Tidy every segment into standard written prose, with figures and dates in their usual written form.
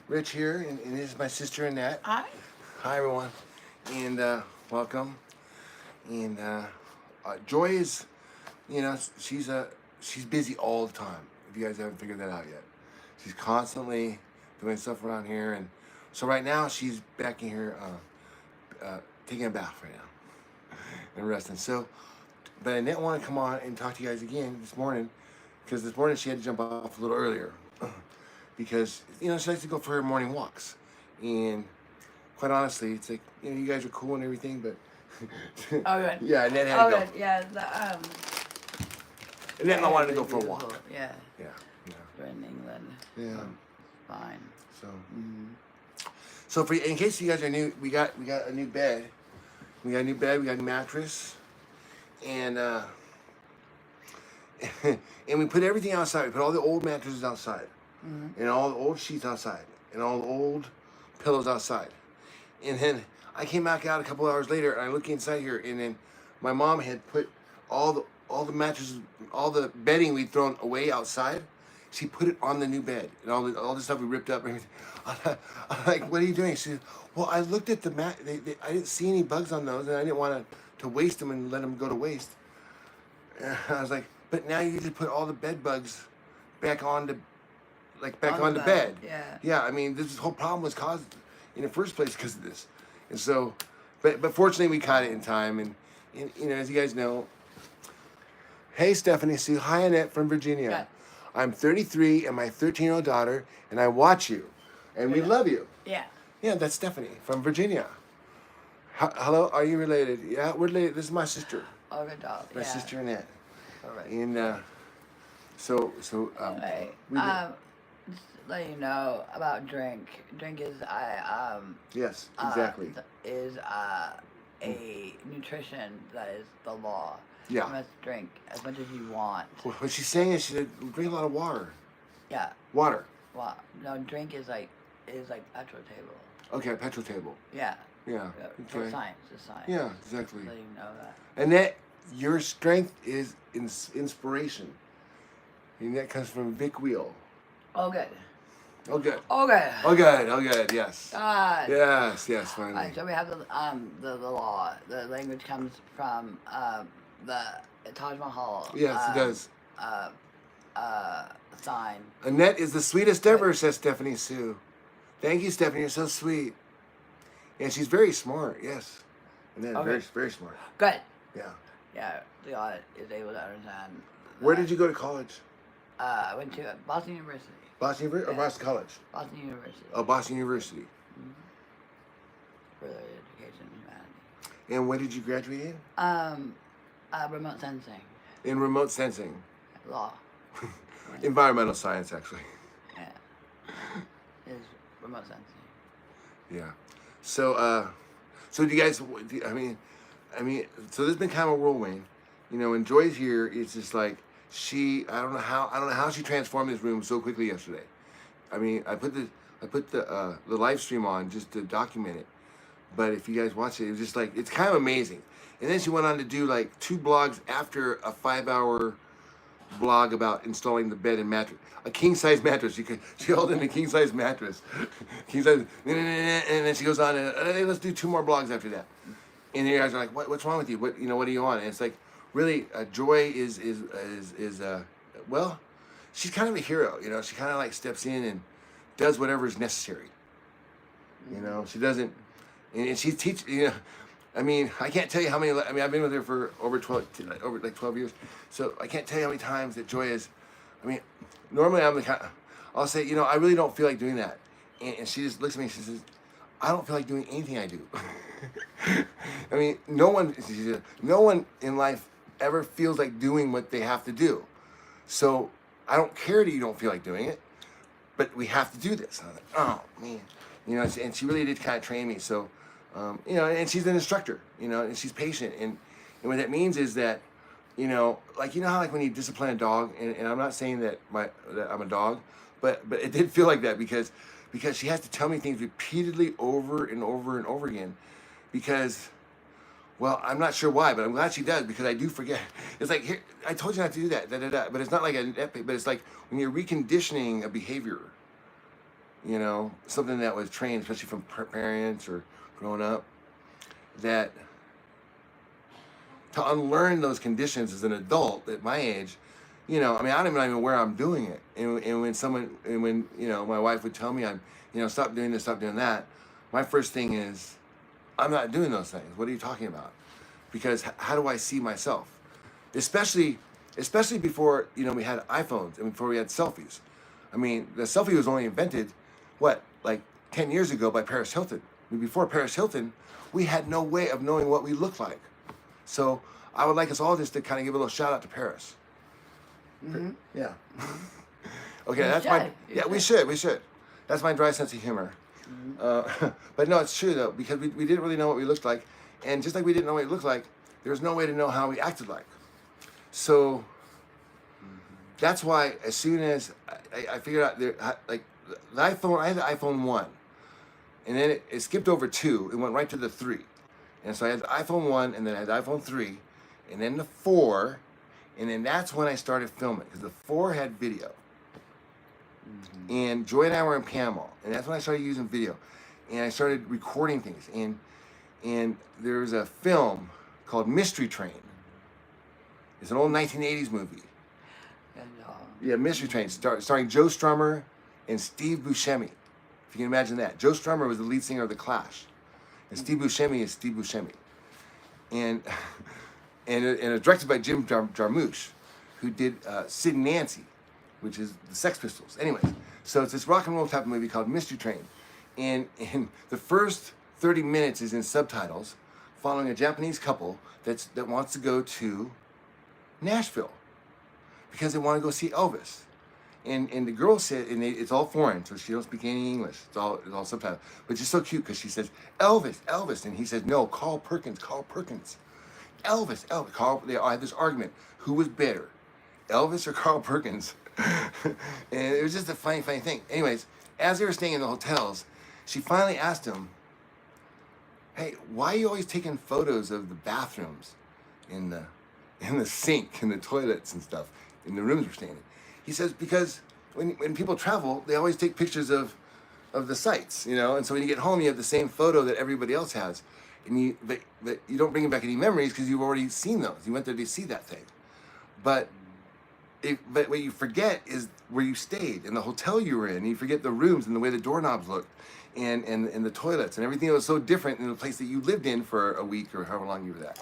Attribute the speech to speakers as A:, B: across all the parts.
A: Rich here, and this is my sister Annette.
B: Hi.
A: Hi, everyone, and welcome. And Joy is, she's busy all the time. If you guys haven't figured that out yet, she's constantly doing stuff around here, and so right now she's back in here taking a bath right now and resting. So, but Annette wanted to come on and talk to you guys again this morning because this morning she had to jump off a little earlier because she likes to go for her morning walks, and quite honestly, it's like you guys are cool and everything, but
B: Oh, good.
A: yeah, Annette had to go.
B: Good. Yeah.
A: Annette wanted to go for a walk.
B: Beautiful. Yeah.
A: Yeah.
B: We're in England.
A: Yeah.
B: So fine.
A: So,
B: Mm-hmm.
A: so for in case you guys are new, we got a new bed. We got a new bed. We got a new mattress, and and we put everything outside. We put all the old mattresses outside, and all the old sheets outside, and all the old pillows outside. And then I came back out a couple hours later, and I look inside here, and then my mom had put all the mattresses, all the bedding we'd thrown away outside. She put it on the new bed, and all the stuff we ripped up and everything. I'm like, what are you doing? She said, well, I looked at the mat. I didn't see any bugs on those, and I didn't want to waste them and let them go to waste. And I was like, but now you just put all the bed bugs back on the bed.
B: Yeah.
A: Yeah, I mean, this whole problem was caused in the first place because of this. And so, but fortunately we caught it in time. And as you guys know, hey, Stephanie Sue. Hi, Annette from Virginia.
B: Yeah.
A: I'm 33 and my 13-year-old daughter, and I watch you. And we love you.
B: Yeah.
A: Yeah, that's Stephanie from Virginia. Hello, are you related? Yeah, we're related. This is my sister.
B: Oh, good dog.
A: My
B: yeah.
A: sister Annette.
B: All right.
A: And so
B: Anyway,
A: we did-
B: just to let you know about drink. Drink is
A: yes, exactly.
B: Is a nutrition that is the law.
A: Yeah.
B: You must drink as much as you want.
A: What she's saying is she said, drink a lot of water.
B: Yeah.
A: Water.
B: Well, no, drink is like petrol table.
A: Okay, petrol table.
B: Yeah.
A: Yeah.
B: For
A: Okay.
B: science, it's science.
A: Yeah, exactly.
B: Let you know that.
A: And that your strength is inspiration. And that comes from Vic Wheel.
B: Oh, good.
A: Oh, good.
B: Oh, good.
A: Oh, good. Oh, good. Yes.
B: God.
A: Yes. Finally.
B: Alright, so we have the law. The language comes from the Taj Mahal.
A: Yes, it does.
B: Sign.
A: Annette is the sweetest ever, says Stephanie Sue. Thank you, Stephanie. You're so sweet. And she's very smart. Yes. Annette is very, very smart.
B: Good.
A: Yeah.
B: Yeah, the audit is able to understand.
A: Where did you go to college?
B: I went to Boston University.
A: Boston University or Boston College?
B: Boston University.
A: Oh, Boston University.
B: Further education and humanity.
A: And when did you graduate in?
B: Remote sensing.
A: In remote sensing.
B: Law.
A: Environmental science, actually.
B: Yeah. Is remote sensing.
A: Yeah. So, so do you guys? I mean, so there's been kind of a whirlwind, And Joy's here. It's just like I don't know how she transformed this room so quickly yesterday. I mean, I put the live stream on just to document it, but if you guys watch it, it was just like it's kind of amazing. And then she went on to do like 2 blogs after a 5-hour blog about installing the bed and mattress, a king size mattress. She held in a king size mattress, king size, and then she goes on and hey, let's do 2 more blogs after that. And you guys are like, what's wrong with you? What are you on? And it's like, really, Joy is well, she's kind of a hero. She kind of like steps in and does whatever is necessary. She doesn't, and she teaches. I mean, I can't tell you how many. I mean, I've been with her for over 12 years, so I can't tell you how many times that Joy is. I mean, normally I'm the kind. I'll say, I really don't feel like doing that, and she just looks at me and she says, I don't feel like doing anything I do. I mean, no one in life ever feels like doing what they have to do. So I don't care that you don't feel like doing it, but we have to do this. And I'm like, oh man, and she really did kind of train me. So. And she's an instructor, and she's patient. And what that means is that, like, how like when you discipline a dog, and I'm not saying that I'm a dog, but it did feel like that because she has to tell me things repeatedly over and over and over again because, well, I'm not sure why, but I'm glad she does because I do forget. It's like, here, I told you not to do that, but it's not like an epic, but it's like when you're reconditioning a behavior, you know, something that was trained, especially from parents or growing up, that to unlearn those conditions as an adult at my age, you know, I mean, I don't even know where I'm doing it. And when you know, my wife would tell me, stop doing this, stop doing that, my first thing is, I'm not doing those things. What are you talking about? Because how do I see myself? Especially before, you know, we had iPhones and before we had selfies. I mean, the selfie was only invented, like 10 years ago by Paris Hilton. I mean, before Paris Hilton, we had no way of knowing what we looked like. So I would like us all just to kind of give a little shout out to Paris.
B: Mm-hmm.
A: Yeah. Okay, we should. That's my dry sense of humor. Mm-hmm. But no, it's true though, because we didn't really know what we looked like. And just like we didn't know what we looked like, there was no way to know how we acted like. So that's why as soon as I figured out, like the iPhone, I had the iPhone 1. And then it skipped over 2 and went right to the 3. And so I had the iPhone 1, and then I had the iPhone 3, and then the 4, and then that's when I started filming, because the 4 had video. Mm-hmm. And Joy and I were in Panama, and that's when I started using video. And I started recording things. And there's a film called Mystery Train. It's an old 1980s movie. Yeah, Mystery Train, starring Joe Strummer and Steve Buscemi. If you can imagine that. Joe Strummer was the lead singer of The Clash. And Steve Buscemi is Steve Buscemi. And it was directed by Jim Jarmusch, who did Sid and Nancy, which is the Sex Pistols. Anyways, so it's this rock and roll type of movie called Mystery Train. And the first 30 minutes is in subtitles, following a Japanese couple that wants to go to Nashville because they want to go see Elvis. And the girl said, and it's all foreign, so she don't speak any English. It's all subtitled. But she's so cute because she says, Elvis. And he says, no, Carl Perkins. Elvis. Carl, they all had this argument. Who was better, Elvis or Carl Perkins? And it was just a funny thing. Anyways, as they were staying in the hotels, she finally asked him, hey, why are you always taking photos of the bathrooms in the sink and the toilets and stuff in the rooms we're staying in? He says, because when people travel, they always take pictures of the sites, you know, and so when you get home, you have the same photo that everybody else has, and but you don't bring back any memories because you've already seen those. You went there to see that thing, but what you forget is where you stayed and the hotel you were in. And you forget the rooms and the way the doorknobs looked, and the toilets and everything that was so different in the place that you lived in for a week or however long you were there,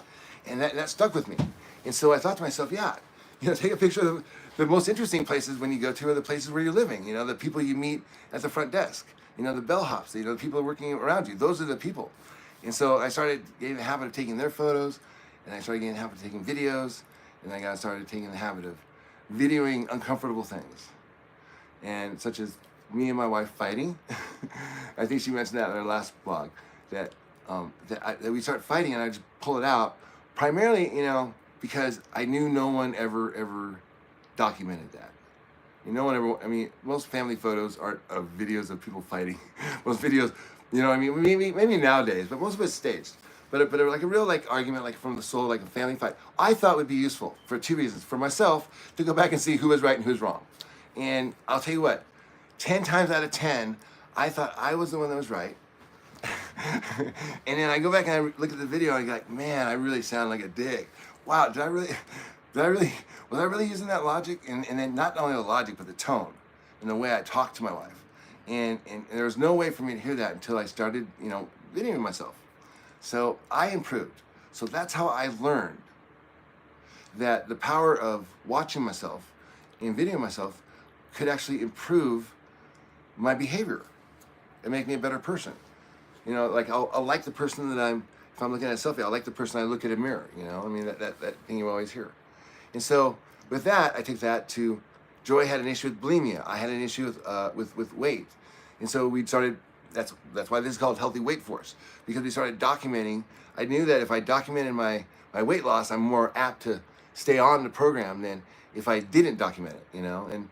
A: and that stuck with me. And so I thought to myself, yeah, you know, take a picture of the most interesting places when you go to are the places where you're living. You know, the people you meet at the front desk. You know, the bellhops. You know, the people working around you. Those are the people. And so I started getting the habit of taking their photos, and I started getting the habit of taking videos, and I started taking the habit of videoing uncomfortable things, and such as me and my wife fighting. I think she mentioned that in her last blog, that we start fighting, and I just pull it out, primarily, you know, because I knew no one ever documented that. No one ever, I mean, most family photos aren't of videos of people fighting. Most videos, you know, I mean, maybe nowadays, but most of it's staged. But like a real like argument, like from the soul, like a family fight, I thought would be useful for 2 reasons. For myself, to go back and see who was right and who was wrong. And I'll tell you what, 10 times out of 10, I thought I was the one that was right. And then I go back and I look at the video and I go like, man, I really sound like a dick. Wow, was I really using that logic? And then not only the logic, but the tone and the way I talked to my wife. And there was no way for me to hear that until I started, you know, videoing myself. So I improved. So that's how I learned that the power of watching myself and videoing myself could actually improve my behavior and make me a better person. You know, like I'll like the person that if I'm looking at a selfie, I'll like the person I look at a mirror, you know? I mean, that thing you always hear. And so with that, I take that to, Joy had an issue with bulimia. I had an issue with weight. And so we started, that's why this is called Healthy Weight Force, because we started documenting. I knew that if I documented my weight loss, I'm more apt to stay on the program than if I didn't document it, you know? And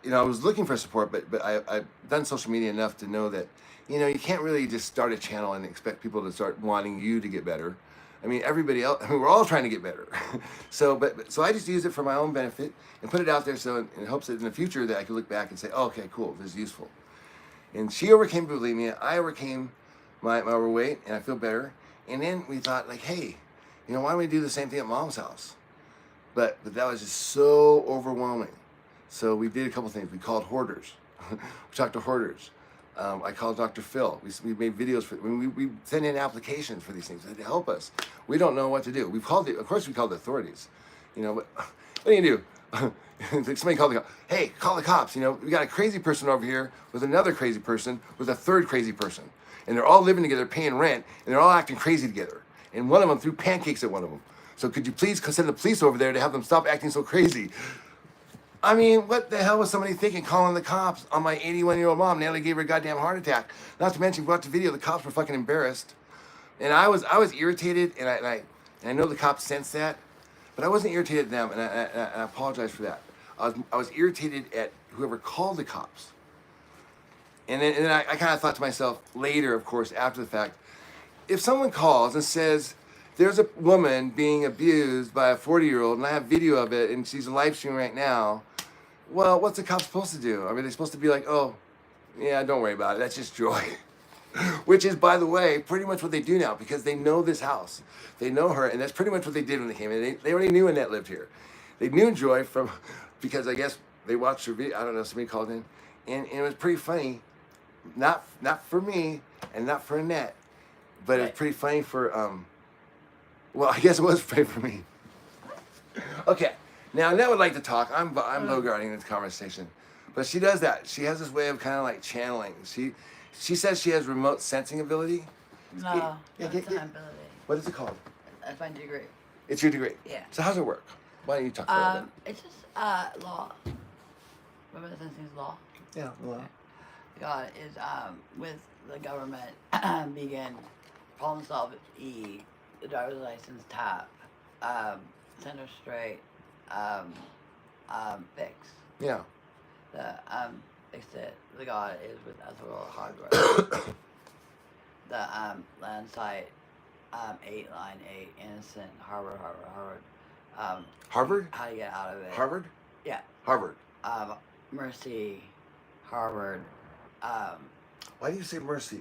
A: you know, I was looking for support, but I've done social media enough to know that, you know, you can't really just start a channel and expect people to start wanting you to get better. I mean, everybody else, I mean, we're all trying to get better. So I just use it for my own benefit and put it out there so in hopes that in the future that I can look back and say, oh, okay, cool, this is useful. And she overcame bulimia. I overcame my overweight, and I feel better. And then we thought, like, hey, you know, why don't we do the same thing at Mom's house? But that was just so overwhelming. So we did a couple things. We called hoarders. We talked to hoarders. I called Dr. Phil. We made videos for. We sent in applications for these things to help us. We don't know what to do. Of course, we called the authorities. You know, but what do you do? Somebody called the cops. Hey, call the cops. You know, we got a crazy person over here with another crazy person with a third crazy person, and they're all living together, paying rent, and they're all acting crazy together. And one of them threw pancakes at one of them. So could you please send the police over there to have them stop acting so crazy? I mean, what the hell was somebody thinking calling the cops on my 81-year-old mom? Nearly gave her a goddamn heart attack. Not to mention, we watched the video, the cops were fucking embarrassed. And I was irritated, and I know the cops sensed that, but I wasn't irritated at them, and I apologize for that. I was irritated at whoever called the cops. And then I kind of thought to myself later, of course, after the fact, if someone calls and says, there's a woman being abused by a 40-year-old, and I have video of it, and she's live streaming right now, well, what's the cop supposed to do? I mean, they're supposed to be like, oh, yeah, don't worry about it. That's just Joy. Which is, by the way, pretty much what they do now, because they know this house. They know her, and that's pretty much what they did when they came in. They already knew Annette lived here. They knew Joy because I guess they watched her video. I don't know, somebody called in. And it was pretty funny. Not for me, and not for Annette, but it was pretty funny for, well, I guess it was funny for me. Okay. Now, Annette would like to talk. I'm bogarting this conversation. But she does that. She has this way of kind of like channeling. She says she has remote sensing ability.
B: No, that's not ability.
A: What is it called?
B: That's my degree.
A: It's your degree?
B: Yeah.
A: So how's it work? Why don't you talk about it?
B: It's just law. Remember the sensing's law?
A: Yeah, law.
B: God is with the government begin problem solve E, the driver's license tap, center straight, fix.
A: Yeah.
B: The fix it. The God is with ethical hardware. The land site, 8 line 8 innocent Harvard.
A: Harvard?
B: How to get out of it?
A: Harvard?
B: Yeah.
A: Harvard.
B: Mercy, Harvard.
A: Why do you say mercy?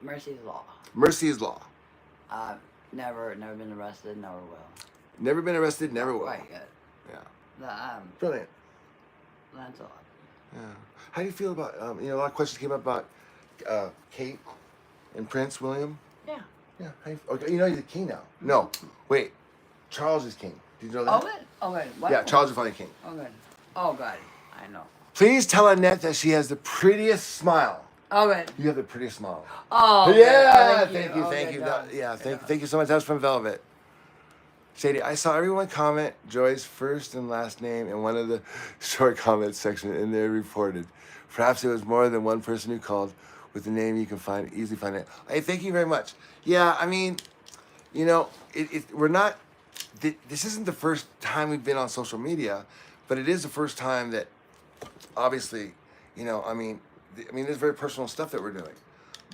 B: Mercy's law.
A: Mercy is law.
B: Never been arrested, never will.
A: Never been arrested, never will.
B: Quite good.
A: Yeah.
B: The
A: Brilliant.
B: that's a lot.
A: Yeah. How do you feel about, a lot of questions came up about Kate and Prince William?
B: Yeah.
A: Yeah. Okay, he's a king now. No, wait. Charles is king. Did you know that?
B: Oh good. Oh good. What?
A: Yeah, Charles is finally king.
B: Oh good. Oh good. I know.
A: Please tell Annette that she has the prettiest smile.
B: Oh good.
A: You have the prettiest smile.
B: Oh
A: yeah.
B: good.
A: Thank you.
B: Oh,
A: Thank
B: good.
A: you.
B: No.
A: Yeah. Thank you so much. That was from Velvet. Sadie, I saw everyone comment Joy's first and last name in one of the short comments section, and they reported. Perhaps it was more than one person who called with the name you can easily find it. Hey, thank you very much. Yeah, I mean, we're not. This isn't the first time we've been on social media, but it is the first time that, obviously, there's very personal stuff that we're doing,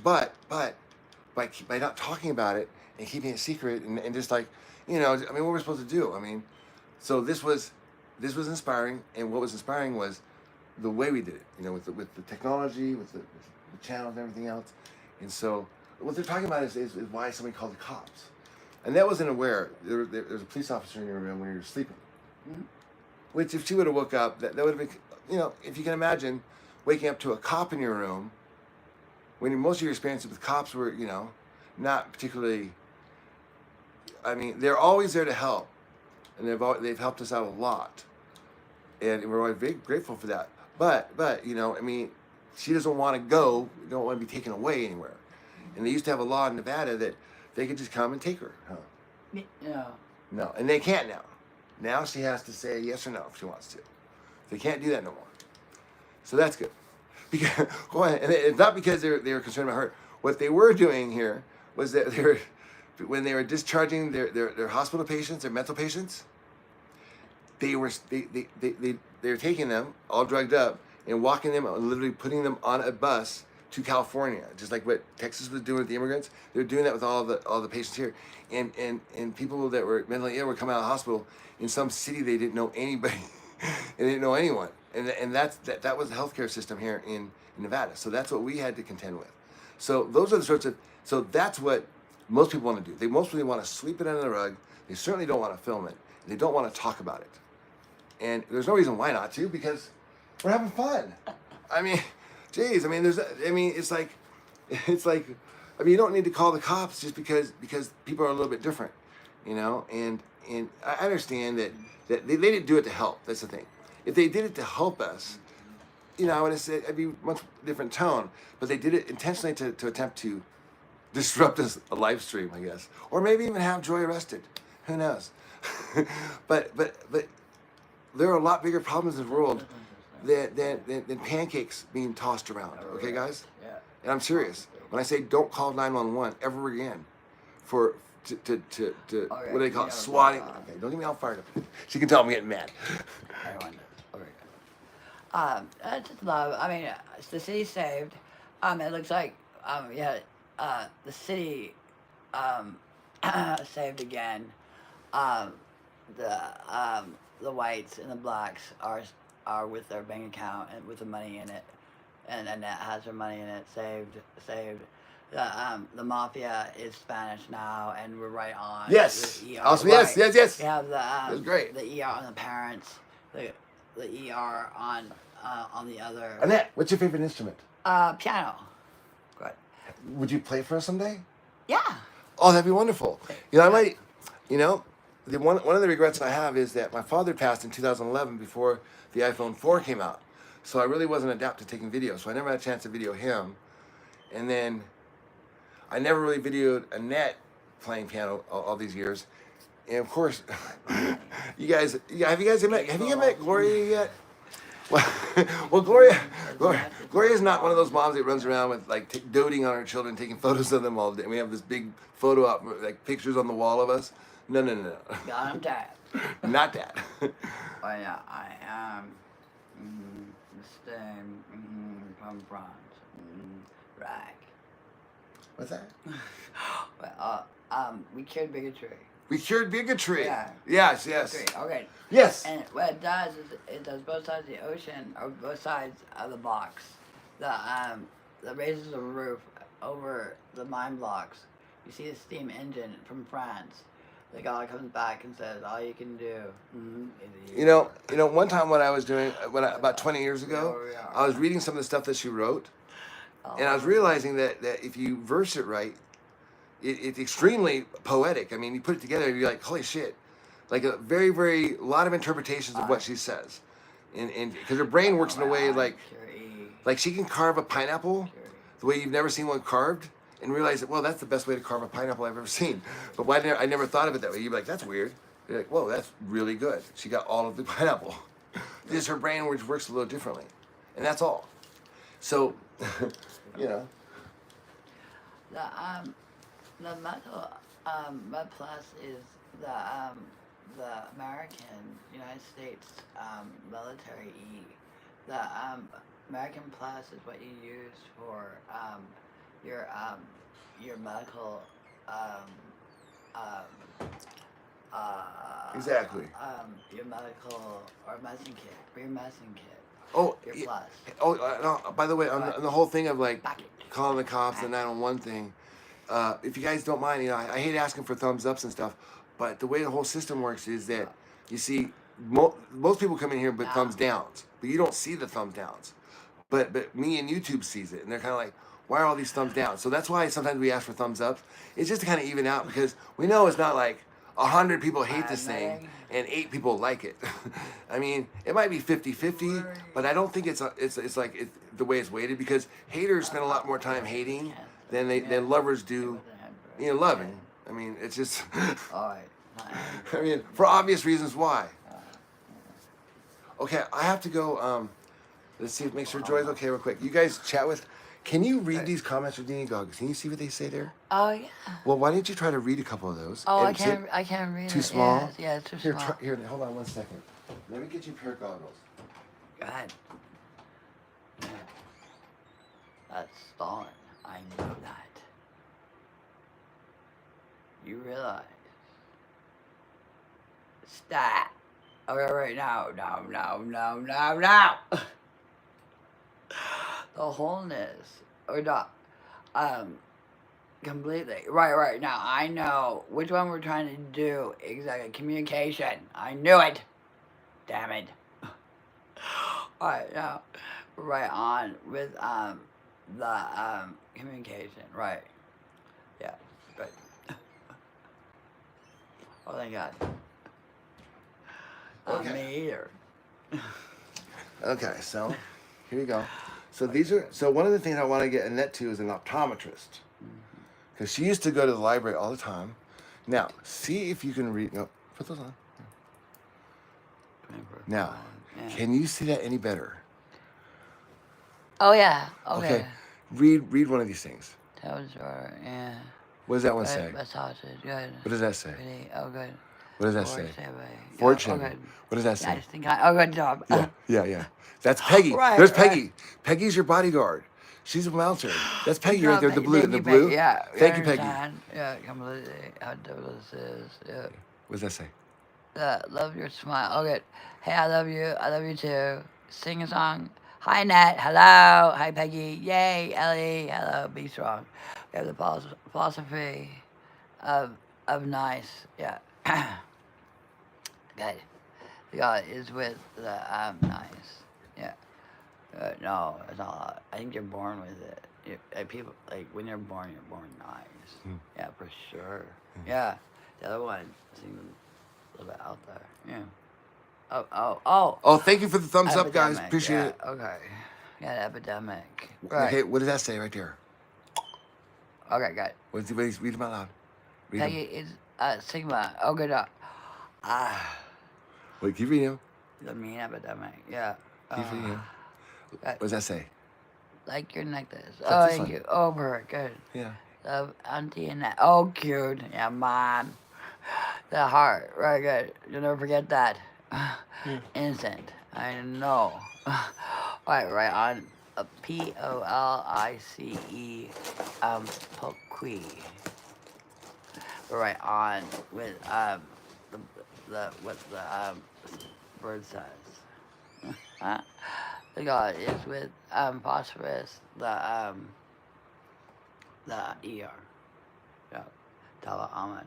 A: but by not talking about it and keeping it secret and just like, what we're supposed to do. So this was inspiring, and what was inspiring was the way we did it. With the technology, with the channels and everything else. And so what they're talking about is why somebody called the cops. And that wasn't aware. There was a police officer in your room when you were sleeping. Mm-hmm. Which, if she would have woke up, that would have been, if you can imagine waking up to a cop in your room when most of your experiences with cops were, not particularly, they're always there to help. And they've helped us out a lot. And we're always very grateful for that. But she doesn't want to go, don't want to be taken away anywhere. And they used to have a law in Nevada that they could just come and take her. Huh?
B: No.
A: No, and they can't now. Now she has to say yes or no if she wants to. They can't do that no more. So that's good. Because, and it's not because they were concerned about her. What they were doing here was that when they were discharging their hospital patients, their mental patients, they were taking them all drugged up and walking them, literally putting them on a bus to California, just like what Texas was doing with the immigrants. They were doing that with all the patients here, and people that were mentally ill were coming out of the hospital in some city they didn't know anybody, and they didn't know anyone, and that was the healthcare system here in in Nevada. So that's what we had to contend with. So those are the sorts of, so that's what most people want to do. They mostly want to sweep it under the rug. They certainly don't want to film it. They don't want to talk about it. And there's no reason why not to, because we're having fun. I mean, geez, I mean, it's like, I mean, you don't need to call the cops just because people are a little bit different, you know. And I understand that they didn't do it to help. That's the thing. If they did it to help us, you know, I would have said I'd be much different tone. But they did it intentionally to attempt to disrupt a live stream, I guess, or maybe even have Joy arrested. Who knows? but there are a lot bigger problems in the world than pancakes being tossed around. Okay, guys?
B: Yeah.
A: And I'm serious. When I say don't call 911 ever again for to what do they call it? Swatting. Okay, don't get me all fired up. She can tell I'm getting mad.
B: I just love. I mean, the city saved. It looks like the city saved again. The whites and the blacks are with their bank account and with the money in it, and Annette has her money in it. Saved. The mafia is Spanish now, and we're right on.
A: Yes.
B: The ER,
A: Awesome.
B: right.
A: Yes.
B: We have
A: That's great.
B: The ER on the parents. The ER on the other.
A: Annette, what's your favorite instrument?
B: Piano. Good.
A: Would you play for us someday?
B: Yeah.
A: Oh, that'd be wonderful. You know, I might. You know, one of the regrets I have is that my father passed in 2011 before the iPhone 4 came out. So I really wasn't adept to taking video. So I never had a chance to video him. And then I never really videoed Annette playing piano all these years. And of course, have you guys met Gloria yet? Well, Gloria is not one of those moms that runs around with like doting on her children, taking photos of them all day. We have this big photo op, like pictures on the wall of us. No.
B: Got him, Dad.
A: Not that.
B: Oh yeah, I am. The same. From France. Rag.
A: What's that?
B: We cured bigotry.
A: We cured bigotry.
B: Yeah.
A: Yes.
B: Okay.
A: Yes.
B: And what it does is it does both sides of the ocean or both sides of the box. That raises the roof over the mine blocks. You see the steam engine from France. The guy comes back and says, "All you can do."
A: You know. One time what I was doing, about 20 years ago, I was reading some of the stuff that she wrote, and I was realizing that if you verse it right, it's extremely poetic. I mean, you put it together and you're like, holy shit. Like a very, very lot of interpretations of what she says. And because her brain works in a way like she can carve a pineapple the way you've never seen one carved and realize that, well, that's the best way to carve a pineapple I've ever seen. But I never thought of it that way. You'd be like, that's weird. You're like, whoa, that's really good. She got all of the pineapple. Just her brain works a little differently. And that's all. So, you know.
B: The metal Med Plus is the American United States military E. The American Plus is what you use for your medical
A: exactly.
B: Your medical or medicine kit for your medicine kit.
A: Oh,
B: your plus.
A: No, by the way, on the whole thing of like
B: Package.
A: calling the cops, the 911 thing, if you guys don't mind, you know, I hate asking for thumbs ups and stuff, but the way the whole system works is that, you see, most people come in here with thumbs downs, but you don't see the thumbs downs. But me and YouTube sees it, and they're kind of like, why are all these thumbs down? So that's why sometimes we ask for thumbs ups. It's just to kind of even out, because we know it's not like 100 people hate this thing and 8 people like it. I mean, it might be 50-50, but I don't think it's like the way it's weighted, because haters spend a lot more time hating than lovers do, you know, loving. I mean, it's just, I mean, for obvious reasons why. Okay, I have to go, let's see, make sure Joy's okay real quick. You guys chat with, can you read these comments with Dini Goggins? Can you see what they say there?
B: Oh, yeah.
A: Well, why didn't you try to read a couple of those?
B: Oh, I can't read it.
A: Too small?
B: Yeah, it's too small.
A: Here, hold on 1 second. Let me get you a pair of goggles.
B: Go ahead. That's Stalin. I know that. You realize. Stat. Okay, right now. the wholeness, or not, completely. Right. Now I know which one we're trying to do exactly. Communication. I knew it. Damn it. Alright, now right on with the communication. Right. Yeah. Good. Oh thank God.
A: Okay.
B: Me either.
A: Okay, so here you go. So these are one of the things I want to get Annette to is an optometrist, because she used to go to the library all the time. Now, see if you can read. No, put those on. Now,
B: Yeah.
A: can you see that any better?
B: Oh yeah.
A: Okay.
B: Okay.
A: Read one of these things.
B: Toes are yeah.
A: What does that one say?
B: Massages. Good.
A: What does that say?
B: Really. Oh good.
A: What does that say?
B: Fortune.
A: Fortune.
B: Oh, good.
A: What does that
B: Yeah, I
A: say?
B: just think oh good job.
A: Yeah. That's Peggy.
B: Right,
A: There's
B: right.
A: Peggy. Peggy's your bodyguard. She's a mounter. That's Peggy
B: Good
A: right
B: job,
A: there. The
B: Peggy.
A: blue.
B: Thank
A: The
B: you,
A: blue.
B: Peggy. Yeah.
A: Thank you, Peggy.
B: Understand. Yeah. Completely. How difficult this is. Yeah.
A: What does that say?
B: Love your smile. Oh, good. Hey, I love you. I love you too. Sing a song. Hi, Nat. Hello. Hi, Peggy. Yay, Ellie. Hello. Be strong. We have the philosophy of nice. Yeah. Good. God is with the nice. Yeah. No, it's not. I think you're born with it. People like when you're born nice. Yeah, for sure. Yeah. The other one seems a little bit out there. Yeah. Oh.
A: Oh, thank you for the thumbs up, guys.
B: Epidemic,
A: Appreciate
B: yeah,
A: it.
B: Okay. Yeah, epidemic. Right.
A: Okay, what does that say right there?
B: Okay, good.
A: Read them out loud. Read
B: Peggy
A: them.
B: is Sigma. Oh, good.
A: Wait, keep reading them.
B: The mean epidemic. Yeah.
A: Keep reading them. What does that say?
B: Like your necklace.
A: That's
B: Oh,
A: this
B: thank
A: one.
B: you. Oh, perfect. Good.
A: Yeah.
B: Love Auntie and that. Oh, cute. Yeah, Mom. The heart. Right, good. You'll never forget that. Innocent. I know. Right on. Police. Poquee. Right on with what the bird says. The God is with phosphorus. The ER. Yeah. Talahama.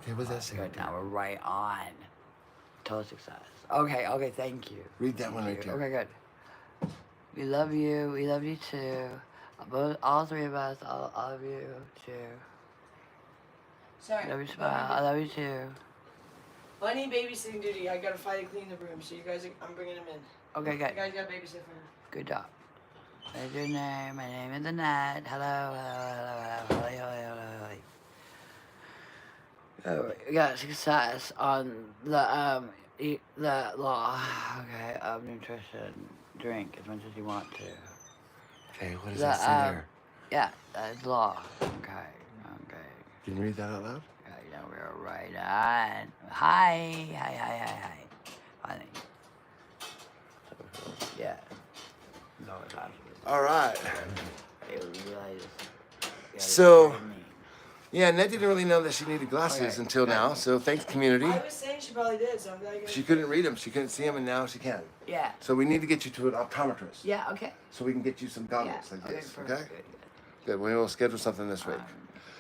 A: Okay, what does that say?
B: Good. Now we're right on. Total success. Okay, thank you.
A: Read that one
B: Thank
A: right
B: you.
A: there.
B: Okay, good. We love you too. All three of us, all of you too.
C: Sorry.
B: Love you, smile. I love you too.
C: Bunny babysitting duty. I gotta find and clean the room. So you guys, I'm bringing him in.
B: Okay,
C: You
B: good.
C: guys gotta babysit for him.
B: Good job. What is your name? My name is Annette. Hello. Oh, we got success on the law. Okay, of nutrition. Drink as much as you want to.
A: Okay, what does that say there?
B: Yeah, that's law. Okay.
A: Can you read that out loud?
B: Yeah, we're right on. Hi. Honey. Yeah. No, it's absolutely.
A: All right.
B: It was really just,
A: So, yeah, Annette didn't really know that she needed glasses
B: Okay.
A: until now. So thanks, community.
C: I was saying she probably did, so I'm glad you.
A: She couldn't read them. She couldn't see them, and now she can.
B: Yeah.
A: So we need to get you to an optometrist.
B: Yeah, okay.
A: So we can get you some goggles
B: Yeah.
A: like
B: Okay,
A: this.
B: perfect.
A: Okay.
B: Good.
A: Good. We will schedule something this week.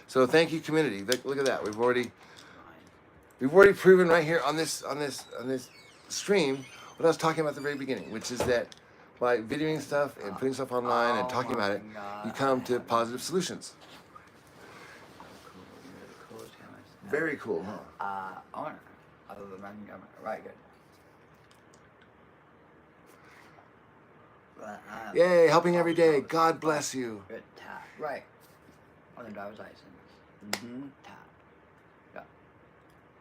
A: So thank you, community. Look at that. We've already proven right here on this stream what I was talking about at the very beginning, which is that by videoing stuff and putting stuff online and talking about it, you come to positive solutions. Very cool, huh?
B: Owner of the American government. Right, good. But,
A: Yay, helping every day. God bless you.
B: Good tap. Right. On the driver's license. Tap. Yeah.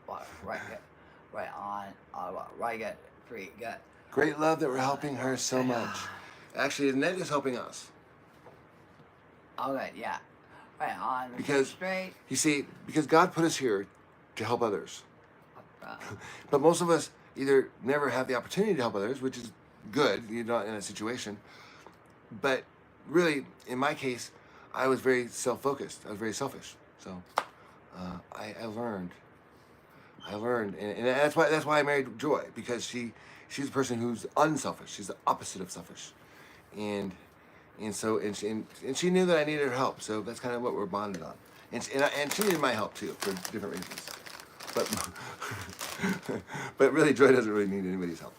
B: Water. Right, good. Right on. Right, good. Free, good.
A: Great love that we're helping her so much. Actually, Annette is helping us.
B: Okay, yeah. Right on.
A: Because,
B: straight.
A: you see, because God put us here to help others. But most of us either never have the opportunity to help others, which is good, you're not in a situation. But really, in my case, I was very self-focused. I was very selfish. So I learned, and that's why I married Joy, because she she's a person who's unselfish. She's the opposite of selfish, and she knew that I needed her help. So that's kind of what we're bonded on, and she needed my help too for different reasons. But really, Joy doesn't really need anybody's help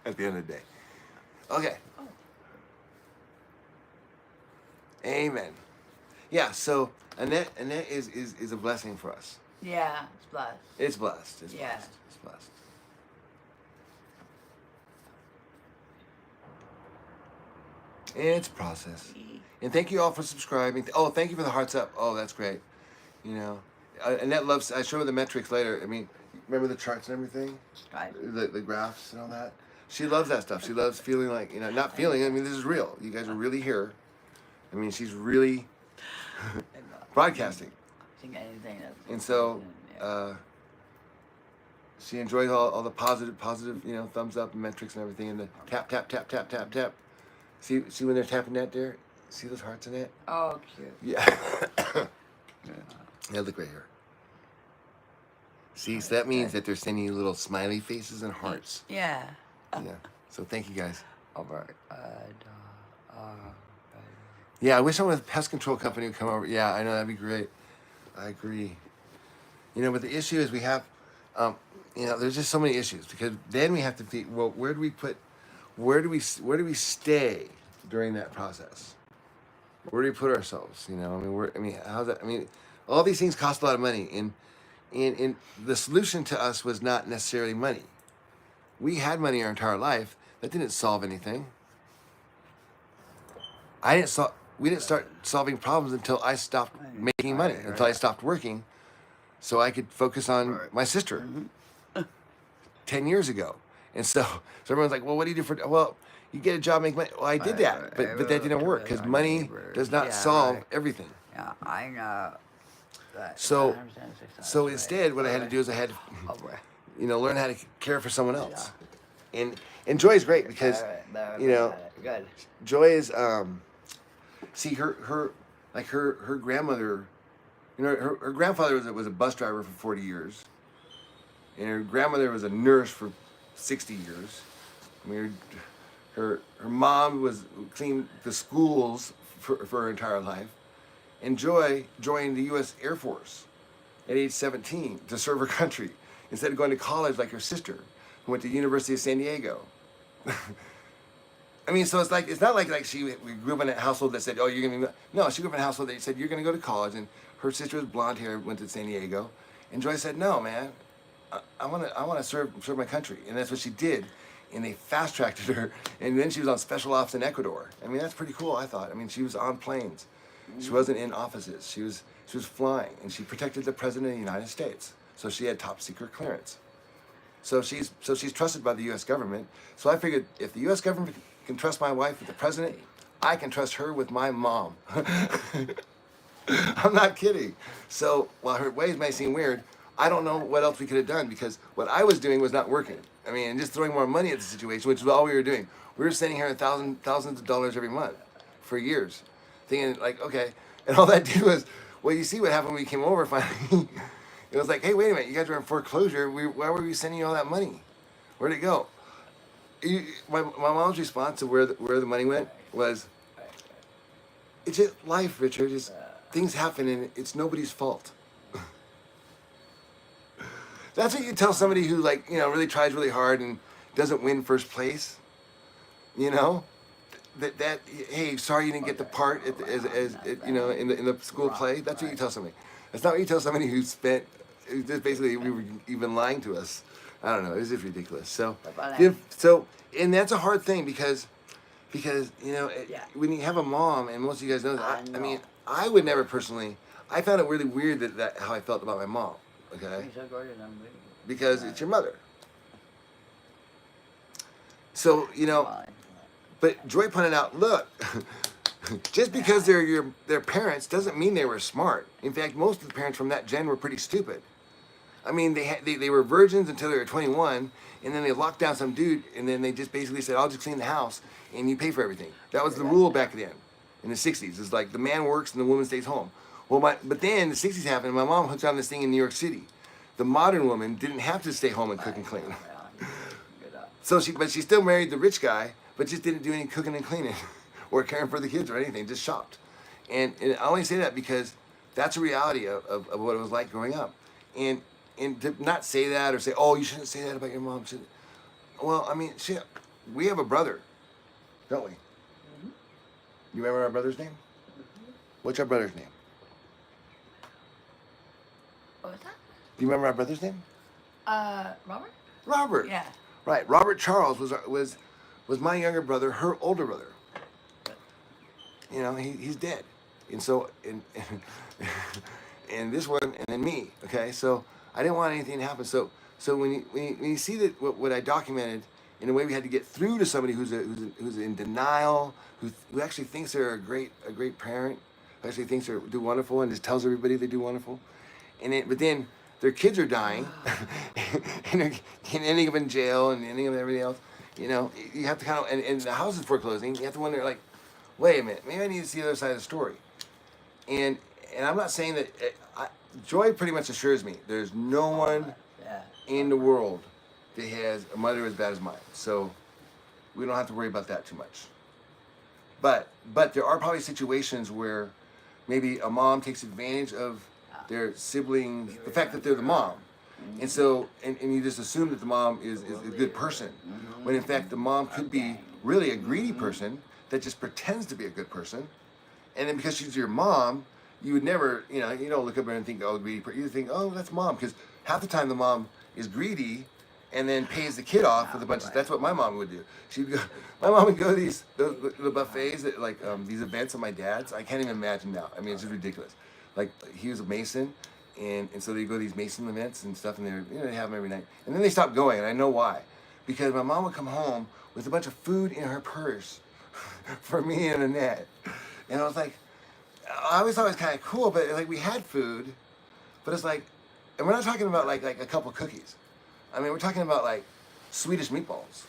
A: at the end of the day. Okay. Amen. Yeah. So Annette is a blessing for us.
B: Yeah, it's blessed.
A: It's blessed. It's
B: Yeah.
A: blessed. It's blessed. And it's a process. And thank you all for subscribing. Oh, thank you for the hearts up. Oh, that's great. You know, Annette loves. I show her the metrics later. I mean, remember the charts and everything,
B: Right.
A: the graphs and all that. She loves that stuff. She loves feeling like, not feeling. I mean, this is real. You guys are really here. I mean, she's really broadcasting.
B: Think anything that's
A: And so, she enjoys all the positive, thumbs up and metrics and everything, and the tap, tap, tap, tap, tap, tap. See when they're tapping that there? See those hearts in it?
B: Oh, cute.
A: Yeah. Yeah, look right here. See, so that means that they're sending you little smiley faces and hearts.
B: Yeah.
A: Yeah. So thank you guys.
B: Over.
A: Yeah, I wish someone with a pest control company would come over. Yeah, I know, that'd be great. I agree. But the issue is we have, there's just so many issues, because then we have to think, well, where do we stay during that process? Where do we put ourselves? How's that? All these things cost a lot of money, and the solution to us was not necessarily money. We had money our entire life. That didn't solve anything. We didn't start solving problems until I stopped making money, until I stopped working, so I could focus on my sister 10 years ago. And so everyone's like, well, what do you do for, well, you get a job, make money. Well, I did that, but that didn't work, because money does not solve everything.
B: Yeah, I know.
A: So instead, what I had to do is I had to, learn how to care for someone else. And Joy is great, because,
B: Good.
A: Joy is, see, her grandmother, her grandfather was a bus driver for 40 years. And her grandmother was a nurse for 60 years. Her mom cleaned the schools for her entire life. And Joy joined the U.S. Air Force at age 17 to serve her country, instead of going to college like her sister, who went to the University of San Diego. So it's not like we grew up in a household that said, oh, you're going to be... No, she grew up in a household that said, you're going to go to college, and her sister was blonde hair, went to San Diego. And Joy said, no, man, I want to serve my country. And that's what she did. And they fast-tracked her, and then she was on special ops in Ecuador. That's pretty cool, I thought. She was on planes. She wasn't in offices. She was flying, and she protected the President of the United States. So she had top secret clearance. So she's trusted by the U.S. government. So I figured, if the U.S. government can trust my wife with the president, I can trust her with my mom. I'm not kidding. So while her ways may seem weird, I don't know what else we could have done, because what I was doing was not working. And just throwing more money at the situation, which is all we were doing. We were sending her thousands of dollars every month for years, thinking like, okay. And all that did was, well, you see what happened when we came over finally. It was like, hey, wait a minute, you guys were in foreclosure. Why were we sending you all that money? Where'd it go? My mom's response to where the money went was, it's just life, Richard. Things happen, and it's nobody's fault. That's what you tell somebody who really tries really hard and doesn't win first place. That hey, sorry you didn't get the part in the school play. That's what you tell somebody. That's not what you tell somebody who spent. Just basically, we were even lying to us. I don't know. It was just ridiculous. So and that's a hard thing, because when you have a mom, and most of you guys know that. I would never personally. I found it really weird that how I felt about my mom. Okay. Because it's your mother. So but Joy pointed out, look, just because they're their parents doesn't mean they were smart. In fact, most of the parents from that gen were pretty stupid. They were virgins until they were 21, and then they locked down some dude, and then they just basically said, I'll just clean the house, and you pay for everything. That was the rule back then, in the 60s. It's like the man works and the woman stays home. Well, but then the 60s happened, and my mom hooked on this thing in New York City. The modern woman didn't have to stay home and cook and clean. but she still married the rich guy, but just didn't do any cooking and cleaning, or caring for the kids or anything. Just shopped. And I only say that because that's a reality of what it was like growing up. And to not say that or say, oh, you shouldn't say that about your mom. Well, I mean, shit, we have a brother, don't we? You remember our brother's name? What's our brother's name?
B: What was that?
A: Do you remember our brother's name?
B: Robert?
A: Robert.
B: Yeah.
A: Right. Robert Charles was my younger brother, her older brother. You know, he's dead. And so, and this one, and then me. Okay, so I didn't want anything to happen. So when you see that what I documented in a way we had to get through to somebody who's in denial, who actually thinks they're a great parent, who actually thinks they do wonderful, and just tells everybody they do wonderful, but then their kids are dying, and they're ending up in jail and ending up in everything else. You know, you have to kind of, and the house is foreclosing. You have to wonder, like, wait a minute, maybe I need to see the other side of the story. And I'm not saying that Joy pretty much assures me there's no one in the world that has a mother as bad as mine. So we don't have to worry about that too much. But there are probably situations where maybe a mom takes advantage of their siblings, the fact that they're the mom. And so, and you just assume that the mom is a good person, when in fact the mom could be really a greedy person that just pretends to be a good person. And then because she's your mom, you would never, you don't look up at her and think, oh, greedy person. You think, oh, that's mom. Because half the time the mom is greedy and then pays the kid off with a bunch of, that's what my mom would do. My mom would go to the buffets, at, like these events of my dad's. I can't even imagine now. I mean, it's just ridiculous. Like, he was a Mason, and so they go to these Mason events and stuff, and they have them every night. And then they stopped going, and I know why. Because my mom would come home with a bunch of food in her purse for me and Annette. And I was like, I always thought it was kind of cool, but like we had food, but it's like, and we're not talking about like a couple cookies. I mean, we're talking about like Swedish meatballs.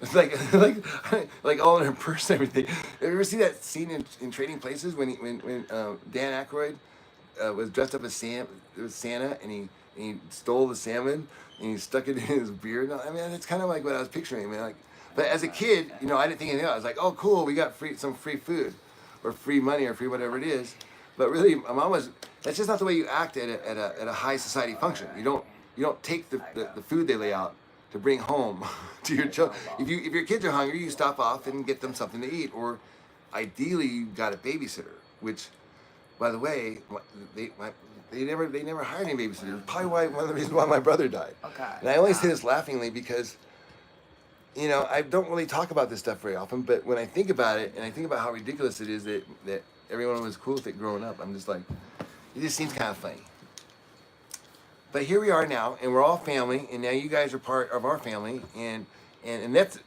A: It's like all in her purse and everything. Have you ever see that scene in Trading Places when Dan Aykroyd was dressed up as Santa and he stole the salmon and he stuck it in his beard? I mean, it's kind of like what I was picturing. I mean, like, but as a kid, I didn't think anything else. I was like, oh, cool, we got some free food, or free money, or free whatever it is. But really, my mom was. That's just not the way you act at a high society function. You don't take the food they lay out to bring home to your children. If your kids are hungry, you stop off and get them something to eat, or ideally you got a babysitter. Which, by the way, they never hired any babysitter. Probably one of the reasons why my brother died.
B: Okay.
A: And I only say this laughingly because, I don't really talk about this stuff very often. But when I think about it, and I think about how ridiculous it is that everyone was cool with it growing up, I'm just like, it just seems kind of funny. But here we are now, and we're all family, and now you guys are part of our family, and that's,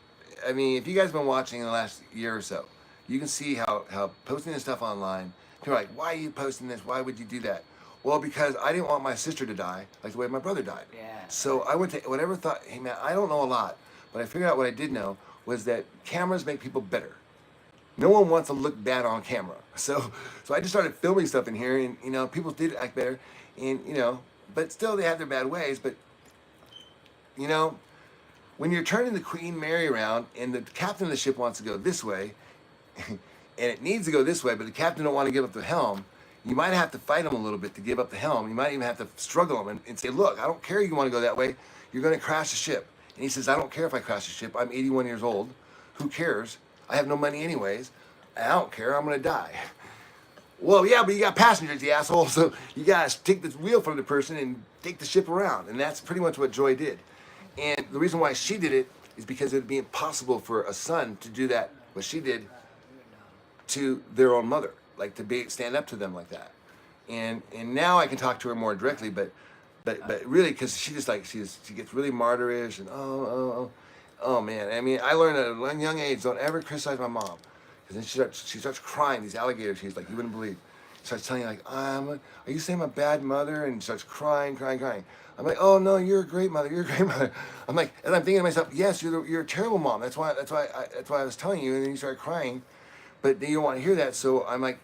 A: I mean, if you guys have been watching in the last year or so, you can see how posting this stuff online, people are like, why are you posting this? Why would you do that? Well, because I didn't want my sister to die like the way my brother died.
B: Yeah.
A: So I went to whatever thought, hey man, I don't know a lot, but I figured out what I did know was that cameras make people better. No one wants to look bad on camera. So I just started filming stuff in here, and people did act better, and but still they have their bad ways. But when you're turning the Queen Mary around and the captain of the ship wants to go this way, and it needs to go this way, but the captain don't want to give up the helm, you might have to fight him a little bit to give up the helm. You might even have to struggle him and say, look, I don't care you want to go that way. You're going to crash the ship. And he says, I don't care if I crash the ship. I'm 81 years old. Who cares? I have no money anyways. I don't care. I'm going to die. Well, yeah, but you got passengers, you asshole. So you got to take the wheel from the person and take the ship around. And that's pretty much what Joy did. And the reason why she did it is because it would be impossible for a son to do that, what she did, to their own mother. Like to stand up to them like that. And now I can talk to her more directly, but really, because she just like, she gets really martyrish and oh man. I mean, I learned at a young age, don't ever criticize my mom. Because then she starts crying, these alligators, she's like, you wouldn't believe. She starts telling you like, are you saying I'm a bad mother? And she starts crying. I'm like, oh no, you're a great mother, I'm like, and I'm thinking to myself, yes, you're a terrible mom. That's why I was telling you. And then you start crying, but then you don't want to hear that. So I'm like,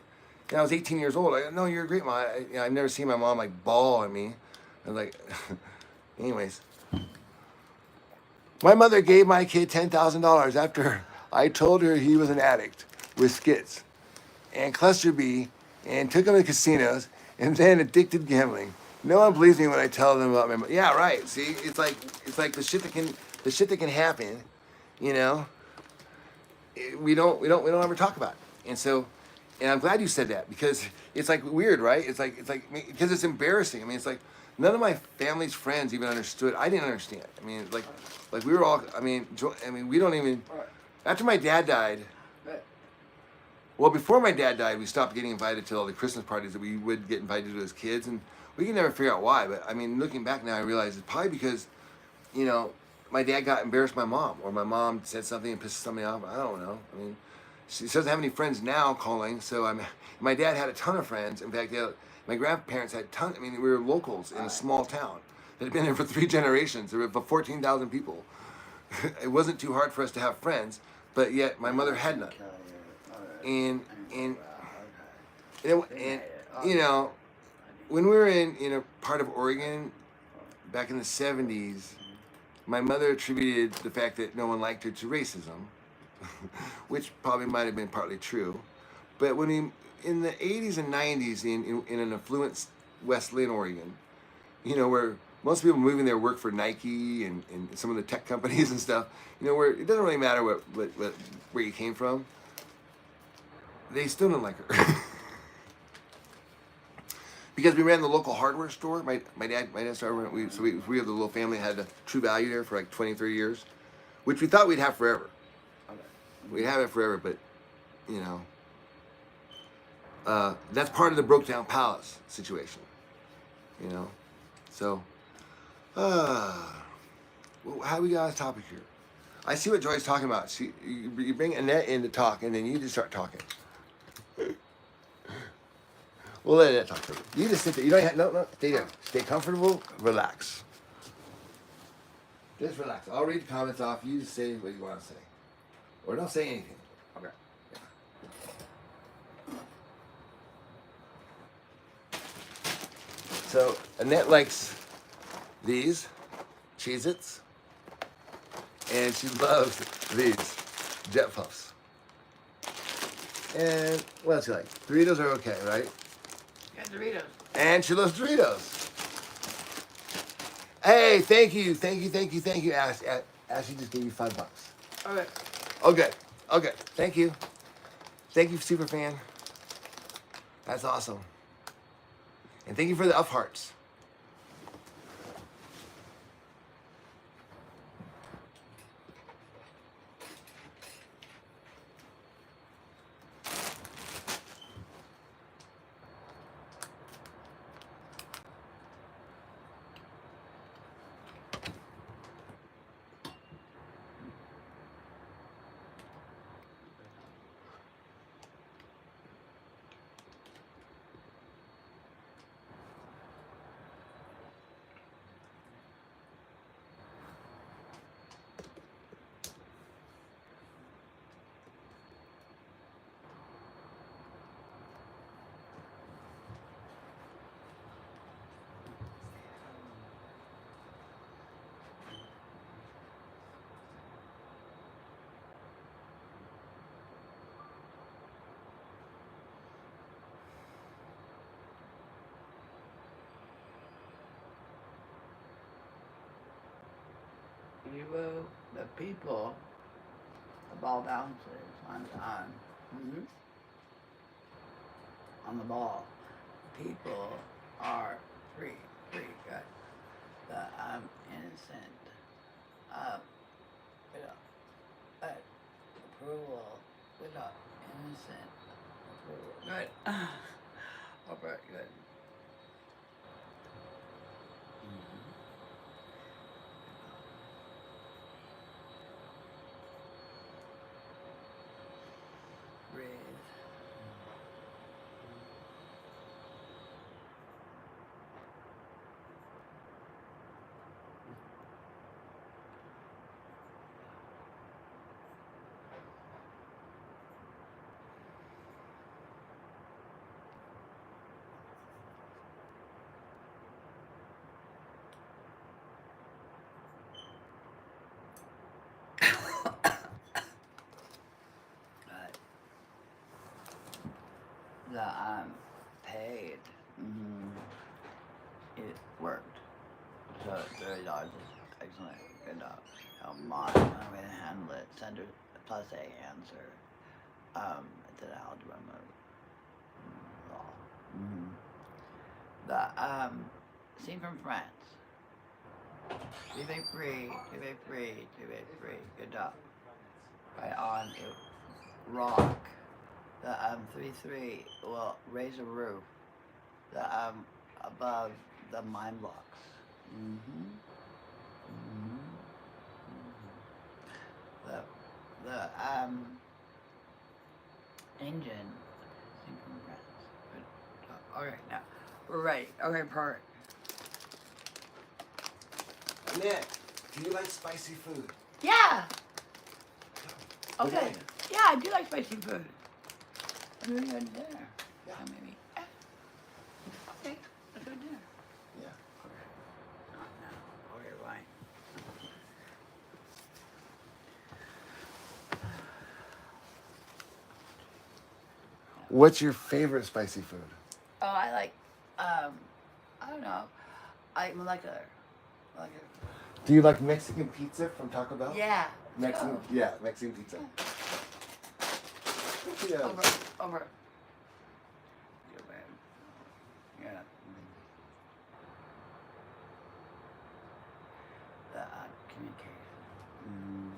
A: I was 18 years old. No, you're a great mom. I've never seen my mom like bawl at me. And like, anyways. My mother gave my kid $10,000 after I told her he was an addict with skits and cluster B and took him to casinos and then addicted gambling. No one believes me when I tell them about my mother. Yeah, right. See, it's like the shit that can happen, you know. We don't ever talk about it. And so, and I'm glad you said that because it's like weird, right? It's like because it's embarrassing. I mean, it's like none of my family's friends even understood. I didn't understand. I mean, like we were all. I mean, we don't even. After my dad died. Well, before my dad died, we stopped getting invited to all the Christmas parties that we would get invited to as kids, and we could never figure out why. But I mean, looking back now, I realize it's probably because, my dad got embarrassed by my mom, or my mom said something and pissed somebody off. I don't know. I mean, she doesn't have any friends now calling, so my dad had a ton of friends. In fact, my grandparents had ton. I mean, we were locals in a small town that had been there for 3 generations. There were about 14,000 people. It wasn't too hard for us to have friends, but yet my mother had none. And when we were in a part of Oregon back in the 70s, my mother attributed the fact that no one liked her to racism, which probably might have been partly true. But in the 80s and 90s in an affluent West Lynn, Oregon, where most people moving there work for Nike and some of the tech companies and stuff, where it doesn't really matter where you came from, they still didn't like her. Because we ran the local hardware store. My dad started, we have the little family had a True Value there for like 20, 30 years, which we thought we'd have forever.
B: Okay.
A: We'd have it forever, but, that's part of the broke down palace situation, So, well, how we got off topic here? I see what Joy's talking about. You bring Annette in to talk, and then you just start talking. We'll let Annette talk to you. You just sit there. You don't have, no, stay there. Stay comfortable. Relax. Just relax. I'll read the comments off. You just say what you want to say. Or don't say anything.
B: Okay.
A: So, Annette likes these Cheez-Its. And she loves these Jet Puffs. And what else you like? Doritos are okay, right?
B: Yeah, Doritos.
A: And she loves Doritos. Hey, thank you. Ashley just gave you $5.
B: Okay.
A: Okay. Thank you. Thank you, super fan. That's awesome. And thank you for the up hearts.
B: You will, the people, the ball bounces mm-hmm, on the ball. People are free, good. The innocent, without approval, without innocent approval. Good. Over, good. Breathe. the paid. It worked. So $30 is excellent. Good job. My way to handle it. Send her plus a answer. To the algebra law. The scene from France. Free. Good job. Right on a rock. The 3-3 will raise a roof. The above the mine blocks. The engine. Scene from France. Good job. Okay, now we're ready. Okay, perfect.
A: Annette, do you like spicy food?
B: Yeah. Okay.
A: Okay.
B: Yeah, I do like spicy food. I'm gonna go to dinner.
A: Yeah.
B: Maybe. Okay. Let's go to dinner.
A: Yeah.
B: Okay. Not now. Okay, fine.
A: What's your favorite spicy food?
B: Oh, I like. I don't know. I like molecular.
A: Do you like Mexican pizza from Taco Bell?
B: Yeah.
A: Mexican,
B: Go.
A: yeah, Mexican pizza. Yeah.
B: Over. Good man. Yeah. The communication.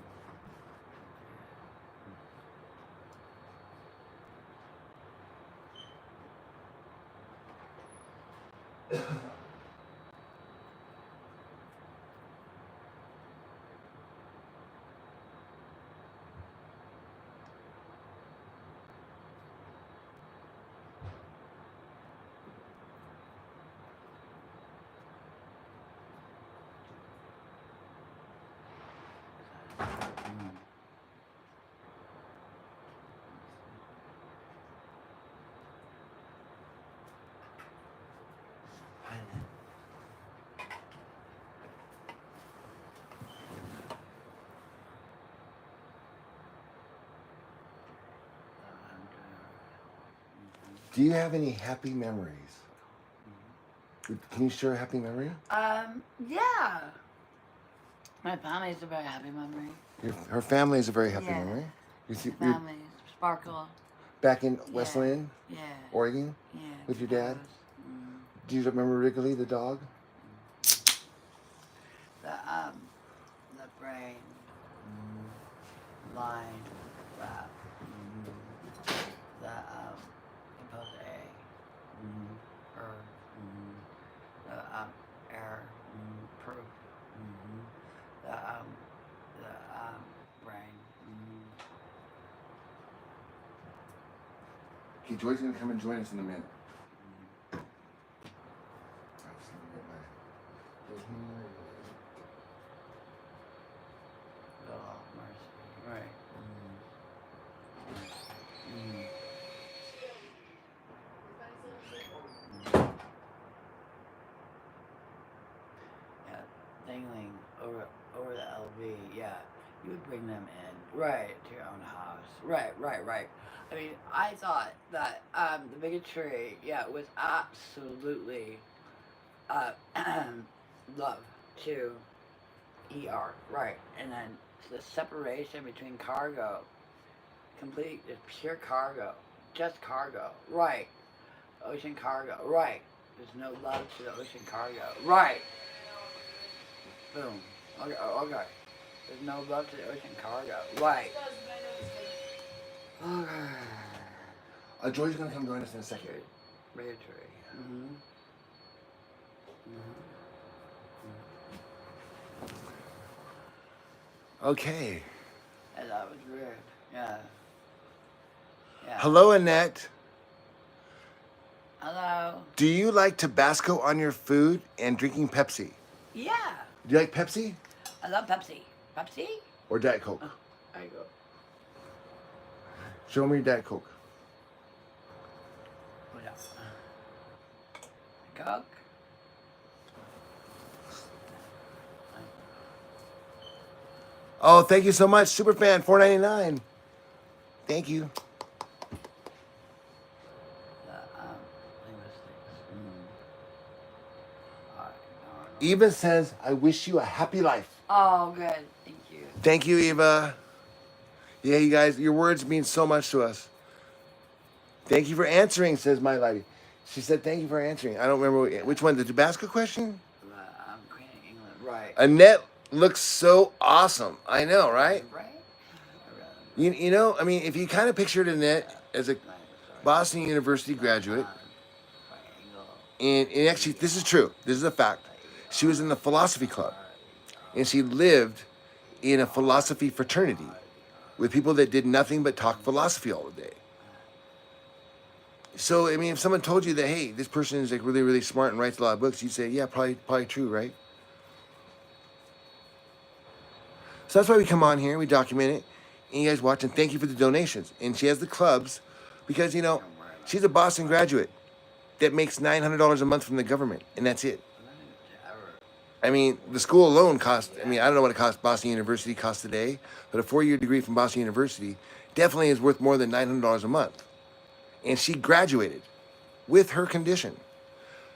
A: Do you have any happy memories? Can you share a happy memory?
B: Yeah. My family is a very happy memory.
A: Her family is a very happy
B: Yeah.
A: memory. You see,
B: Family, sparkle.
A: back in West Lynn,
B: Yeah.
A: Oregon,
B: Yeah.
A: with your dad.
B: Mm.
A: Do you remember Wrigley, the dog?
B: The brain, line, wrap, the composed A, the air, proof, the brain.
A: Okay, Joy's gonna come and join us in a minute.
B: Oh, mercy. Right. Yeah, dangling over the LV. Yeah, you would bring them in right to your own house. Right. I mean, I thought that the bigotry, was absolutely love to ER. Right, and then the separation between cargo, complete, just pure cargo, just cargo. Right, ocean cargo. Right. There's no love to the ocean cargo. Right. Boom. Okay. There's no love to the ocean cargo. Right. Okay.
A: Joy's gonna come join us in a second.
B: Bigotry.
A: Okay.
B: And that was weird. Yeah.
A: Hello, Annette.
B: Hello.
A: Do you like Tabasco on your food and drinking Pepsi?
B: Yeah.
A: Do you like Pepsi
B: I love Pepsi. Pepsi?
A: or Diet Coke?
B: Oh, there you go.
A: Show me your Diet Coke.
B: What up? Coke?
A: Oh, thank you so much, Superfan $4.99. Thank you. Eva says, I wish you a happy life.
B: Oh, good. Thank you.
A: Thank you, Eva. Yeah, you guys, your words mean so much to us. Thank you for answering, says my lady. She said, thank you for answering. I don't remember which one, the Tabasco question?
B: Queen of England. Right.
A: Annette looks so awesome. I know, right?
B: Right?
A: You know, I mean, if you kind of pictured Annette as a Boston University graduate, and actually, this is true. This is a fact. She was in the philosophy club, and she lived in a philosophy fraternity with people that did nothing but talk philosophy all the day. So, I mean, if someone told you that, hey, this person is like really, really smart and writes a lot of books, you'd say, yeah, probably true, right? So that's why we come on here, we document it, and you guys watch, and thank you for the donations. And she has the clubs because, you know, she's a Boston graduate that makes $900 a month from the government, and that's it. I mean, the school alone costs, I mean, I don't know what it costs, Boston University costs today, but a 4-year degree from Boston University definitely is worth more than $900 a month. And she graduated with her condition.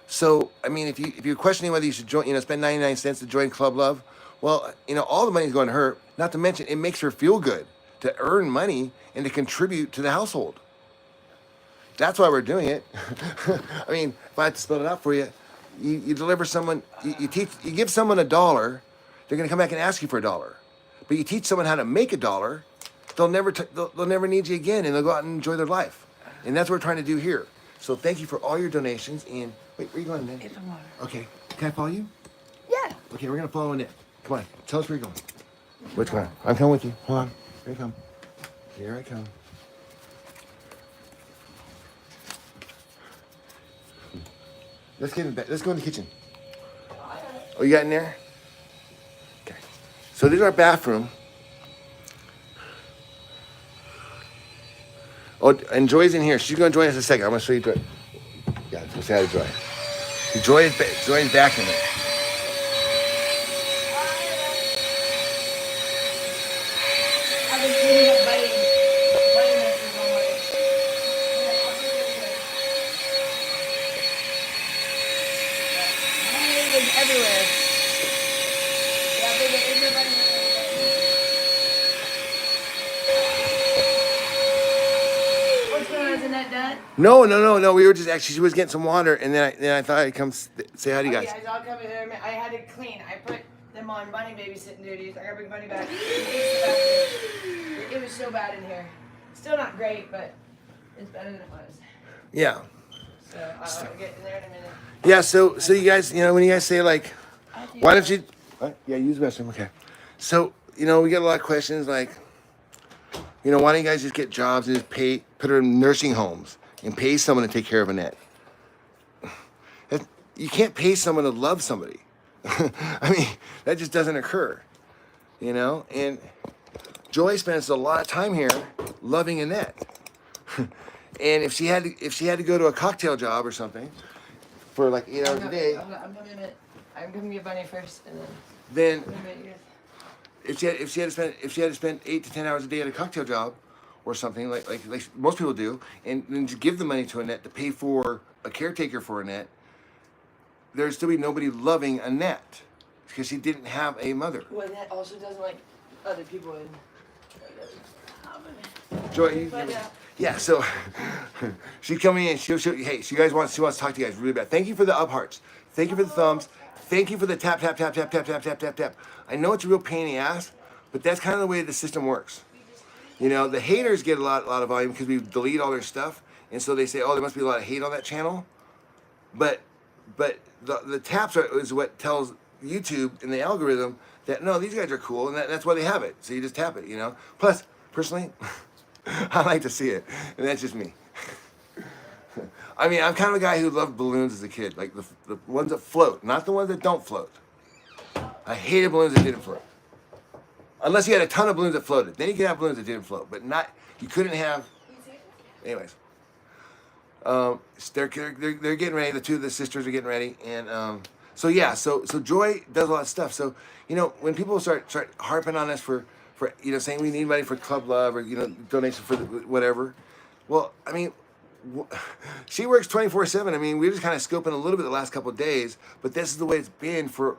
A: So, I mean, if you're questioning whether you should join, you know, spend 99 cents to join Club Love, well, you know, all the money's going to her. Not to mention, it makes her feel good to earn money and to contribute to the household. That's why we're doing it. I mean, if I had to spell it out for you, you deliver someone, you give someone $1, they're going to come back and ask you for $1. But you teach someone how to make $1, they'll never need you again, and they'll go out and enjoy their life. And that's what we're trying to do here. So thank you for all your donations. And wait, where are you going, Annette?
B: Get some water.
A: Okay, can I follow you?
B: Yeah.
A: Okay, we're gonna follow Annette. Come on, tell us where you're going. Which one? I'm coming with you. Hold on. Here I come. Here I come. Let's get in bed. Let's go in the kitchen. Oh, you got in there? Okay. So this is our bathroom. Oh, and Joy's in here. She's going to join us in a second. I'm going to show you Joy. Yeah, let's say hi to Joy. Joy's back in there.
C: I've been cleaning up biting messes all morning.
B: It's everywhere.
C: Yeah, but there is no biting messes. What's going on? Isn't that done?
A: No. We were just actually, she was getting some water, and then I thought I'd come say hi to you guys.
C: Okay, guys, I'll come in there. I had to clean. I put them on bunny babysitting duties. I gotta bring bunny back. It was so bad in here. Still not great, but it's better than it was.
A: Yeah.
C: So I'll get in there in a minute.
A: Yeah, so you guys, you know, when you guys say like, why don't you, what? Yeah, use the restroom, okay. So, you know, we get a lot of questions like, you know, why don't you guys just get jobs and just put her in nursing homes and pay someone to take care of Annette? You can't pay someone to love somebody. I mean, that just doesn't occur, you know? And Joy spends a lot of time here loving Annette. And if she had to go to a cocktail job or something for like 8 hours a day,
C: I'm coming in a minute. I'm coming to get bunny first, and
A: then
C: then. Wait a minute,
A: if she had to spend 8 to 10 hours a day at a cocktail job or something like most people do, and then to give the money to Annette to pay for a caretaker for Annette, there'd still be nobody loving Annette because she didn't have a mother.
C: Well, that also doesn't like other people in.
A: Joy, yeah. So she's coming in. She wants to talk to you guys really bad. Thank you for the up hearts. Thank you for the thumbs. Thank you for the tap. I know it's a real pain in the ass, but that's kind of the way the system works. You know, the haters get a lot of volume because we delete all their stuff, and so they say, oh, there must be a lot of hate on that channel. But the taps is what tells YouTube and the algorithm that no, these guys are cool, and that's why they have it. So you just tap it, you know. Plus, personally, I like to see it, and that's just me. I mean, I'm kind of a guy who loved balloons as a kid, like the ones that float, not the ones that don't float. I hated balloons that didn't float. Unless you had a ton of balloons that floated. Then you could have balloons that didn't float, but you couldn't have, anyways. They're getting ready, the two of the sisters are getting ready, and so Joy does a lot of stuff. So, you know, when people start harping on us for you know, saying we need money for Club Love or, you know, donation for whatever, well, I mean, she works 24/7. I mean, we were just kind of scoping a little bit the last couple of days, but this is the way it's been for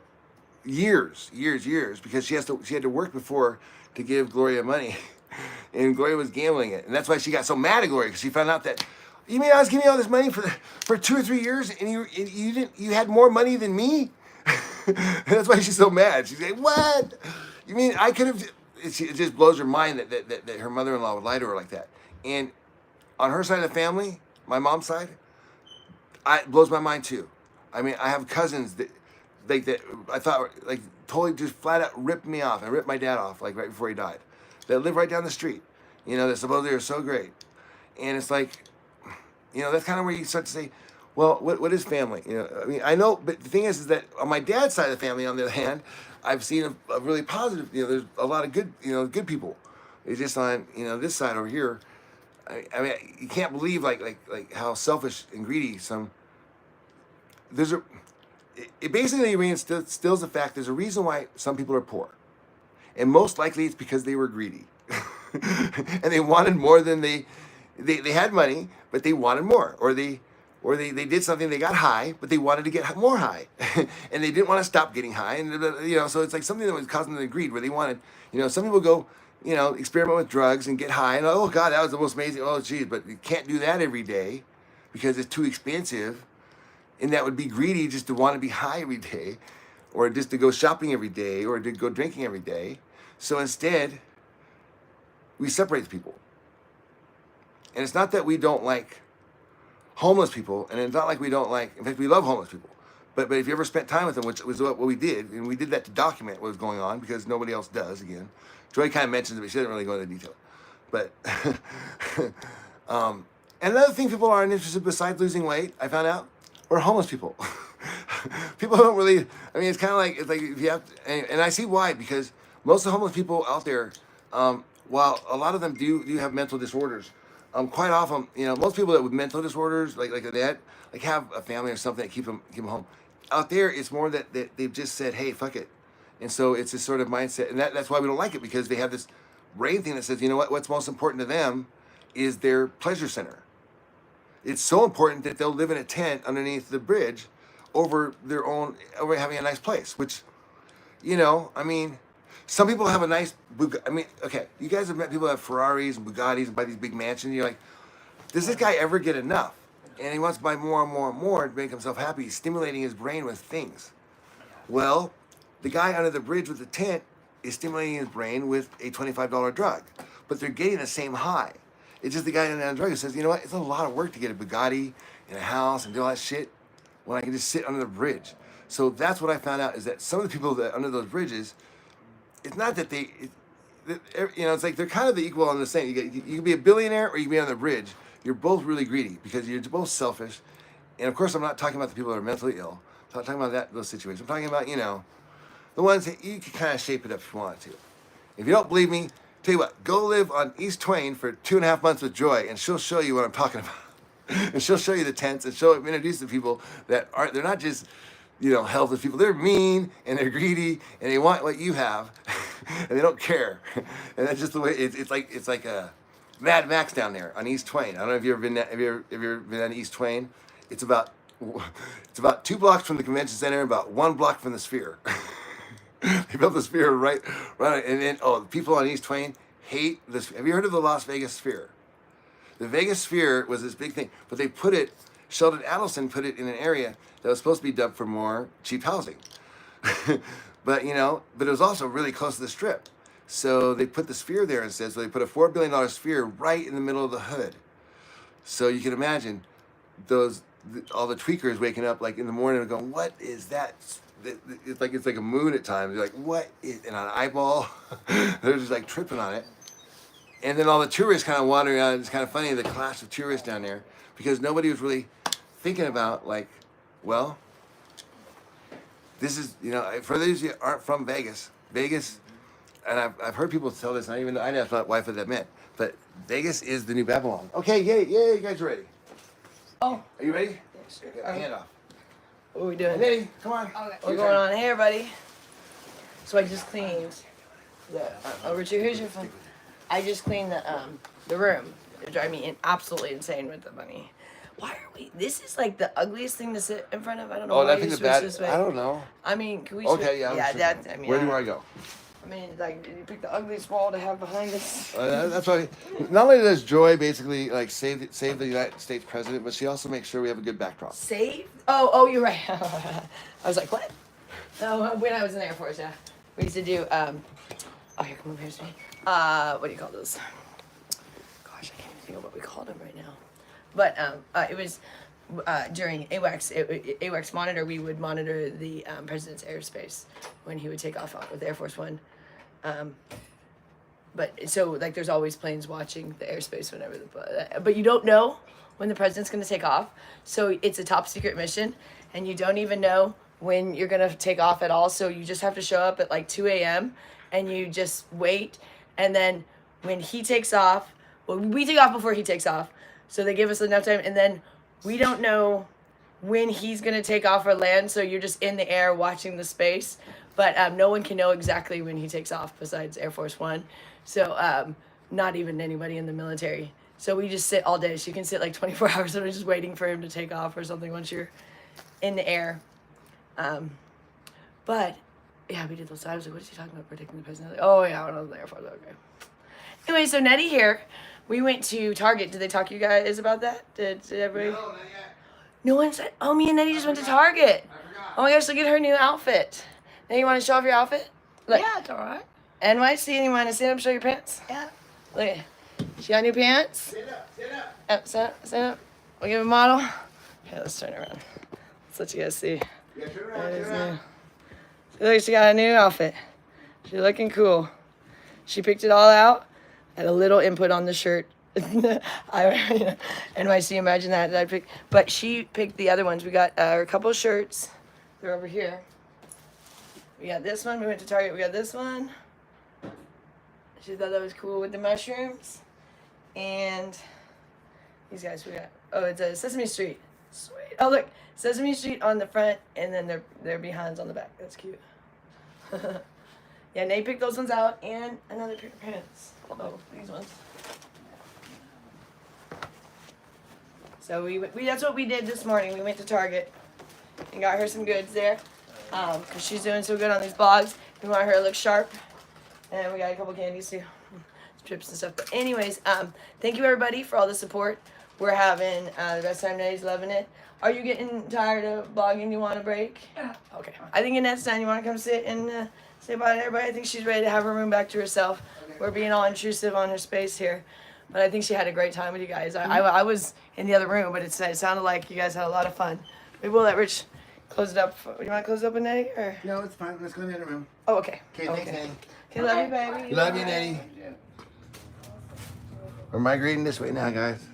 A: years, because she had to work before to give Gloria money, and Gloria was gambling it, and that's why she got so mad at Gloria, because she found out that, you mean I was giving you all this money for 2 or 3 years, and you had more money than me? That's why she's so mad. She's like, what? You mean I could have? It just blows her mind that her mother-in-law would lie to her like that. And on her side of the family, my mom's side, it blows my mind too. I mean, I have cousins that I thought like totally just flat out ripped me off and ripped my dad off like right before he died. That live right down the street, you know, that supposedly are so great. And it's like, you know, that's kind of where you start to say, well, what is family? You know, I mean, I know, but the thing is that on my dad's side of the family, on the other hand, I've seen a really positive, you know, there's a lot of good people. It's just on, you know, this side over here, I mean, you can't believe like how selfish and greedy it basically reinstills the fact there's a reason why some people are poor. And most likely it's because they were greedy. And they wanted more than they had money, but they wanted more. Or they did something, they got high, but they wanted to get more high. And they didn't want to stop getting high. And, you know, so it's like something that was causing them to greed, where they wanted, you know, some people go, you know, experiment with drugs and get high. And, oh, God, that was the most amazing. Oh, geez, but you can't do that every day because it's too expensive. And that would be greedy just to want to be high every day, or just to go shopping every day, or to go drinking every day. So instead, we separate the people. And it's not that we don't like homeless people, and it's not like we don't like, in fact, we love homeless people. But if you ever spent time with them, which was what we did, and we did that to document what was going on, because nobody else does, again. Joy kind of mentions it, but she doesn't really go into detail. But, and another thing people aren't interested besides losing weight, I found out, or homeless people. People don't really, I mean, it's kind of like, if you have to, and I see why, because most of the homeless people out there, while a lot of them do have mental disorders, quite often, you know, most people that with mental disorders, like that, like have a family or something that keep them home. Out there, it's more that they've just said, hey, fuck it. And so it's this sort of mindset, and that's why we don't like it, because they have this brain thing that says, you know what's most important to them is their pleasure center. It's so important that they'll live in a tent underneath the bridge over having a nice place, which, you know, I mean, some people have a nice, I mean, okay, you guys have met people that have Ferraris and Bugattis and buy these big mansions, and you're like, does this guy ever get enough? And he wants to buy more and more and more to make himself happy. He's stimulating his brain with things. Well, the guy under the bridge with the tent is stimulating his brain with a $25 drug, but they're getting the same high. It's just the guy on the drug who says, you know what, it's a lot of work to get a Bugatti and a house and do all that shit when I can just sit under the bridge. So that's what I found out, is that some of the people that under those bridges, it's not that you know, it's like they're kind of the equal on the same. You can be a billionaire or you can be on the bridge. You're both really greedy because you're both selfish. And of course, I'm not talking about the people that are mentally ill. I'm not talking about those situations. I'm talking about, you know, the ones that you can kind of shape it up if you want to. If you don't believe me, tell you what, go live on East Twain for 2.5 months with Joy, and she'll show you what I'm talking about. And she'll show you the tents, and introduce the people that they're not just, you know, helpless people. They're mean, and they're greedy, and they want what you have, and they don't care. And that's just the way, it's like a Mad Max down there on East Twain. I don't know if you've ever been, have you ever been on East Twain? It's about 2 blocks from the convention center, about 1 block from the Sphere. They built the Sphere right, and then, the people on East Twain hate this. Have you heard of the Las Vegas Sphere? The Vegas Sphere was this big thing, but they put it, Sheldon Adelson put it in an area that was supposed to be dubbed for more cheap housing. But, you know, but it was also really close to the Strip. So they put the Sphere there instead. So they put a $4 billion Sphere right in the middle of the hood. So you can imagine all the tweakers waking up like in the morning and going, what is that? It's like a moon at times. You're like, what is, and an eyeball? They're just like tripping on it. And then all the tourists kind of wandering around. It's kind of funny, the class of tourists down there, because nobody was really thinking about, like, well, this is, you know, for those who aren't from Vegas, and I've heard people tell this, I know that's not wife of that meant, but Vegas is the new Babylon. Okay, yay, you guys are ready.
C: Oh.
A: Are you ready? Yes. Hand off.
C: What are we doing?
A: Ready? Come on.
C: Okay. What's going on here, buddy? So I just cleaned Richard, here's your phone. I just cleaned the room. drive me absolutely insane with the bunny. Why are we? This is like the ugliest thing to sit in front of. I don't know.
A: Oh,
C: why
A: I
C: you
A: think the
C: switch
A: bad.
C: this way.
A: I don't know.
C: I mean, can we?
A: Okay, yeah.
C: Yeah, that. I mean,
A: where do I go?
C: I mean, like you pick the ugliest wall to have behind us.
A: That's why. Not only does Joy basically like save the United States president, but she also makes sure we have a good backdrop.
C: Save? Oh, you're right. I was like, what? No, when I was in the Air Force, yeah, we used to do. Oh, here, come over here, to me. What do you call those? Gosh, I can't even think of what we called them right now. But it was during AWACS monitor. We would monitor the president's airspace when he would take off with Air Force One. But so like, there's always planes watching the airspace whenever but you don't know when the president's going to take off. So it's a top secret mission, and you don't even know when you're going to take off at all. So you just have to show up at like 2 a.m. and you just wait. And then when he takes off, well, we take off before he takes off. So they give us enough time, and then we don't know when he's going to take off or land. So you're just in the air watching the space. But no one can know exactly when he takes off besides Air Force One. So not even anybody in the military. So we just sit all day. So you can sit like 24 hours and we're just waiting for him to take off or something once you're in the air. But yeah, we did those. I was like, what is he talking about predicting the president? Like, oh yeah, when I was in the Air Force. Okay. Anyway, so Nettie here. We went to Target. Did they talk to you guys about that? Did everybody?
A: No, not yet.
C: No one said. Oh, me and Nettie just went to Target.
A: I forgot.
C: Oh my gosh, look at her new outfit. Now you want to show off your outfit? Look.
B: Yeah, it's alright.
C: NYC, and you want to stand up and show your pants?
B: Yeah.
C: Look at she got new pants.
A: Sit up.
C: Stand up. We'll give a model. Okay, let's turn around. Let's let you guys see.
A: Yeah, turn
C: That
A: around.
C: is
A: Turn around.
C: new. See, look, she got a new outfit. She's looking cool. She picked it all out. Had a little input on the shirt. NYC, imagine that I picked. But she picked the other ones. We got a couple of shirts. They're over here. We got this one. We went to Target. We got this one. She thought that was cool with the mushrooms. And these guys, we got, oh, it's a Sesame Street. Sweet. Oh, look, Sesame Street on the front, and then their behinds on the back. That's cute. Yeah, Nate picked those ones out, and another pair of pants. Oh, these ones. So we that's what we did this morning. We went to Target and got her some goods there, because she's doing so good on these blogs. We want her to look sharp, and we got a couple candies too, chips and stuff. But anyways, thank you everybody for all the support. We're having the best time. Nettie's loving it. Are you getting tired of blogging? You want a break?
B: Yeah.
C: Okay. I think Annette's time. You want to come sit and say bye to everybody? I think she's ready to have her room back to herself. Okay. We're being all intrusive on her space here. But I think she had a great time with you guys. I was in the other room, but it sounded like you guys had a lot of fun. Maybe we'll let Rich close it up. You want to close it up with Nettie? Or?
A: No, it's fine. Let's go in the other room.
C: Oh, okay.
A: Okay, thanks, Nettie.
C: Okay, love you, baby.
A: Love you, Nettie. We're migrating this way now, guys.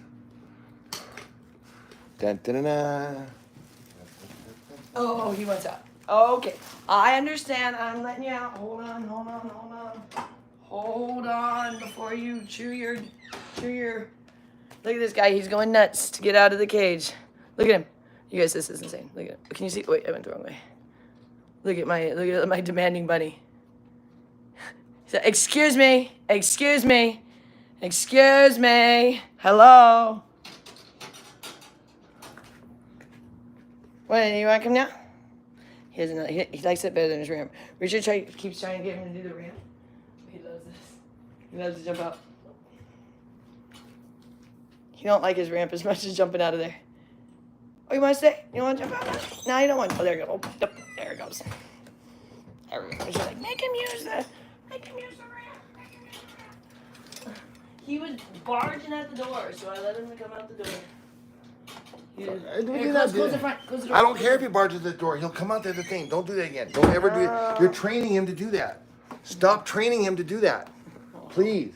A: Dun, dun, dun, dun.
C: Oh, he wants out. Okay. I understand. I'm letting you out. Hold on. Hold on before you chew your. Look at this guy. He's going nuts to get out of the cage. Look at him. You guys, this is insane. Look at him. Can you see? Wait, I went the wrong way. Look at my demanding bunny. He said, excuse me. Hello. What, you want to come now? He doesn't know. He likes it better than his ramp. Richard keeps trying to get him to do the ramp. He loves this. He loves to jump out. He don't like his ramp as much as jumping out of there. Oh, you want to stay? You want to jump out now? No, you don't want to. Oh, there you go. Oh, there it goes. There we go. She's like, make him use the ramp. He was barging at the door, so I let him come out the door. Close the front. Close the door.
A: I don't care if he barges the door. He'll come out there the thing. Don't do that again. Don't ever do it. You're training him to do that. Stop training him to do that. Please.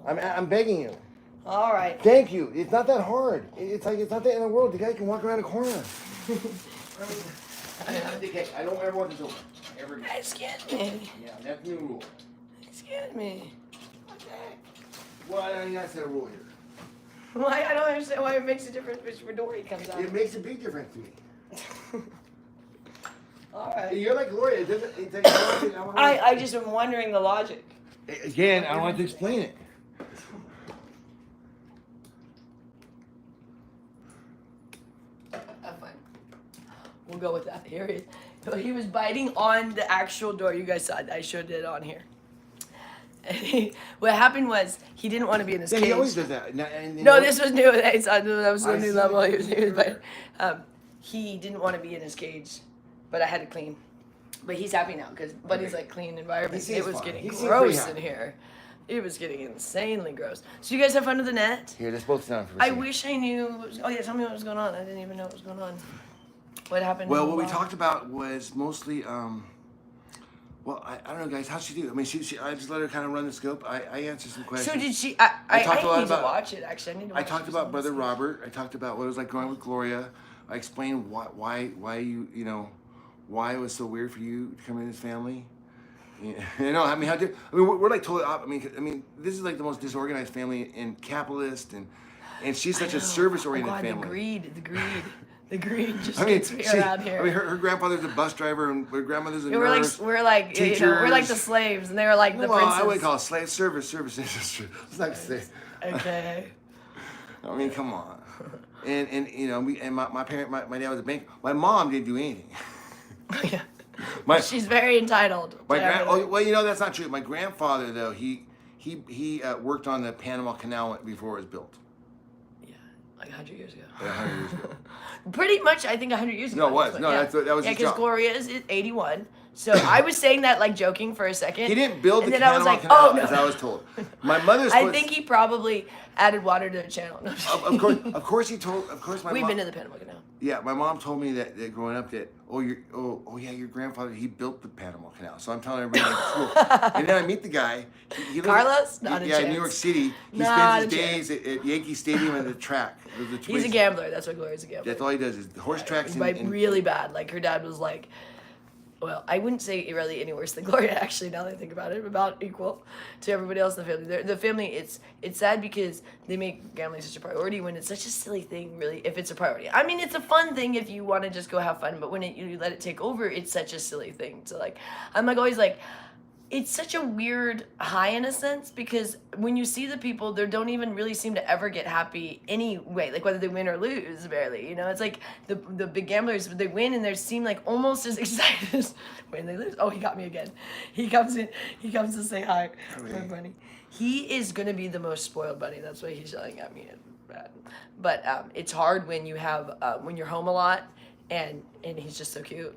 A: I'm begging you.
C: All right.
A: Thank you. It's not that hard. It's like it's not that in the world. The guy can walk around a corner. I don't ever want this open. Ever again.
C: Excuse me.
A: Yeah, that's new rule.
C: Excuse me. What the heck?
A: Well, I gotta set a rule here.
C: Why? I don't understand why it makes a difference which door he comes out.
A: It makes a big difference to me.
C: All right.
A: You're like Gloria. It's like,
C: I just am wondering the logic.
A: Again, I don't want to explain it.
C: Have fun. We'll go with that. Here he is. He was biting on the actual door. You guys saw it. I showed it on here. And what happened was he didn't want to be in his cage.
A: He always does that.
C: No, this was new. That was a new
A: see.
C: level. He was biting. He didn't want to be in his cage, but I had to clean. But he's happy now because Buddy's like clean environment.
A: He seems
C: It was
A: fine.
C: getting
A: He seems pretty
C: gross in
A: happy.
C: here. It was getting insanely gross. So you guys have fun with the net?
A: Here, let's both sit down for a
C: I
A: second.
C: wish I knew. Oh yeah, tell me what was going on. I didn't even know what was going on. What happened?
A: Well,
C: in
A: what we
C: the
A: talked about was mostly, well, I don't know, guys. How'd she do? I mean, I just let her kind of run the scope. I answered some questions.
C: So did she?
A: I talked a lot
C: need to
A: about-
C: watch it. Actually, I need to. Watch
A: I talked
C: it.
A: about Brother Robert. I talked about what it was like going with Gloria. I explained why you know, why it was so weird for you to come in his family. You know, I mean, we're like totally. I mean, this is like the most disorganized family and capitalist, and she's such a service-oriented family.
C: The greed just
A: I mean,
C: gets me around here.
A: I mean, her grandfather's a bus driver, and her grandmother's a
C: Yeah,
A: nurse.
C: we're like we're like the
A: teachers.
C: slaves, and they were like the
A: Well,
C: princes.
A: I would call it service industry. Let's not say.
C: Okay.
A: I mean, come on. And you know, my dad was a banker. My mom didn't do anything.
C: Yeah. She's very entitled.
A: Well, you know that's not true. My grandfather though, he worked on the Panama Canal before it was built.
C: Yeah, like 100 years ago.
A: Yeah, 100 years ago.
C: Pretty much, I think 100 years ago.
A: No, it was. No,
C: yeah.
A: that was
C: yeah,
A: his
C: because
A: job.
C: Gloria is 81. So I was saying that like joking for a second.
A: He didn't build
C: and
A: the
C: then I was
A: Panama
C: like,
A: Canal,
C: oh, no.
A: as I was told. My mother's.
C: I think he probably added water to the channel. No,
A: Of course, my
C: we've
A: mom.
C: been to the Panama Canal.
A: Yeah, my mom told me that growing up that your grandfather, he built the Panama Canal. So I'm telling everybody at school. And then I meet the guy. He lives-
C: Carlos? Not a
A: yeah, in
C: chance.
A: New York City. He
C: Not
A: spends
C: a
A: his days at Yankee Stadium and the track.
C: He's a gambler. That's what Gloria's a gambler.
A: That's all he does is the horse tracks and
C: Really bad. Like her dad was like, well, I wouldn't say really any worse than Gloria. Actually, now that I think about it, about equal to everybody else in the family. The family, it's sad because they make gambling such a priority when it's such a silly thing. Really, if it's a priority, I mean, it's a fun thing if you want to just go have fun. But when you let it take over, it's such a silly thing. So like, I'm like always like. It's such a weird high in a sense because when you see the people, they don't even really seem to ever get happy anyway, like whether they win or lose, barely. You know, it's like the big gamblers, they win and they seem like almost as excited as when they lose. Oh, he got me again. He comes to say hi. My bunny. He is gonna be the most spoiled bunny. That's why he's yelling at me. Bad. But it's hard when you have when you're home a lot. And he's just so cute.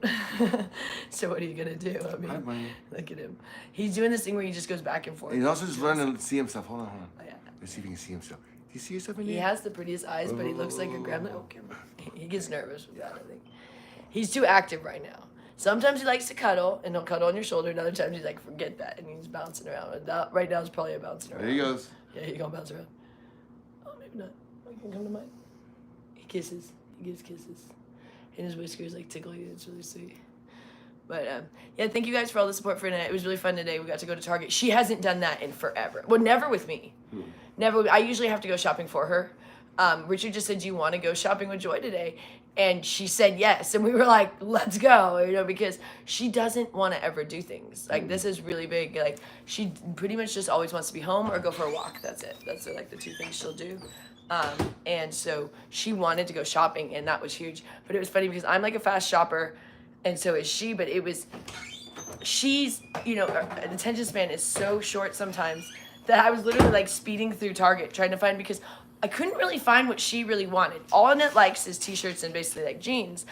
C: So what are you gonna do? I mean,
A: Hi, bunny.
C: look at him. He's doing this thing where he just goes back and forth.
A: And he's also just learning to see himself. Hold on.
C: Oh, yeah.
A: Let's see if he can see himself. Do you see yourself in there?
C: He has the prettiest eyes, but he looks like a gremlin. Oh, camera. He gets nervous with that, I think. He's too active right now. Sometimes he likes to cuddle, and he'll cuddle on your shoulder. And other times he's like, forget that, and he's bouncing around. And that, right now is probably a bouncing around.
A: There he goes.
C: Yeah, he's gonna bounce around. Oh, maybe not. He can come to mine. He kisses. He gives kisses. And his whiskers like tickle you. It's really sweet. But yeah, thank you guys for all the support for Annette. It was really fun today. We got to go to Target. She hasn't done that in forever. Well, never with me. Never. I usually have to go shopping for her. Richard just said, "Do you want to go shopping with Joy today?" And she said yes. And we were like, "Let's go," you know, because she doesn't want to ever do things. Like this is really big. Like she pretty much just always wants to be home or go for a walk. That's it. That's like the two things she'll do. And so she wanted to go shopping, and that was huge. But it was funny because I'm like a fast shopper, and so is she. But she's, you know, her attention span is so short sometimes that I was literally like speeding through Target trying to find, because I couldn't really find what she really wanted. All Annette likes is t-shirts and basically like jeans,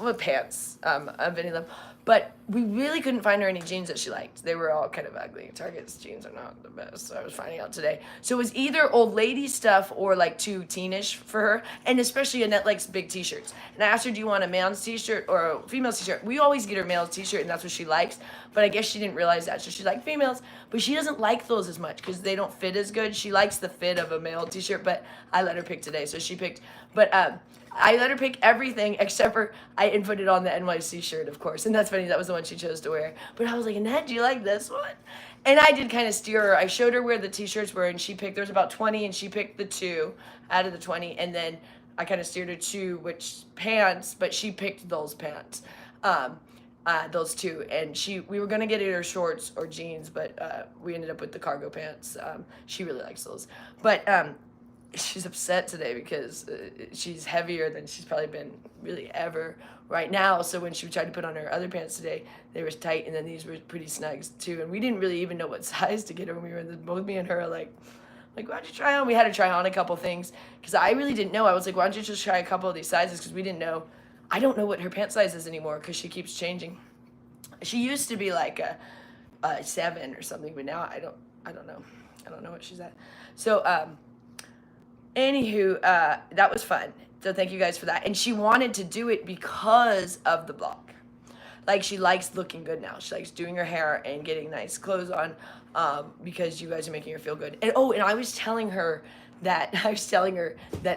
C: with pants, of any of them. But we really couldn't find her any jeans that she liked. They were all kind of ugly. Target's jeans are not the best, so I was finding out today. So it was either old lady stuff or like too teenish for her. And especially Annette likes big t-shirts. And I asked her, do you want a man's t-shirt or a female's t-shirt? We always get her male's t-shirt, and that's what she likes. But I guess she didn't realize that. So she liked females, but she doesn't like those as much because they don't fit as good. She likes the fit of a male t-shirt, but I let her pick today. So she picked, but I let her pick everything except for I inputted on the NYC shirt, of course. And that's funny, that was the one she chose to wear. But I was like, Annette, do you like this one? And I did kind of steer her. I showed her where the t-shirts were, and she picked, there was about 20, and she picked the 2 out of the 20. And then I kind of steered her to which pants, but she picked those pants, those 2. And we were going to get her shorts or jeans, but we ended up with the cargo pants. She really likes those. But she's upset today because she's heavier than she's probably been really ever right now. So when she tried to put on her other pants today, they were tight, and then these were pretty snug too. And we didn't really even know what size to get her when we were in the, both me and her are like, why don't you try on? We had to try on a couple things because I really didn't know. I was like, why don't you just try a couple of these sizes? Because we didn't know. I don't know what her pant size is anymore because she keeps changing. She used to be like a 7 or something, but now I don't know. I don't know what she's at. So anywho, that was fun. So thank you guys for that. And she wanted to do it because of the blog. Like, she likes looking good now. She likes doing her hair and getting nice clothes on because you guys are making her feel good. And and I was telling her that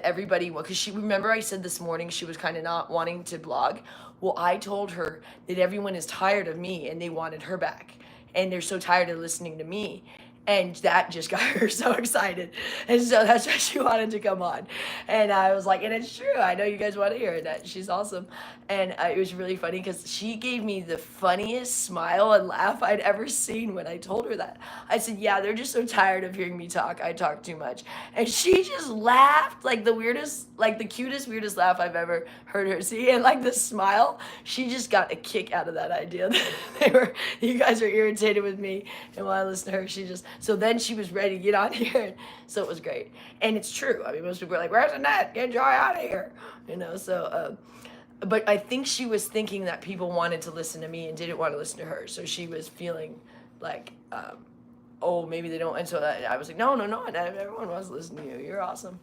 C: everybody, because she, remember I said this morning she was kind of not wanting to blog. Well, I told her that everyone is tired of me and they wanted her back. And they're so tired of listening to me. And that just got her so excited. And so that's why she wanted to come on. And I was like, and it's true. I know you guys want to hear that. She's awesome. And it was really funny because she gave me the funniest smile and laugh I'd ever seen when I told her that. I said, yeah, they're just so tired of hearing me talk. I talk too much. And she just laughed like the weirdest, like the cutest, weirdest laugh I've ever heard her see. And like the smile, she just got a kick out of that idea. You guys are irritated with me. And when I listen to her, so then she was ready to get on here. So it was great. And it's true. I mean, most people are like, where's Annette? Get Joy out of here. So, but I think she was thinking that people wanted to listen to me and didn't want to listen to her. So she was feeling like, oh, maybe they don't. And so I was like, no, everyone wants to listen to you. You're awesome.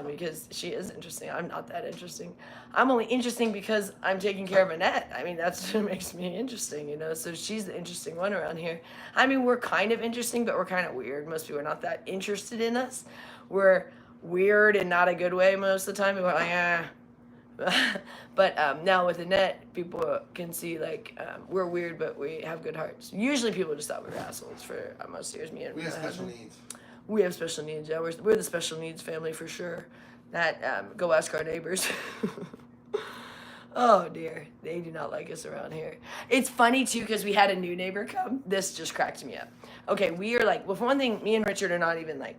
C: Because she is interesting. I'm not that interesting. I'm only interesting because I'm taking care of Annette. I mean, that's what makes me interesting, So she's the interesting one around here. I mean, we're kind of interesting, but we're kind of weird. Most people are not that interested in us. We're weird in not a good way most of the time. We're like, eh. But now with Annette, people can see like we're weird, but we have good hearts. Usually people just thought we were assholes for most years. Me and
A: We have
C: my
A: special
C: husband.
A: needs.
C: We have special needs. Yeah, we're the special needs family for sure. That go ask our neighbors. Oh dear, they do not like us around here. It's funny too because we had a new neighbor come. This just cracked me up. Okay, we are like, well, for one thing, me and Richard are not even like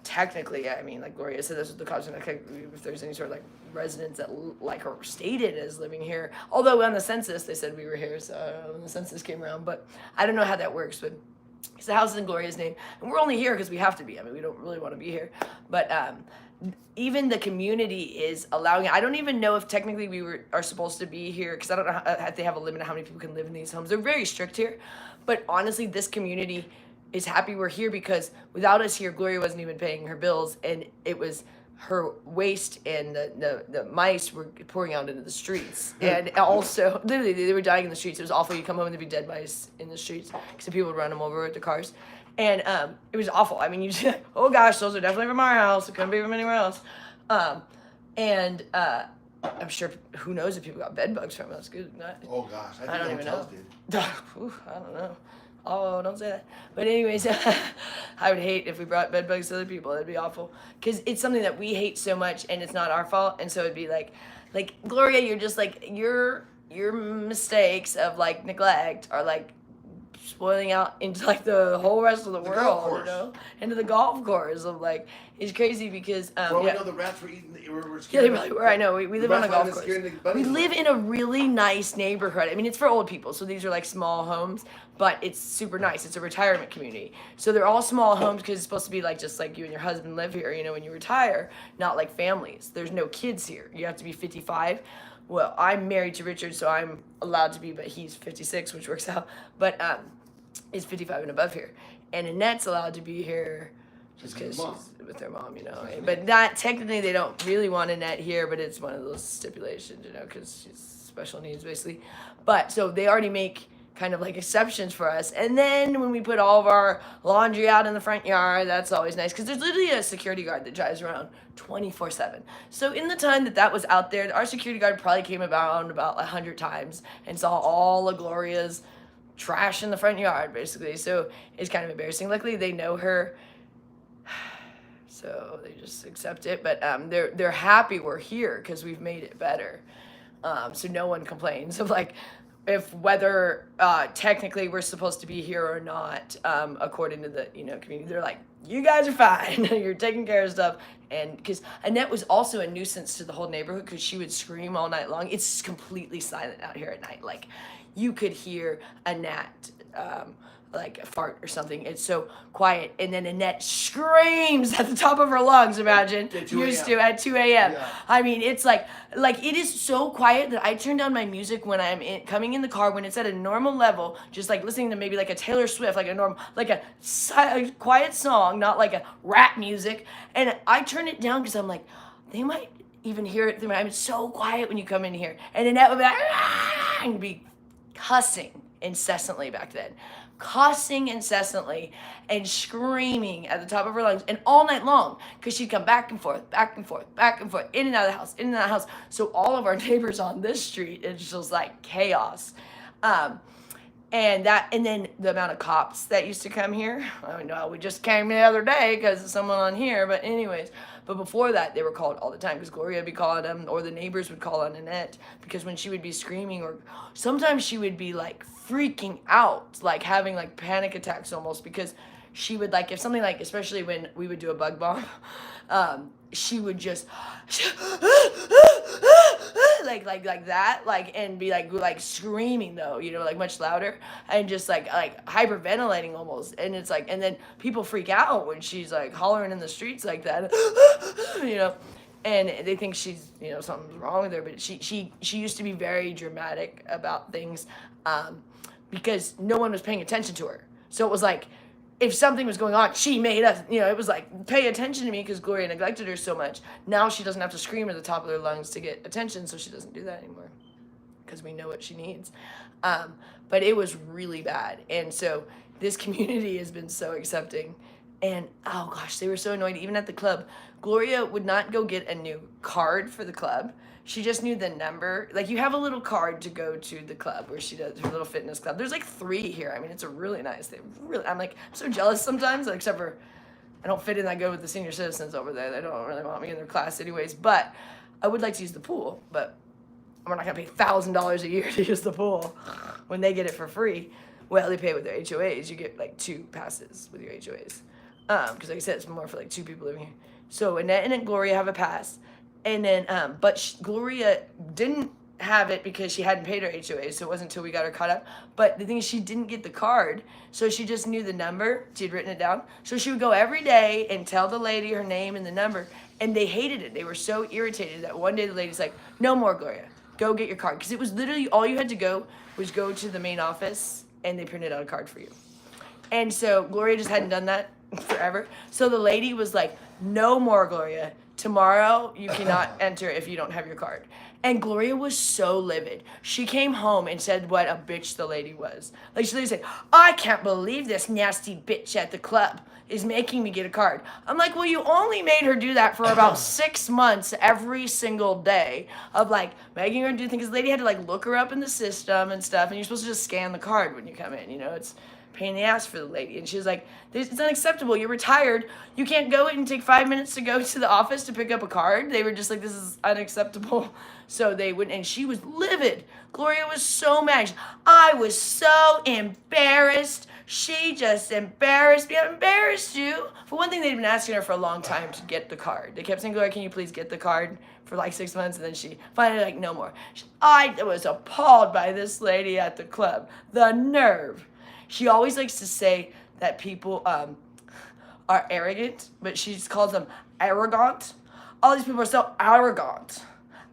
C: technically. I mean, like Gloria said, this was the cops. And if there's any sort of like residents that like are stated as living here, although on the census they said we were here, so when the census came around, but I don't know how that works, but. Because the house is in Gloria's name, and we're only here because we have to be. I mean, we don't really want to be here, but even the community is allowing it. I don't even know if technically are supposed to be here because I don't know if they have a limit of how many people can live in these homes. They're very strict here, but honestly, this community is happy we're here because without us here, Gloria wasn't even paying her bills, and it was her waste and the mice were pouring out into the streets. And also, literally, they were dying in the streets. It was awful. You come home and there'd be dead mice in the streets because people would run them over with their cars. And it was awful. I mean, you just, oh gosh, those are definitely from our house. It couldn't be from anywhere else. And I'm sure, who knows if people got bed bugs from us. Good.
A: Oh gosh,
C: I don't even know.
A: Did.
C: Oof, I don't know. Oh, don't say that. But anyways, I would hate if we brought bed bugs to other people. That'd be awful. Because it's something that we hate so much, and it's not our fault. And so it'd be like Gloria, you're just like, your mistakes of like neglect are like spoiling out into like the whole rest of the world, into the golf course of like, it's crazy because
A: we know the rats were eating. We're
C: yeah, they really were. I know. We live on a golf course. We live in a really nice neighborhood. I mean, it's for old people, so these are like small homes, but it's super nice. It's a retirement community, so they're all small homes because it's supposed to be like just like you and your husband live here. When you retire, not like families. There's no kids here. You have to be 55. Well, I'm married to Richard, so I'm allowed to be, but he's 56, which works out. But it's 55 and above here, and Annette's allowed to be here just because she's with her mom, But not technically, they don't really want Annette here, but it's one of those stipulations, because she's special needs basically. But so they already make kind of like exceptions for us. And then when we put all of our laundry out in the front yard, that's always nice because there's literally a security guard that drives around 24/7. So in the time that was out there, our security guard probably came around about 100 times and saw all of Gloria's trash in the front yard, basically. So it's kind of embarrassing. Luckily, they know her, so they just accept it. But they're happy we're here because we've made it better. So no one complains of like, if whether technically we're supposed to be here or not, according to the community. They're like, you guys are fine. You're taking care of stuff. And because Annette was also a nuisance to the whole neighborhood because she would scream all night long. It's completely silent out here at night. Like you could hear a gnat like a fart or something. It's so quiet. And then Annette screams at the top of her lungs, imagine.
A: At 2
C: Used to at 2 a.m.
A: Yeah.
C: I mean, it's like it is so quiet that I turn down my music when I'm coming in the car when it's at a normal level, just like listening to maybe like a Taylor Swift, like a quiet song, not like a rap music. And I turn it down because I'm like, they might even hear it through my. It's so quiet when you come in here. And Annette would be like, "Ah!" and be cussing incessantly back then. Cussing incessantly and screaming at the top of her lungs and all night long because she'd come back and forth, back and forth, back and forth, in and out of the house, in and out of the house. So all of our neighbors on this street, it's just like chaos. And then the amount of cops that used to come here. I know we just came the other day because of someone on here, but anyways. But before that, they were called all the time because Gloria would be calling them, or the neighbors would call on Annette because when she would be screaming, or sometimes she would be like freaking out, like having like panic attacks almost because she would like if something like, especially when we would do a bug bomb, she would just like that, like, and be like screaming though, like much louder and just like hyperventilating almost. And it's like, and then people freak out when she's like hollering in the streets like that, and they think she's, something's wrong with her. But she used to be very dramatic about things, because no one was paying attention to her. So it was like, if something was going on, she made us, it was like, pay attention to me because Gloria neglected her so much. Now she doesn't have to scream at the top of their lungs to get attention, so she doesn't do that anymore because we know what she needs. But it was really bad. And so this community has been so accepting. And, oh gosh, they were so annoyed. Even at the club, Gloria would not go get a new card for the club. She just knew the number. Like, you have a little card to go to the club where she does her little fitness club. There's like 3 here. I mean, it's a really nice thing. Really, I'm so jealous sometimes, except for I don't fit in that good with the senior citizens over there. They don't really want me in their class anyways. But I would like to use the pool, but we're not going to pay $1,000 a year to use the pool when they get it for free. Well, they pay with their HOAs. You get like 2 passes with your HOAs. Because like I said, it's more for like 2 people living here. So Annette and Gloria have a pass. And then, but Gloria didn't have it because she hadn't paid her HOA, so it wasn't until we got her caught up. But the thing is, she didn't get the card, so she just knew the number. She'd written it down. So she would go every day and tell the lady her name and the number, and they hated it. They were so irritated that one day the lady's like, no more, Gloria. Go get your card. Because it was literally all you had to go was go to the main office, and they printed out a card for you. And so Gloria just hadn't done that forever. So the lady was like, no more, Gloria. Tomorrow, you cannot enter if you don't have your card. And Gloria was so livid. She came home and said what a bitch the lady was. Like, she literally said, I can't believe this nasty bitch at the club is making me get a card. I'm like, well, you only made her do that for about 6 months every single day of, like, making her do things. Because the lady had to, like, look her up in the system and stuff. And you're supposed to just scan the card when you come in, It's pain in the ass for the lady. And she was like, it's unacceptable. You're retired. You can't go and take 5 minutes to go to the office to pick up a card. They were just like, this is unacceptable. So they wouldn't, and she was livid. Gloria was so mad. I was so embarrassed. She just embarrassed me. I embarrassed you. For one thing, they'd been asking her for a long time to get the card. They kept saying, Gloria, can you please get the card? For like 6 months, and then she finally like, no more. I was appalled by this lady at the club. The nerve. She always likes to say that people are arrogant, but she just calls them arrogant. All these people are so arrogant.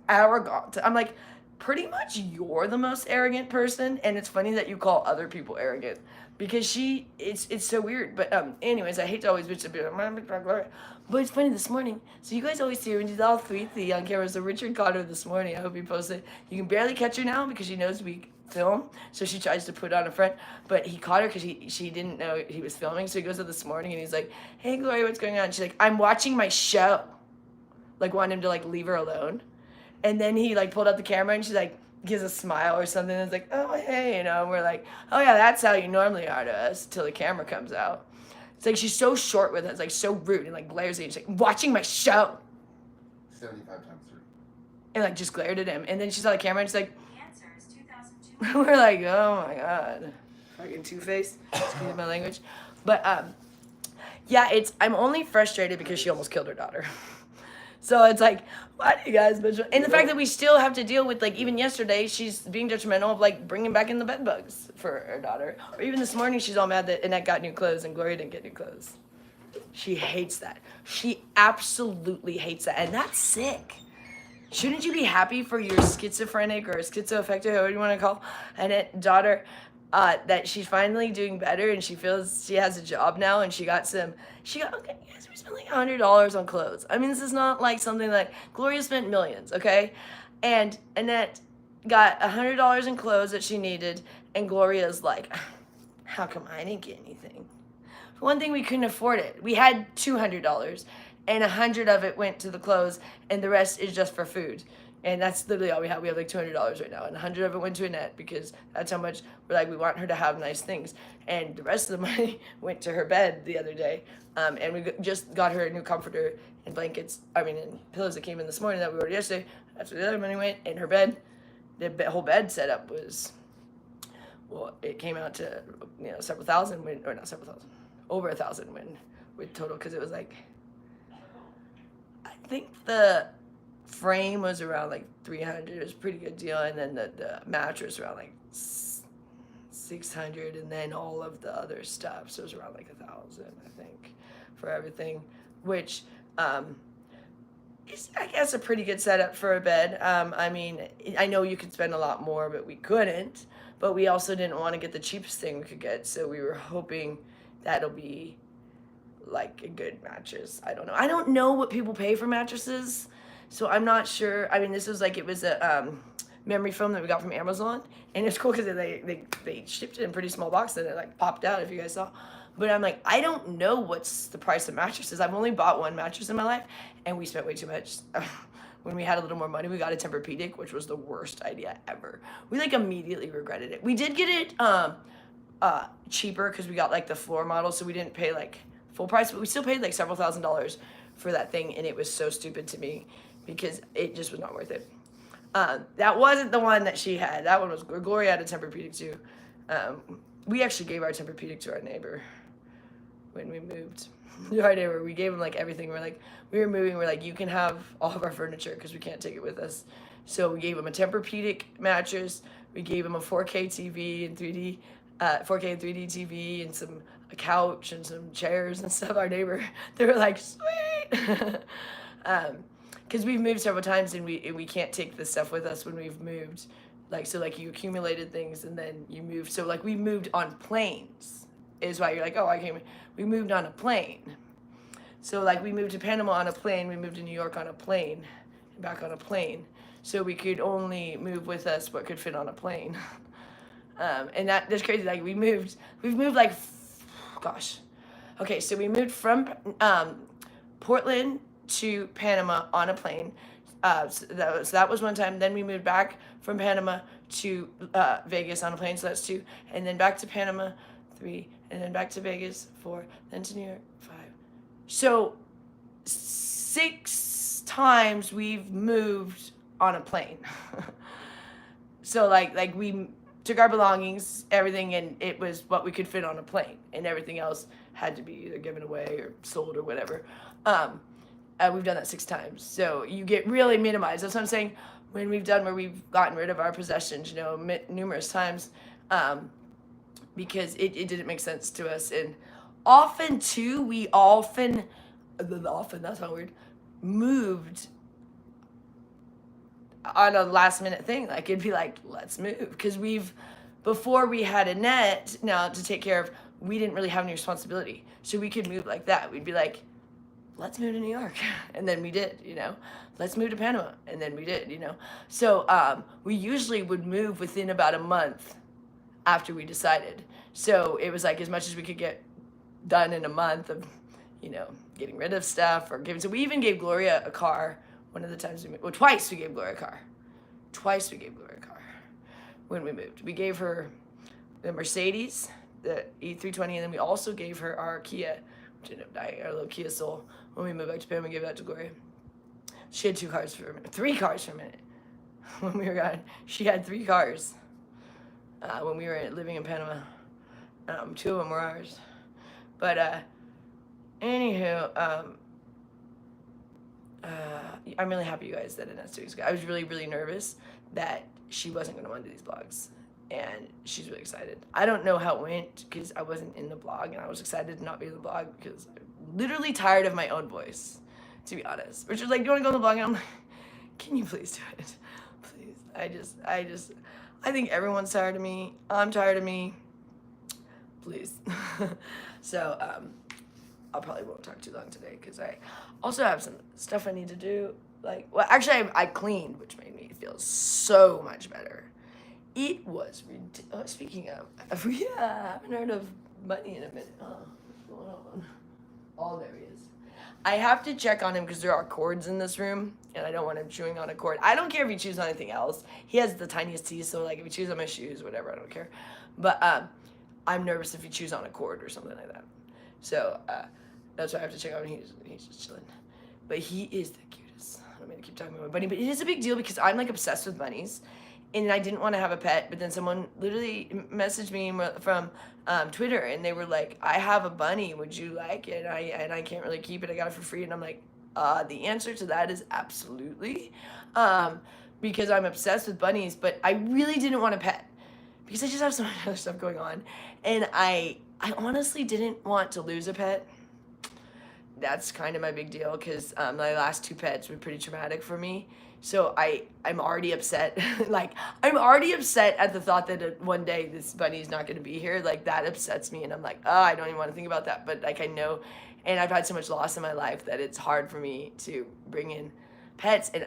C: Arrogant. I'm like, pretty much you're the most arrogant person, and it's funny that you call other people arrogant because it's so weird. But anyways, I hate to always bitch about it. But it's funny this morning. So you guys always see her when she's all tweety on camera. So Richard caught her this morning. I hope he posted. You can barely catch her now because she knows we film, so she tries to put on a front, but he caught her because she didn't know he was filming. So he goes up this morning and he's like, hey Gloria, what's going on? She's like, I'm watching my show. Like, wanting him to like leave her alone. And then he like pulled out the camera and she like gives a smile or something and it's like, oh hey, and we're like, oh yeah, that's how you normally are to us till the camera comes out. It's like she's so short with us, like so rude, and like glares at you. She's like, watching my show
A: 75 times 3.
C: and like just glared at him. And then she saw the camera and she's like,
D: The answer is 2,200.
C: We're like, oh my god, fucking two-faced. Excuse my language, but yeah, I'm only frustrated because she almost killed her daughter. So it's like, why do you guys? And the fact that we still have to deal with, like, even yesterday, she's being detrimental of, like, bringing back in the bed bugs for her daughter. Or even this morning, she's all mad that Annette got new clothes and Gloria didn't get new clothes. She hates that. She absolutely hates that. And that's sick. Shouldn't you be happy for your schizophrenic or schizoaffective, whatever you want to call Annette daughter, that she's finally doing better and she feels she has a job now and she got, okay, yes, we spent like $100 on clothes. I mean, this is not like something like, Gloria spent millions, okay? And Annette got $100 in clothes that she needed, and Gloria's like, how come I didn't get anything? For one thing, we couldn't afford it. We had $200, and 100 of it went to the clothes, and the rest is just for food. And that's literally all we have. We have like $200 right now, and 100 of it went to Annette because that's how much we want her to have nice things. And the rest of the money went to her bed the other day. And we just got her a new comforter and blankets, and pillows that came in this morning that we ordered yesterday. That's where the other money went. And her bed, the whole bed setup was, well, it came out to, several thousand, or not several thousand, over $1,000 with total, because it was like, I think the frame was around like $300. It was a pretty good deal, and then the mattress around like $600, and then all of the other stuff, so it was around like $1,000, I think, for everything, which is, I guess, a pretty good setup for a bed. I know you could spend a lot more, but we couldn't. But we also didn't want to get the cheapest thing we could get, so we were hoping that'll be like a good mattress. I don't know. I don't know what people pay for mattresses, so I'm not sure. This was like, it was a memory foam that we got from Amazon, and it's cool because they shipped it in a pretty small box, and it like popped out, if you guys saw. But I'm like, I don't know what's the price of mattresses. I've only bought one mattress in my life, and we spent way too much. When we had a little more money, we got a Tempur-Pedic, which was the worst idea ever. We like immediately regretted it. We did get it cheaper because we got like the floor model, so we didn't pay like full price, but we still paid like several $1,000s for that thing, and it was so stupid to me because it just was not worth it. That wasn't the one that she had. That one was, Gloria had a Tempur-Pedic too. We actually gave our Tempur-Pedic to our neighbor when we moved. Our neighbor, we gave him like everything. We were moving, we're like, you can have all of our furniture because we can't take it with us. So we gave him a Tempur-Pedic mattress. We gave him a 4K TV and 3D, 4K and 3D TV, and a couch and some chairs and stuff. Our neighbor, they were like, sweet. Because we've moved several times, and we can't take this stuff with us when we've moved. You accumulated things and then you moved. So like, we moved on planes is why you're like, oh, we moved on a plane. So like, we moved to Panama on a plane, we moved to New York on a plane, and back on a plane. So we could only move with us what could fit on a plane. And that's crazy. Like, we've moved like, gosh. Okay, so we moved from Portland to Panama on a plane. So that was one time. Then we moved back from Panama to Vegas on a plane, so that's 2. And then back to Panama, 3. And then back to Vegas, 4. Then to New York, 5. So 6 times we've moved on a plane. So like we took our belongings, everything, and it was what we could fit on a plane, and everything else had to be either given away or sold or whatever. We've done that 6 times. So you get really minimized. That's what I'm saying. When we've done where we've gotten rid of our possessions, numerous times, because it didn't make sense to us. And often too, that's not weird, moved on a last minute thing. Like, it'd be like, let's move. Because before we had Annette now to take care of, we didn't really have any responsibility. So we could move like that. We'd be like, let's move to New York. And then we did, let's move to Panama. And then we did, So we usually would move within about a month after we decided. So it was like, as much as we could get done in a month of, getting rid of stuff or giving. So we even gave Gloria a car one of the times twice we gave Gloria a car. Twice we gave Gloria a car when we moved. We gave her the Mercedes, the E320, and then we also gave her our Kia, which ended up dying, our little Kia Soul. When we moved back to Japan, we gave that to Gloria. She had 3 cars for a minute. When we were gone, she had 3 cars. when we were living in Panama. 2 of them were ours. But anywho, I'm really happy, you guys, that Annette's doing good. I was really, really nervous that she wasn't going to want to do these vlogs. And she's really excited. I don't know how it went because I wasn't in the vlog, and I was excited to not be in the vlog because I'm literally tired of my own voice, to be honest. Which was like, do you want to go in the vlog? And I'm like, can you please do it? Please. I think everyone's tired of me. I'm tired of me. Please. So, I probably won't talk too long today because I also have some stuff I need to do. Like, well, actually, I cleaned, which made me feel so much better. It was ridiculous. Speaking of, yeah, I haven't heard of Bunny in a minute. Oh, what's going on? Oh, there he is. I have to check on him because there are cords in this room, and I don't want him chewing on a cord. I don't care if he chews on anything else. He has the tiniest teeth, so like if he chews on my shoes, whatever, I don't care. But I'm nervous if he chews on a cord or something like that. So that's why I have to check on him. He's just chilling. But he is the cutest. I'm gonna keep talking about my bunny, but it is a big deal because I'm like obsessed with bunnies. And I didn't want to have a pet, but then someone literally messaged me from Twitter, and they were like, I have a bunny, would you like it? And I can't really keep it, I got it for free. And I'm like, the answer to that is absolutely, because I'm obsessed with bunnies, but I really didn't want a pet because I just have so much other stuff going on. And I honestly didn't want to lose a pet. That's kind of my big deal because my last 2 pets were pretty traumatic for me. So I'm already upset. Like, I'm already upset at the thought that one day this bunny's not going to be here. Like, that upsets me. And I'm like, oh, I don't even want to think about that. But, like, I know. And I've had so much loss in my life that it's hard for me to bring in pets. And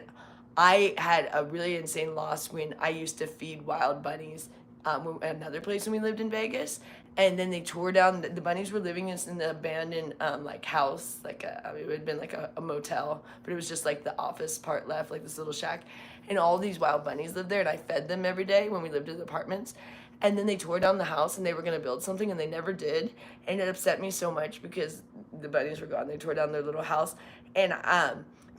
C: I had a really insane loss when I used to feed wild bunnies at another place when we lived in Vegas. And then they tore down, the bunnies were living in the abandoned like house, like it had been like a motel, but it was just like the office part left, like this little shack. And all these wild bunnies lived there, and I fed them every day when we lived in the apartments. And then they tore down the house, and they were gonna build something, and they never did. And it upset me so much because the bunnies were gone. They tore down their little house. And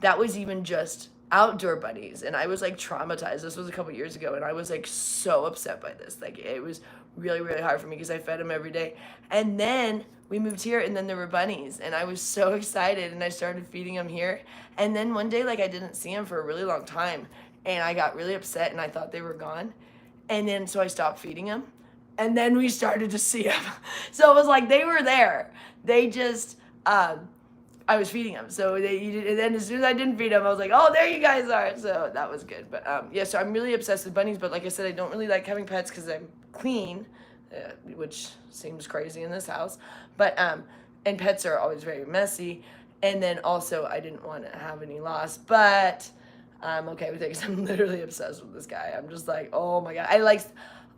C: that was even just outdoor bunnies. And I was like traumatized. This was a couple years ago, and I was like so upset by this. Like, it was really, really hard for me because I fed them every day. And then we moved here, and then there were bunnies, and I was so excited, and I started feeding them here. And then one day, like, I didn't see them for a really long time, and I got really upset, and I thought they were gone. And then so I stopped feeding them, and then we started to see them. So it was like they were there. They just I was feeding them. So and then as soon as I didn't feed them, I was like, oh, there you guys are. So that was good. But yeah, so I'm really obsessed with bunnies. But like I said, I don't really like having pets because I'm clean, which seems crazy in this house. But and pets are always very messy. And then also I didn't want to have any loss. But I'm okay with it because I'm literally obsessed with this guy. I'm just like, oh my God.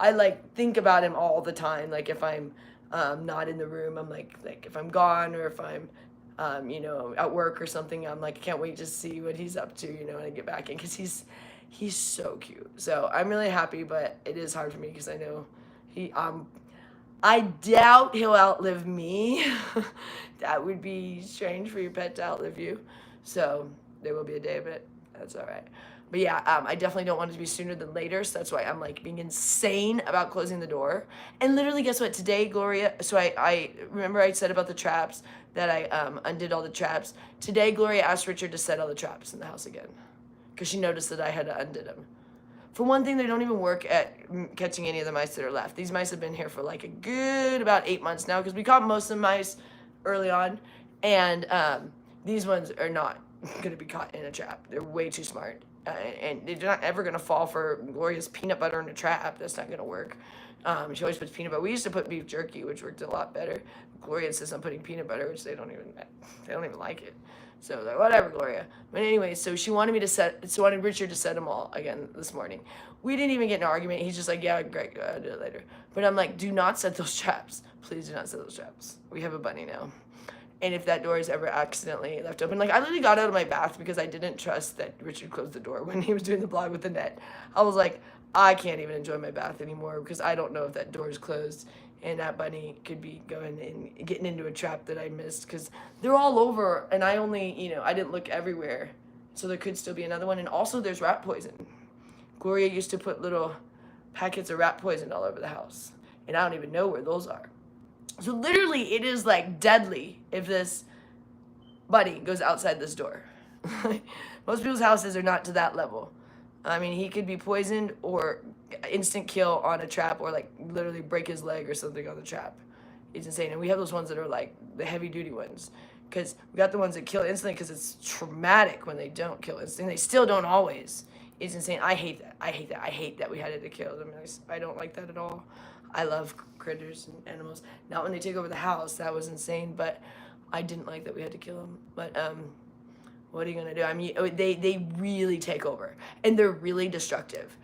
C: I think about him all the time. Like if I'm not in the room, I'm like if I'm gone or if I'm at work or something, I'm like, I can't wait to see what he's up to, when I get back in, because he's so cute. So I'm really happy, but it is hard for me because I know I doubt he'll outlive me. That would be strange for your pet to outlive you. So there will be a day, but that's all right. But yeah, I definitely don't want it to be sooner than later, so that's why I'm like being insane about closing the door. And literally, guess what? Today, Gloria, so I remember I said about the traps that I undid all the traps. Today, Gloria asked Richard to set all the traps in the house again because she noticed that I had to undo them. For one thing, they don't even work at catching any of the mice that are left. These mice have been here for like a good about 8 months now because we caught most of the mice early on, and these ones are not going to be caught in a trap. They're way too smart. And they're not ever going to fall for Gloria's peanut butter in a trap. That's not going to work. She always puts peanut butter. We used to put beef jerky, which worked a lot better. Gloria insists on putting peanut butter, which they don't even like it. So like, whatever, Gloria. But anyway, so she wanted Richard to set them all again this morning. We didn't even get in an argument. He's just like, yeah, great, I'll do it later. But I'm like, do not set those traps. Please do not set those traps. We have a bunny now. And if that door is ever accidentally left open, like I literally got out of my bath because I didn't trust that Richard closed the door when he was doing the vlog with the net. I was like, I can't even enjoy my bath anymore because I don't know if that door is closed and that bunny could be going and getting into a trap that I missed because they're all over and I only, I didn't look everywhere. So there could still be another one. And also there's rat poison. Gloria used to put little packets of rat poison all over the house. And I don't even know where those are. So literally, it is like deadly if this bunny goes outside this door. Most people's houses are not to that level. I mean, he could be poisoned or instant kill on a trap, or like literally break his leg or something on the trap. It's insane. And we have those ones that are like the heavy duty ones, because we got the ones that kill instantly, because it's traumatic when they don't kill instantly. They still don't always. It's insane. I hate that. I hate that we had to kill them. I don't like that at all. I love critters and animals. Not when they take over the house. That was insane. But I didn't like that we had to kill them. But what are you gonna do? I mean, they really take over, and they're really destructive.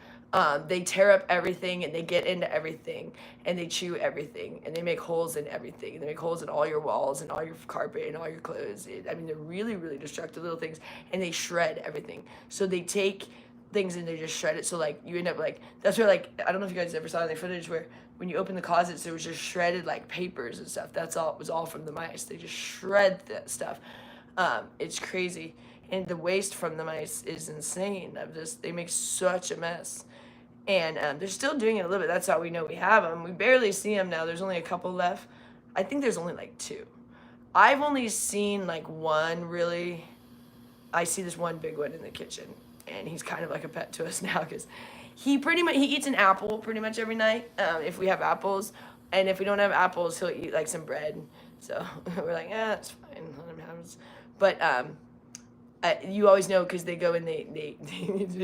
C: They tear up everything, and they get into everything, and they chew everything, and they make holes in everything. And they make holes in all your walls and all your carpet and all your clothes. I mean, they're really, really destructive little things, and they shred everything. So they take things and they just shred it. So like you end up like, that's where like, I don't know if you guys ever saw the footage where when you open the closets, there was just shredded like papers and stuff. That's all, it was all from the mice. They just shred that stuff. It's crazy. And the waste from the mice is insane. They make such a mess. And they're still doing it a little bit. That's how we know we have them. We barely see them now. There's only a couple left. I think there's only like 2. I've only seen like 1 really. I see this one big one in the kitchen, and he's kind of like a pet to us now, because he eats an apple pretty much every night, if we have apples. And if we don't have apples, he'll eat like some bread. So we're like, that's fine, let him have his. But you always know, because they go and they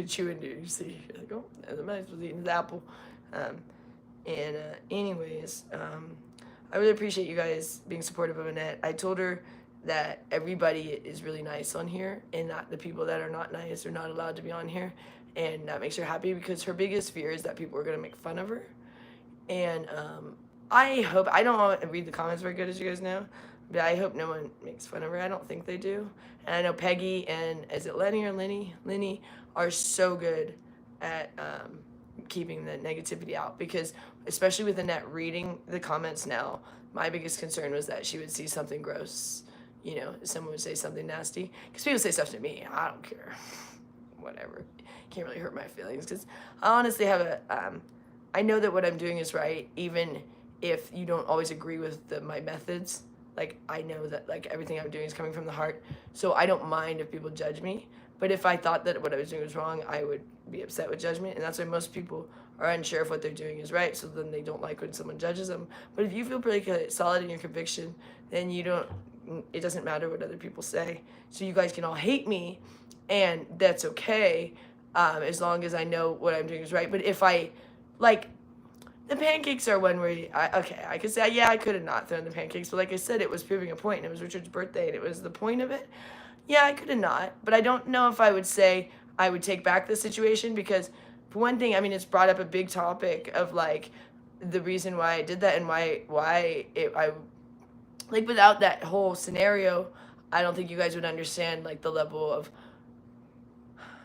C: chew into it. You see, you're like, oh, the mice was eating his apple. Anyways, I really appreciate you guys being supportive of Annette. I told her that everybody is really nice on here, and not the people that are not nice are not allowed to be on here. And that makes her happy, because her biggest fear is that people are going to make fun of her. And I hope, I don't read the comments very good, as you guys know, but I hope no one makes fun of her. I don't think they do. And I know Peggy and, is it Lenny or Lenny? Lenny are so good at keeping the negativity out, because especially with Annette reading the comments now, my biggest concern was that she would see something gross. You know, someone would say something nasty. Because people say stuff to me, I don't care. Whatever. Can't really hurt my feelings. Because I honestly have I know that what I'm doing is right, even if you don't always agree with my methods. Like, I know that like everything I'm doing is coming from the heart. So I don't mind if people judge me. But if I thought that what I was doing was wrong, I would be upset with judgment. And that's why most people are unsure if what they're doing is right. So then they don't like when someone judges them. But if you feel pretty solid in your conviction, then it doesn't matter what other people say. So you guys can all hate me, and that's okay, as long as I know what I'm doing is right. But if I, like, the pancakes are one where I could say, yeah, I could have not thrown the pancakes, but like I said, it was proving a point, and it was Richard's birthday, and it was the point of it. Yeah, I could have not, but I don't know if I would say I would take back the situation, because for one thing, I mean, it's brought up a big topic of like the reason why I did that, and why I like, without that whole scenario, I don't think you guys would understand like the level of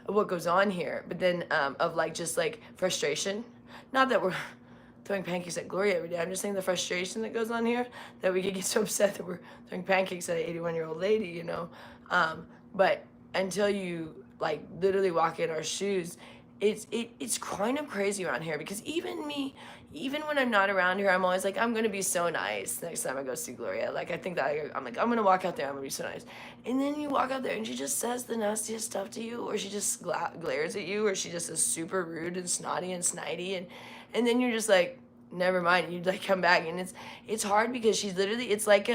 C: what goes on here. But then of like just like frustration. Not that we're throwing pancakes at Gloria every day. I'm just saying the frustration that goes on here, that we could get so upset that we're throwing pancakes at an 81-year-old lady, you know. But until you like literally walk in our shoes, it's kind of crazy around here, because even when I'm not around here, I'm always like, I'm gonna be so nice next time I go see Gloria. Like, I think that I'm like, I'm gonna walk out there, I'm gonna be so nice. And then you walk out there and she just says the nastiest stuff to you, or she just glares at you, or she just is super rude and snotty and snidey, and then you're just like, never mind. You like come back, and it's hard, because she's literally, it's like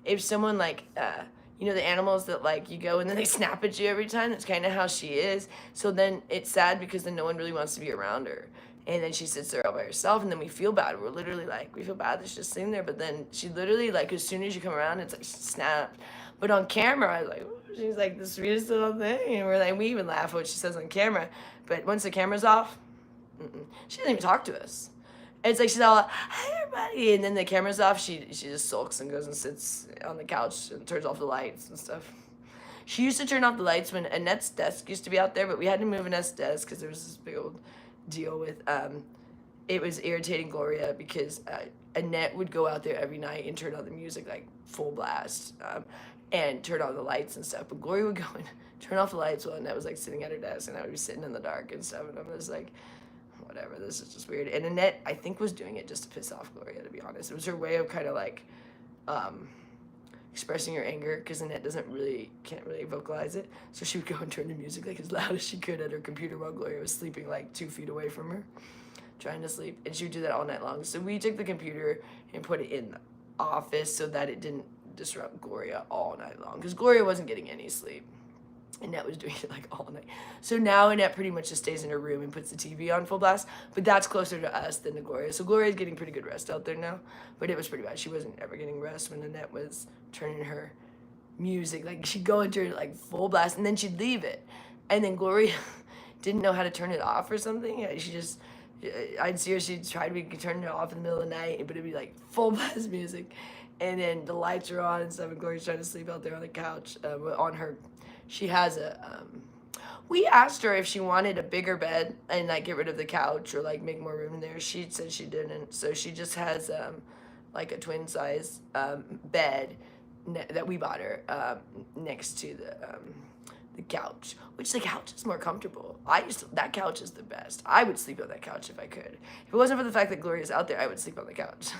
C: if someone like you know, the animals that like you go and then they snap at you every time. That's kind of how she is. So then it's sad, because then no one really wants to be around her. And then she sits there all by herself, and then we feel bad. We're literally like, we feel bad that she's just sitting there. But then she literally, like, as soon as you come around, it's like snap. But on camera, I was like, she's like the sweetest little thing. And we're like, we even laugh at what she says on camera. But once the camera's off, she doesn't even talk to us. It's like she's all like, hi everybody, and then the camera's off, she just sulks and goes and sits on the couch and turns off the lights and stuff. She used to turn off the lights when Annette's desk used to be out there, but we had to move Annette's desk because there was this big old deal with, it was irritating Gloria, because Annette would go out there every night and turn on the music like full blast, and turn on the lights and stuff. But Gloria would go and turn off the lights while Annette was like sitting at her desk, and I would be sitting in the dark and stuff, and I'm just like, whatever, this is just weird. And Annette, I think, was doing it just to piss off Gloria, to be honest. It was her way of kind of like expressing her anger, because Annette can't really vocalize it. So she would go and turn the music like as loud as she could at her computer while Gloria was sleeping like 2 feet away from her, trying to sleep. And she would do that all night long. So we took the computer and put it in the office so that it didn't disrupt Gloria all night long, because Gloria wasn't getting any sleep. Annette was doing it like all night. So now Annette pretty much just stays in her room and puts the TV on full blast, but that's closer to us than to Gloria. So Gloria's getting pretty good rest out there now, but it was pretty bad. She wasn't ever getting rest when Annette was turning her music. Like, she'd go into it like full blast, and then she'd leave it. And then Gloria didn't know how to turn it off or something. I'd see her, she'd try to turn it off in the middle of the night, but it'd be like full blast music. And then the lights are on and stuff, and Gloria's trying to sleep out there on the couch, on her. She has we asked her if she wanted a bigger bed and like get rid of the couch or like make more room in there. She said she didn't, so she just has like a twin size bed that we bought her next to the couch, which the couch is more comfortable. That couch is the best. I would sleep on that couch if I could. If it wasn't for the fact that Gloria's out there, I would sleep on the couch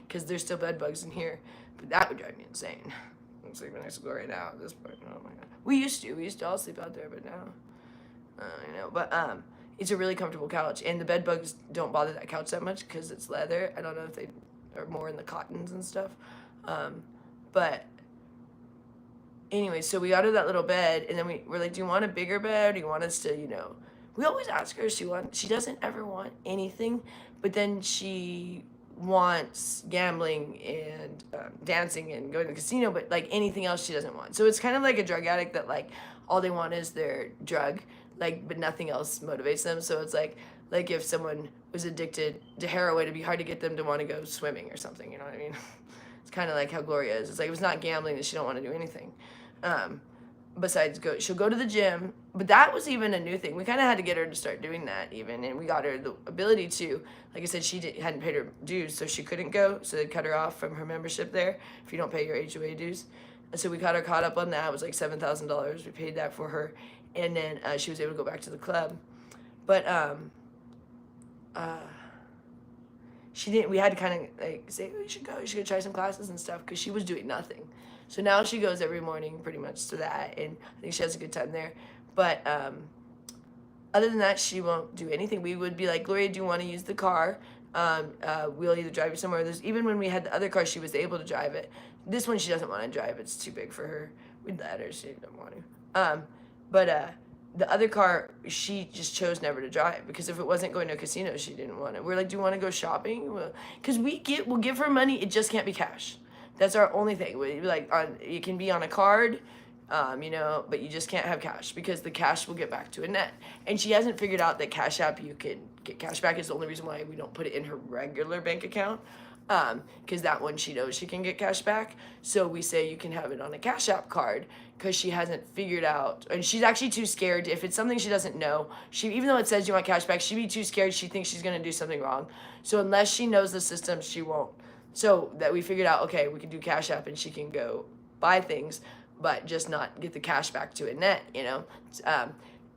C: because there's still bed bugs in here, but that would drive me insane. I'm sleeping next to Gloria now at this point. Oh my god. We used to all sleep out there, but now, but it's a really comfortable couch, and the bed bugs don't bother that couch that much because it's leather. I don't know if they are more in the cottons and stuff, but anyway, so we got her that little bed, and then we're like, do you want a bigger bed? Do you want us to, we always ask her if she doesn't ever want anything, but then she wants gambling and dancing and going to the casino, but like anything else she doesn't want. So it's kind of like a drug addict that like all they want is their drug, like, but nothing else motivates them. So it's like if someone was addicted to heroin, it'd be hard to get them to want to go swimming or something, you know what I mean? It's kind of like how Gloria is. It's like, if it's not gambling, then she don't want to do anything. Besides she'll go to the gym, but that was even a new thing. We kind of had to get her to start doing that even, and we got her the ability to, like I said, hadn't paid her dues, so she couldn't go, so they cut her off from her membership there if you don't pay your HOA dues. And so we got her caught up on that. It was like $7,000. We paid that for her, and then she was able to go back to the club. But she didn't. We had to kind of like say, oh, you should go try some classes and stuff, because she was doing nothing. So now she goes every morning pretty much to that, and I think she has a good time there. But other than that, she won't do anything. We would be like, Gloria, do you want to use the car? We'll either drive you somewhere. Even when we had the other car, she was able to drive it. This one she doesn't want to drive. It's too big for her. We'd let her. She didn't want to. But the other car, she just chose never to drive, because if it wasn't going to a casino, she didn't want it. We're like, do you want to go shopping? Because we'll give her money. It just can't be cash. That's our only thing. It can be on a card, but you just can't have cash, because the cash will get back to Annette. And she hasn't figured out that Cash App, you can get cash back. Is the only reason why we don't put it in her regular bank account, because that one she knows she can get cash back. So we say you can have it on a Cash App card, because she hasn't figured out, and she's actually too scared. If it's something she doesn't know, even though it says you want cash back, she'd be too scared. She thinks she's gonna do something wrong. So unless she knows the system, she won't. So that we figured out, okay, we can do Cash App and she can go buy things, but just not get the cash back to Annette,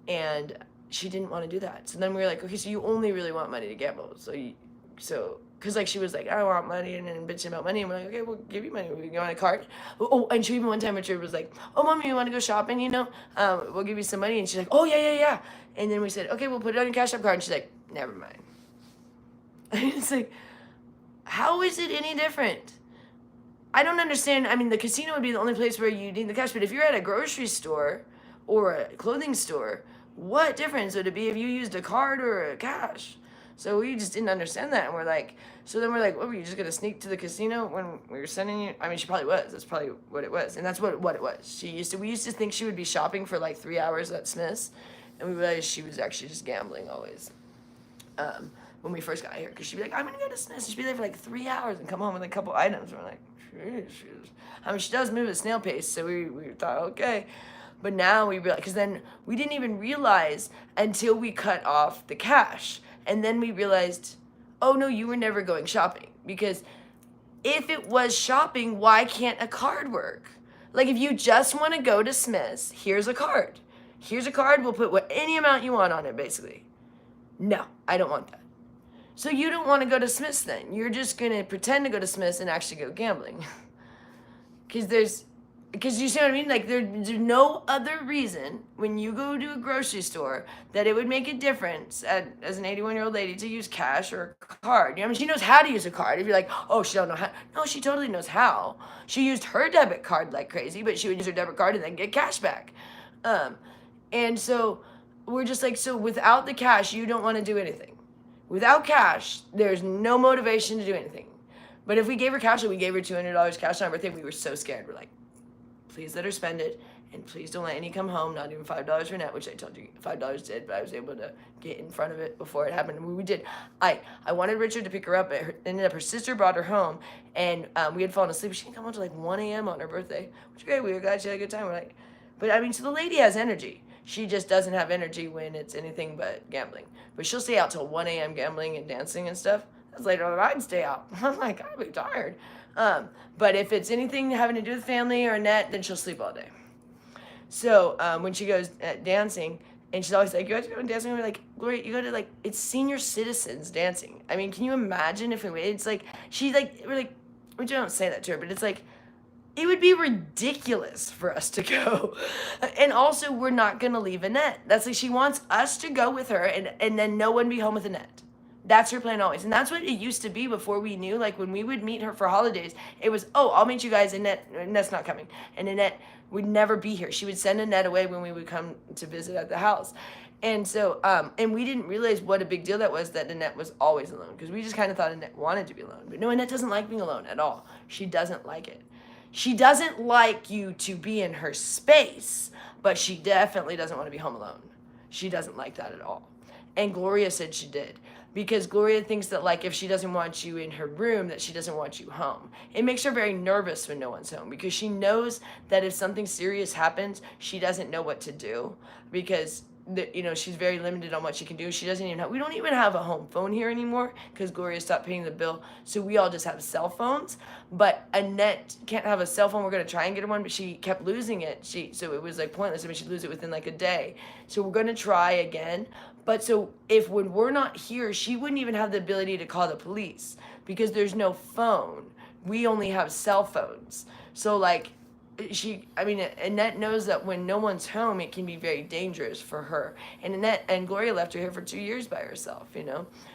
C: and she didn't want to do that. So then we were like, okay, so you only really want money to gamble. Because like she was like, I want money, and then bitching about money, and we're like, okay, we'll give you money. We go on a card. Oh, and she even one time Richard was like, oh, Mommy, you want to go shopping, we'll give you some money. And she's like, oh, yeah. And then we said, okay, we'll put it on your Cash App card. And she's like, never mind. And it's like, how is it any different? I don't understand. I mean, the casino would be the only place where you need the cash, but if you're at a grocery store or a clothing store, what difference would it be if you used a card or a cash? So we just didn't understand that, and we're like, what, were you just gonna sneak to the casino when we were sending you? I mean, she probably was. That's probably what it was, and that's what it was. We used to think she would be shopping for like 3 hours at Smith's, and we realized she was actually just gambling always. When we first got here, because she'd be like, I'm gonna go to Smith's, and she'd be there for like 3 hours and come home with a couple items. We're like, I mean, she does move at snail pace, so we thought, okay. But now we realize, because then we didn't even realize until we cut off the cash. And then we realized, oh no, you were never going shopping. Because if it was shopping, why can't a card work? Like, if you just want to go to Smith's, here's a card. We'll put any amount you want on it, basically. No, I don't want that. So you don't want to go to Smith's then. You're just going to pretend to go to Smith's and actually go gambling. Because you see what I mean? Like, there's no other reason when you go to a grocery store that it would make a difference as an 81-year-old lady to use cash or a card. You know, I mean, she knows how to use a card. If you're like, oh, she don't know how. No, she totally knows how. She used her debit card like crazy, but she would use her debit card and then get cash back. And so we're just like, so without the cash, you don't want to do anything. Without cash, there's no motivation to do anything. But if we gave her cash, we gave her $200 cash on her birthday, we were so scared. We're like, please let her spend it, and please don't let any come home, not even $5 for Annette, which I told you $5 did, but I was able to get in front of it before it happened. We did. I wanted Richard to pick her up, but ended up her sister brought her home, and we had fallen asleep. She didn't come home until like 1 a.m. on her birthday, which was great. We were glad she had a good time. We're like, but I mean, so the lady has energy. She just doesn't have energy when it's anything but gambling. But she'll stay out till 1 a.m. gambling and dancing and stuff. That's later than I'd stay out. I'm like, I'd be tired. But if it's anything having to do with family or Annette, then she'll sleep all day. So when she goes dancing, and she's always like, you have to go dancing. We're like, Gloria, you go to, like, it's senior citizens dancing. I mean, can you imagine if it's like, she's like, we're like, we don't say that to her, but it's like, it would be ridiculous for us to go. And also, we're not going to leave Annette. That's like, she wants us to go with her and then no one be home with Annette. That's her plan always. And that's what it used to be before we knew. Like, when we would meet her for holidays, it was, oh, I'll meet you guys, and Annette's not coming. And Annette would never be here. She would send Annette away when we would come to visit at the house. And so, and we didn't realize what a big deal that was, that Annette was always alone. Because we just kind of thought Annette wanted to be alone. But no, Annette doesn't like being alone at all. She doesn't like it. She doesn't like you to be in her space, but she definitely doesn't want to be home alone. She doesn't like that at all. And Gloria said she did. Because Gloria thinks that, like, if she doesn't want you in her room, that she doesn't want you home. It makes her very nervous when no one's home, because she knows that if something serious happens, she doesn't know what to do, because she's very limited on what she can do. She doesn't even have, we don't even have a home phone here anymore, because Gloria stopped paying the bill, so we all just have cell phones. But Annette can't have a cell phone. We're going to try and get her one, but she kept losing it. So it was like pointless. I mean, she'd lose it within like a day. So we're going to try again. But so if when we're not here, she wouldn't even have the ability to call the police, because there's no phone. We only have cell phones. So like, Annette knows that when no one's home, it can be very dangerous for her. And Annette and Gloria left her here for 2 years by herself,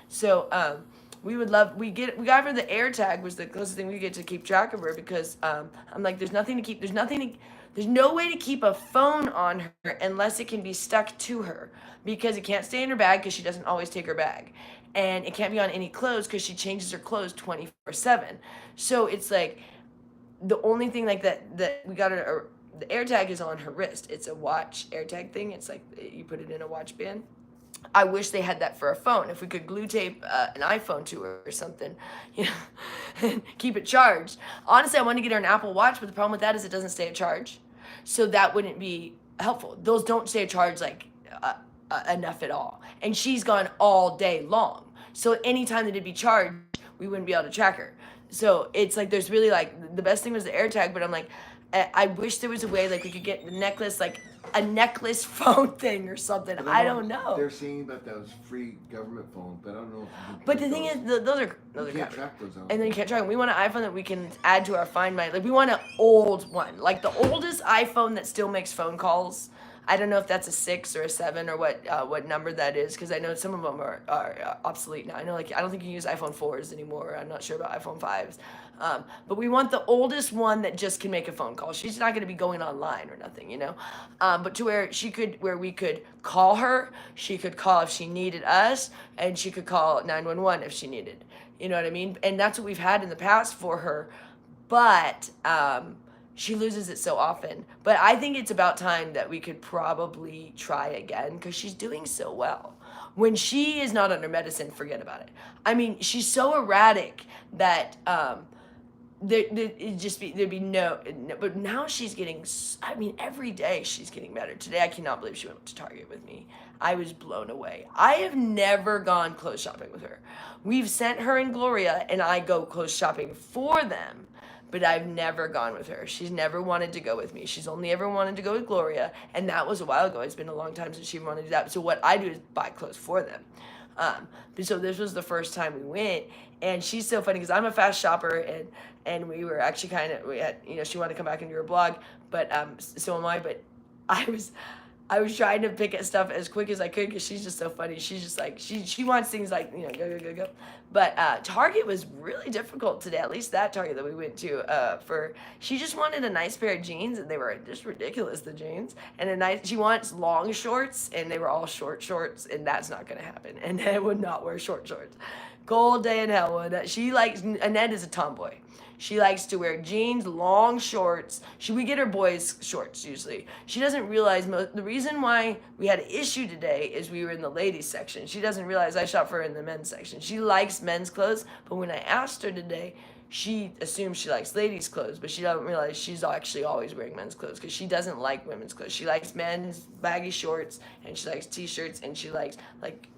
C: So we got her the air tag, was the closest thing we get to keep track of her, because I'm like, there's no way to keep a phone on her unless it can be stuck to her, because it can't stay in her bag, because she doesn't always take her bag. And it can't be on any clothes, because she changes her clothes 24/7. So it's like, the only thing like that we got her, the air tag is on her wrist. It's a watch air tag thing. It's like you put it in a watch band. I wish they had that for a phone. If we could glue tape an iPhone to her or something, and keep it charged. Honestly, I wanted to get her an Apple Watch, but the problem with that is it doesn't stay at charge. So that wouldn't be helpful. Those don't stay at charge like enough at all. And she's gone all day long. So anytime that it'd be charged, we wouldn't be able to track her. So it's like, there's really like, the best thing was the air tag, but I'm like, I wish there was a way like we could get the necklace, like a necklace phone thing or something. I don't know.
A: They're saying about those free government phones, but I don't know if you can.
C: But the thing is, those are
A: you can't track those out.
C: And then you can't track them. We want an iPhone that we can add to our Find My. Like, we want an old one, like the oldest iPhone that still makes phone calls. I don't know if that's a 6 or a 7 or what number that is, because I know some of them are obsolete now. I know, like, I don't think you use iPhone 4s anymore. I'm not sure about iPhone 5s. But we want the oldest one that just can make a phone call. She's not going to be going online or nothing, But to where we could call her, she could call if she needed us, and she could call 911 if she needed. You know what I mean? And that's what we've had in the past for her. But she loses it so often. But I think it's about time that we could probably try again, because she's doing so well. When she is not under medicine, forget about it. I mean, she's so erratic that there'd be no. But now she's getting, every day she's getting better. Today, I cannot believe she went to Target with me. I was blown away. I have never gone clothes shopping with her. We've sent her and Gloria, and I go clothes shopping for them. But I've never gone with her. She's never wanted to go with me. She's only ever wanted to go with Gloria, and that was a while ago. It's been a long time since she wanted to do that. So what I do is buy clothes for them. So this was the first time we went, and she's so funny because I'm a fast shopper, and we were actually we had, she wanted to come back into her blog, but so am I. But I was trying to pick at stuff as quick as I could because she's just so funny. She's just like she wants things like go. But Target was really difficult today. At least that Target that we went to she just wanted a nice pair of jeans, and they were just ridiculous, the jeans, and she wants long shorts, and they were all short shorts, and that's not gonna happen. And I would not wear short shorts. Cold day in hell. Annette is a tomboy. She likes to wear jeans, long shorts. We get her boys shorts usually. She doesn't realize the reason why we had an issue today is we were in the ladies section. She doesn't realize I shop for her in the men's section. She likes men's clothes, but when I asked her today, she assumes she likes ladies' clothes, but she doesn't realize she's actually always wearing men's clothes because she doesn't like women's clothes. She likes men's baggy shorts, and she likes t-shirts, and she likes like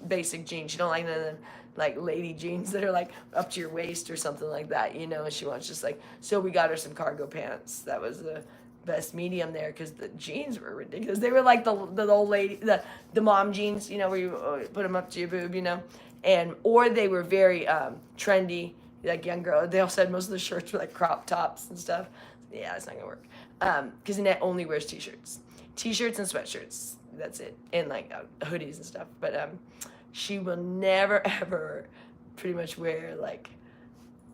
C: basic jeans. She don't like none of them like lady jeans that are like up to your waist or something like that, she wants just like, so we got her some cargo pants. That was the best medium there because the jeans were ridiculous. They were like the old lady, the mom jeans, where you put them up to your boob, or they were very trendy, like young girl. They also had most of the shirts were like crop tops and stuff. Yeah, it's not gonna work because Annette only wears t-shirts and sweatshirts. That's it, and like hoodies and stuff. But she will never ever pretty much wear like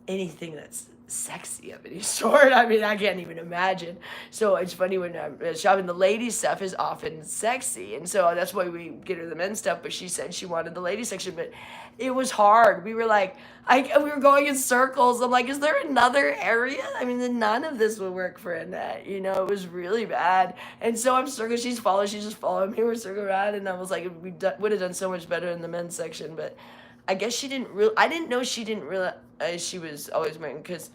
C: anything that's sexy of any sort. I mean, I can't even imagine. So it's funny when I'm shopping, the ladies stuff is often sexy, and so that's why we get her the men's stuff. But she said she wanted the ladies section, but it was hard. We were like, we were going in circles. I'm like, is there another area? I mean, then none of this would work for Annette. It was really bad. And so I'm circling. She's just following me. We're circling around, and I was like, we would have done so much better in the men's section, but I guess she didn't I didn't know she didn't realize she was always wearing, because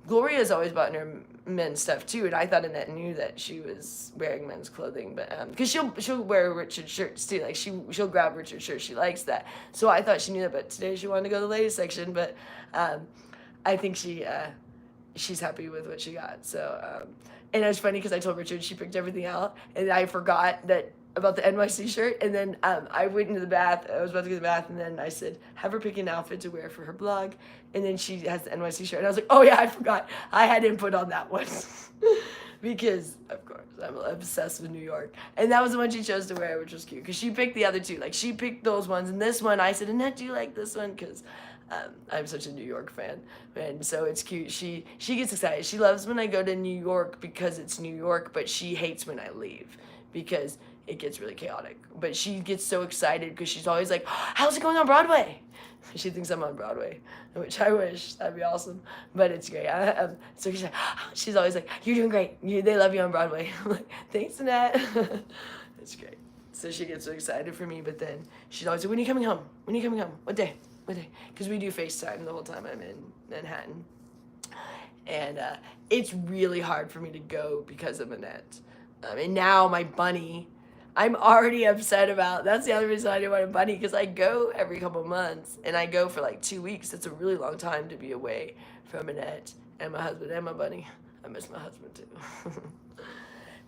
C: Gloria's always bought her men's stuff too, and I thought Annette knew that she was wearing men's clothing, but because she'll wear Richard shirts too, like she'll grab Richard shirts, she likes that, so I thought she knew that, but today she wanted to go to the ladies section, but I think she's happy with what she got. So and it was funny because I told Richard she picked everything out, and I forgot that about the NYC shirt, and then I went into the bath. I was about to go to the bath, and then I said, have her pick an outfit to wear for her blog, and then she has the NYC shirt, and I was like, oh yeah, I forgot. I had input on that one. Because, of course, I'm obsessed with New York. And that was the one she chose to wear, which was cute, because she picked the other two. Like, she picked those ones, and this one, I said, Annette, do you like this one? Because I'm such a New York fan, and so it's cute. She gets excited. She loves when I go to New York because it's New York, but she hates when I leave because it gets really chaotic. But she gets so excited because she's always like, how's it going on Broadway? She thinks I'm on Broadway, which I wish. That'd be awesome. But it's great. So she's always like, you're doing great. They love you on Broadway. I'm like, thanks, Annette. It's great. So she gets so excited for me, but then she's always like, when are you coming home? When are you coming home? What day? Because we do FaceTime the whole time I'm in Manhattan. And it's really hard for me to go because of Annette. And now my bunny, I'm already upset about. That's the other reason I didn't want a bunny, because I go every couple months, and I go for like 2 weeks. It's a really long time to be away from Annette and my husband and my bunny. I miss my husband too.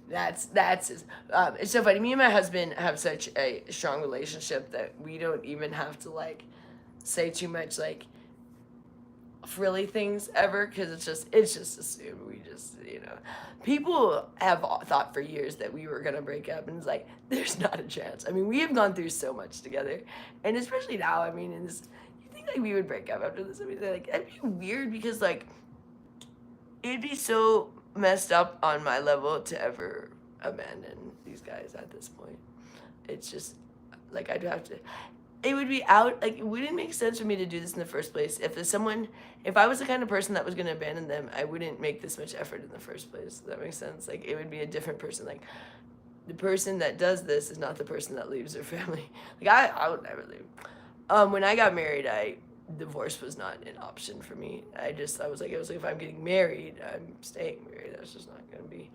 C: That's it's so funny. Me and my husband have such a strong relationship that we don't even have to like say too much like frilly things ever, because it's just assumed. We just, people have thought for years that we were gonna break up, and it's like, there's not a chance. I mean, we have gone through so much together, and especially now, I mean, you think like we would break up after this? I mean, like, that'd be weird, because like it'd be so messed up on my level to ever abandon these guys at this point. It's just like it would be out, like, it wouldn't make sense for me to do this in the first place. If I was the kind of person that was going to abandon them, I wouldn't make this much effort in the first place. Does that make sense? Like, it would be a different person. Like, the person that does this is not the person that leaves their family. Like, I would never leave. When I got married, divorce was not an option for me. I was like, if I'm getting married, I'm staying married. That's just not going to be.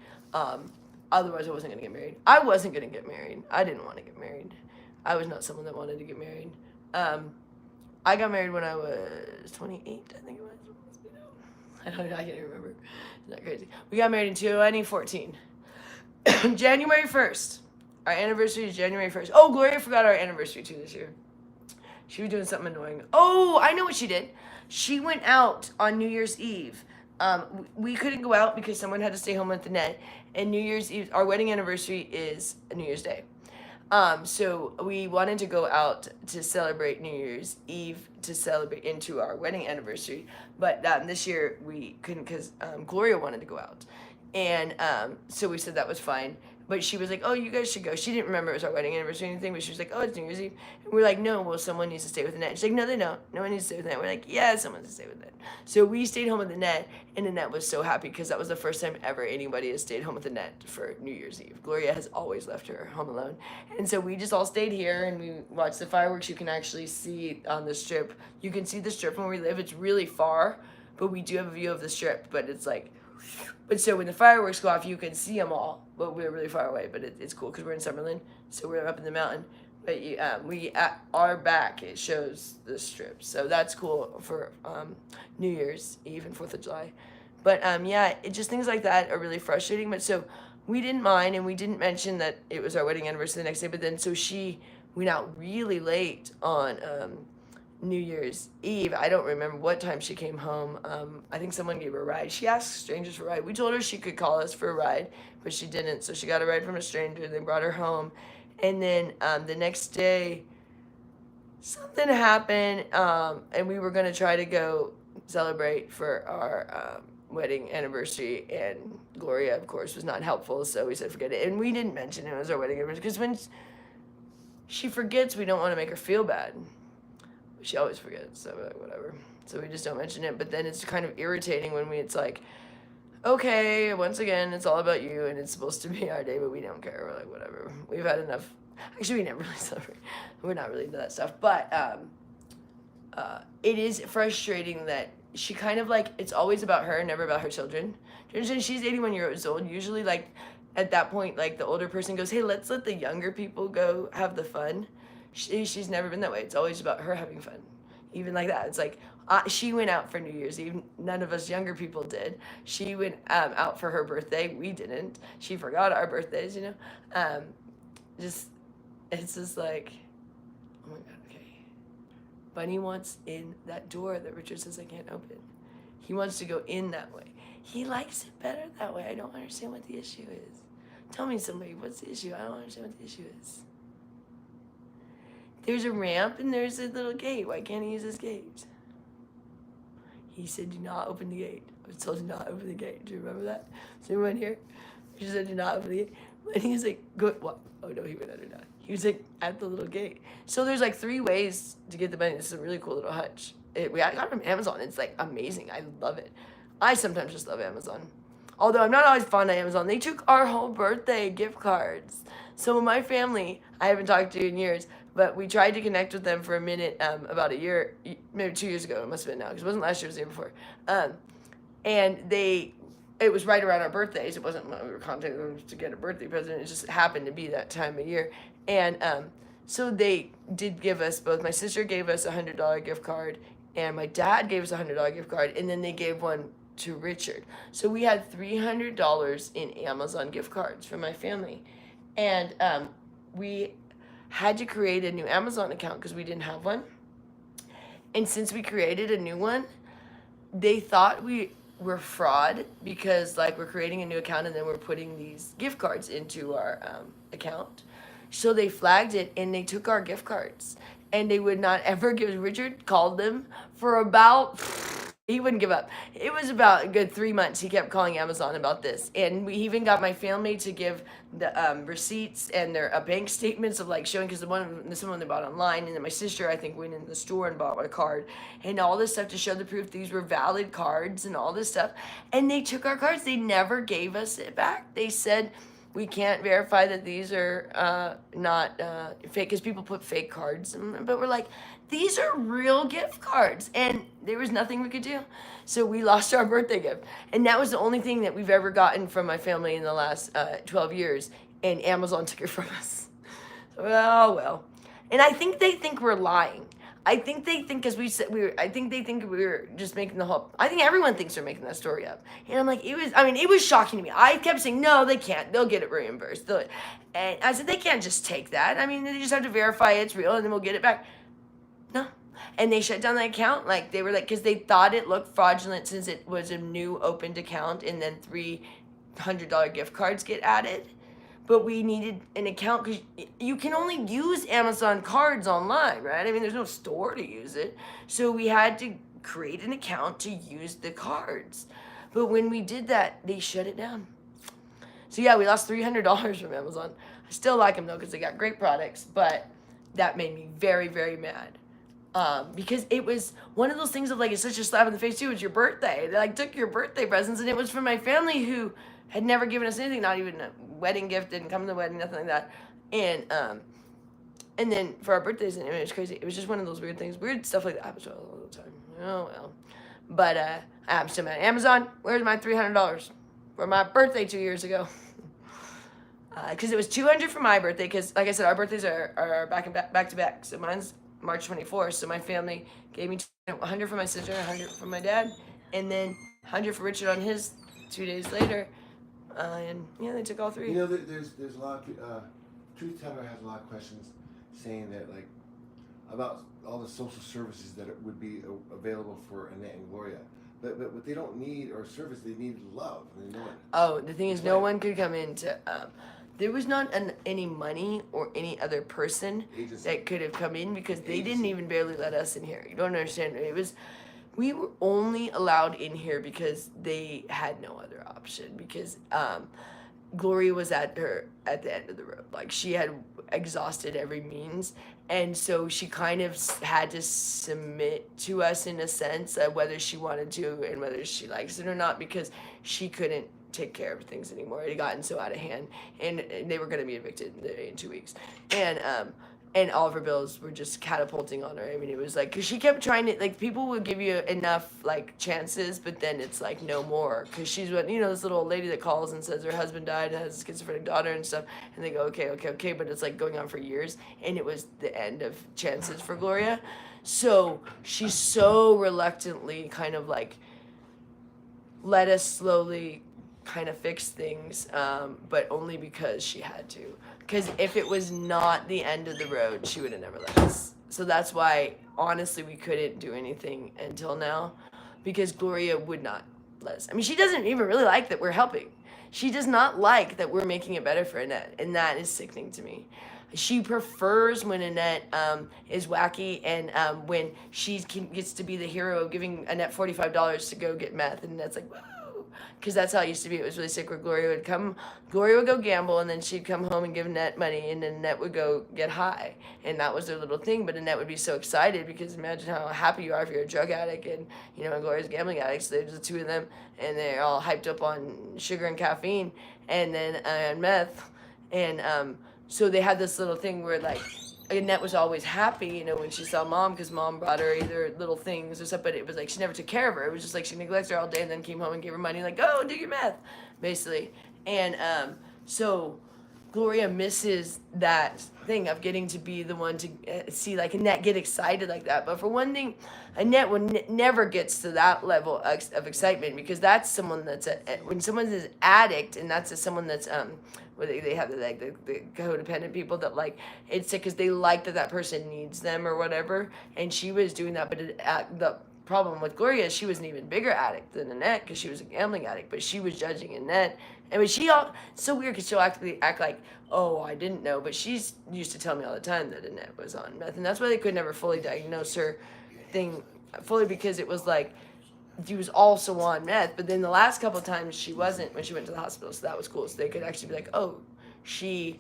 C: Otherwise, I wasn't going to get married. I wasn't going to get married. I didn't want to get married. I was not someone that wanted to get married. I got married when I was 28, I think it was. I can't even remember. Isn't that crazy? We got married in 2014. January 1st. Our anniversary is January 1st. Oh, Gloria forgot our anniversary too this year. She was doing something annoying. Oh, I know what she did. She went out on New Year's Eve. We couldn't go out because someone had to stay home with Annette. And New Year's Eve, our wedding anniversary is New Year's Day. So we wanted to go out to celebrate New Year's Eve to celebrate into our wedding anniversary, but this year we couldn't because Gloria wanted to go out, and so we said that was fine. But she was like, "Oh, you guys should go." She didn't remember it was our wedding anniversary or anything, but she was like, "Oh, it's New Year's Eve." And we're like, "No, well, someone needs to stay with Annette." She's like, "No, they don't. No one needs to stay with Annette." We're like, "Yeah, someone needs to stay with Annette." So we stayed home with Annette, and Annette was so happy because that was the first time ever anybody has stayed home with Annette for New Year's Eve. Gloria has always left her home alone. And so we just all stayed here, and we watched the fireworks. You can actually see on the strip. You can see the strip where we live. It's really far, but we do have a view of the strip, but it's like... But so when the fireworks go off, you can see them all, but we're really far away. But it's cool because we're in Summerlin, so we're up in the mountain. But we at our back, it shows the strip, so that's cool for New Year's Eve and 4th of July. But yeah, it just things like that are really frustrating. But so we didn't mind, and we didn't mention that it was our wedding anniversary the next day. But then so she went out really late on New Year's Eve. I don't remember what time she came home. I think someone gave her a ride. She asked strangers for a ride. We told her she could call us for a ride, but she didn't. So she got a ride from a stranger. They brought her home. And then the next day, something happened, and we were going to try to go celebrate for our wedding anniversary. And Gloria, of course, was not helpful. So we said, forget it. And we didn't mention it was our wedding anniversary because when she forgets, we don't want to make her feel bad. She always forgets, so we're like, whatever. So we just don't mention it. But then it's kind of irritating when it's like, okay, once again, it's all about you, and it's supposed to be our day, but we don't care. We're like, whatever. We've had enough. Actually, we never really celebrate. We're not really into that stuff. But it is frustrating that she kind of like, it's always about her, never about her children. She's 81 years old. Usually, like, at that point, like, the older person goes, hey, let's let the younger people go have the fun. She's never been that way. It's always about her having fun. Even like that. It's like, she went out for New Year's Eve. None of us younger people did. She went out for her birthday. We didn't. She forgot our birthdays, you know. It's just like, oh my God, okay. Bunny wants in that door that Richard says I can't open. He wants to go in that way. He likes it better that way. I don't understand what the issue is. Tell me, somebody, what's the issue? I don't understand what the issue is. There's a ramp and there's a little gate. Why can't he use his gate? He said, do not open the gate. I was told to not open the gate. Do you remember that? Is anyone here? She said, do not open the gate. And he was like, good. What? Oh, no, he went under that. He was like at the little gate. So there's like 3 ways to get the bunny. This is a really cool little hutch. I got it from Amazon. It's like amazing. I love it. I sometimes just love Amazon. Although I'm not always fond of Amazon. They took our whole birthday gift cards. So my family, I haven't talked to in years, but we tried to connect with them for a minute about a year, maybe 2 years ago. It must have been now, because it wasn't last year, it was the year before. And it was right around our birthdays. It wasn't when we were contacting them to get a birthday present. It just happened to be that time of year. And so they did give us, both my sister gave us a $100 gift card, and my dad gave us a $100 gift card, and then they gave one to Richard. So we had $300 in Amazon gift cards for my family. And we had to create a new Amazon account because we didn't have one. And since we created a new one, they thought we were fraud because like we're creating a new account and then we're putting these gift cards into our account. So they flagged it and they took our gift cards and they would not ever give. Richard called them for about... He wouldn't give up. It was about a good 3 months. He kept calling Amazon about this. And we even got my family to give the receipts and their bank statements of like showing, because someone they bought online. And then my sister, I think, went in the store and bought a card and all this stuff to show the proof these were valid cards and all this stuff. And they took our cards. They never gave us it back. They said, we can't verify that these are not fake, because people put fake cards. But we're like, these are real gift cards. And there was nothing we could do. So we lost our birthday gift. And that was the only thing that we've ever gotten from my family in the last 12 years. And Amazon took it from us. Well. And I think they think we're lying. I think they think because I think they think we were just making the whole, I think everyone thinks we're making that story up. And I'm like, it was shocking to me. I kept saying, no, they can't. They'll get it reimbursed. And I said, they can't just take that. I mean, they just have to verify it's real and then we'll get it back. No. And they shut down the account. Like, they were like, because they thought it looked fraudulent since it was a new opened account, and then $300 gift cards get added. But we needed an account because you can only use Amazon cards online, right? I mean, there's no store to use it. So we had to create an account to use the cards. But when we did that, they shut it down. So yeah, we lost $300 from Amazon. I still like them though because they got great products, but that made me very, very mad. Because it was one of those things of like, it's such a slap in the face too. It's your birthday. They like took your birthday presents, and it was from my family who had never given us anything, not even a wedding gift, didn't come to the wedding, nothing like that. And then for our birthdays, and it was crazy. It was just one of those weird things. Weird stuff like that happens all the time. Oh well. But I'm still mad. Amazon, where's my $300 for my birthday 2 years ago? Because it was $200 for my birthday. Because like I said, our birthdays are back to back. So mine's March 24th. So my family gave me $100 for my sister, $100 for my dad, and then $100 for Richard on his 2 days later. And yeah, they took all three.
A: You know, there's a lot of Truth Teller has a lot of questions saying that like about all the social services that would be available for Annette and Gloria. But what they don't need or service, they need love. They know it.
C: Oh, the thing is, no one could come into. There was not any money or any other person
A: Agency.
C: that could have come in because they didn't even barely let us in here. You don't understand. We were only allowed in here because they had no other option. Because Gloria was at the end of the road. Like, she had exhausted every means, and so she kind of had to submit to us in a sense of whether she wanted to and whether she likes it or not, because she couldn't take care of things anymore. It had gotten so out of hand, and they were going to be evicted in 2 weeks, and all of her bills were just catapulting on her. I mean, it was like, because she kept trying to, like, people would give you enough, like, chances, but then it's like, no more. Because she's what, this little old lady that calls and says her husband died and has a schizophrenic daughter and stuff, and they go, okay, but it's like going on for years, and it was the end of chances for Gloria. So she so reluctantly kind of like let us slowly kind of fix things, but only because she had to. Because if it was not the end of the road, she would have never let us. So that's why, honestly, we couldn't do anything until now, because Gloria would not let us. I mean, she doesn't even really like that we're helping. She does not like that we're making it better for Annette, and that is sickening to me. She prefers when Annette is wacky, and when she gets to be the hero of giving Annette $45 to go get meth, and Annette's like, whoa. Because that's how it used to be. It was really sick where Gloria would go gamble, and then she'd come home and give Annette money, and then Annette would go get high. And that was their little thing, but Annette would be so excited, because imagine how happy you are if you're a drug addict, and Gloria's a gambling addict, so there's the two of them, and they're all hyped up on sugar and caffeine, and then and meth. And so they had this little thing where, like, Annette was always happy, when she saw Mom, because Mom brought her either little things or stuff, but it was like she never took care of her. It was just like she neglected her all day and then came home and gave her money, like, go do your meth, basically. And so Gloria misses that thing of getting to be the one to see, like, Annette get excited like that. But for one thing, Annette never gets to that level of excitement, because that's someone that's when someone is addict, and that's someone that's where they have the codependent people that, like, it's sick because they like that person needs them or whatever, and she was doing that. But the problem with Gloria is she was an even bigger addict than Annette, because she was a gambling addict, but she was judging Annette. I mean, so weird, because she'll act like, oh, I didn't know, but she's used to tell me all the time that Annette was on meth, and that's why they could never fully diagnose her thing fully, because it was like she was also on meth, but then the last couple of times she wasn't when she went to the hospital, so that was cool. So they could actually be like, oh, she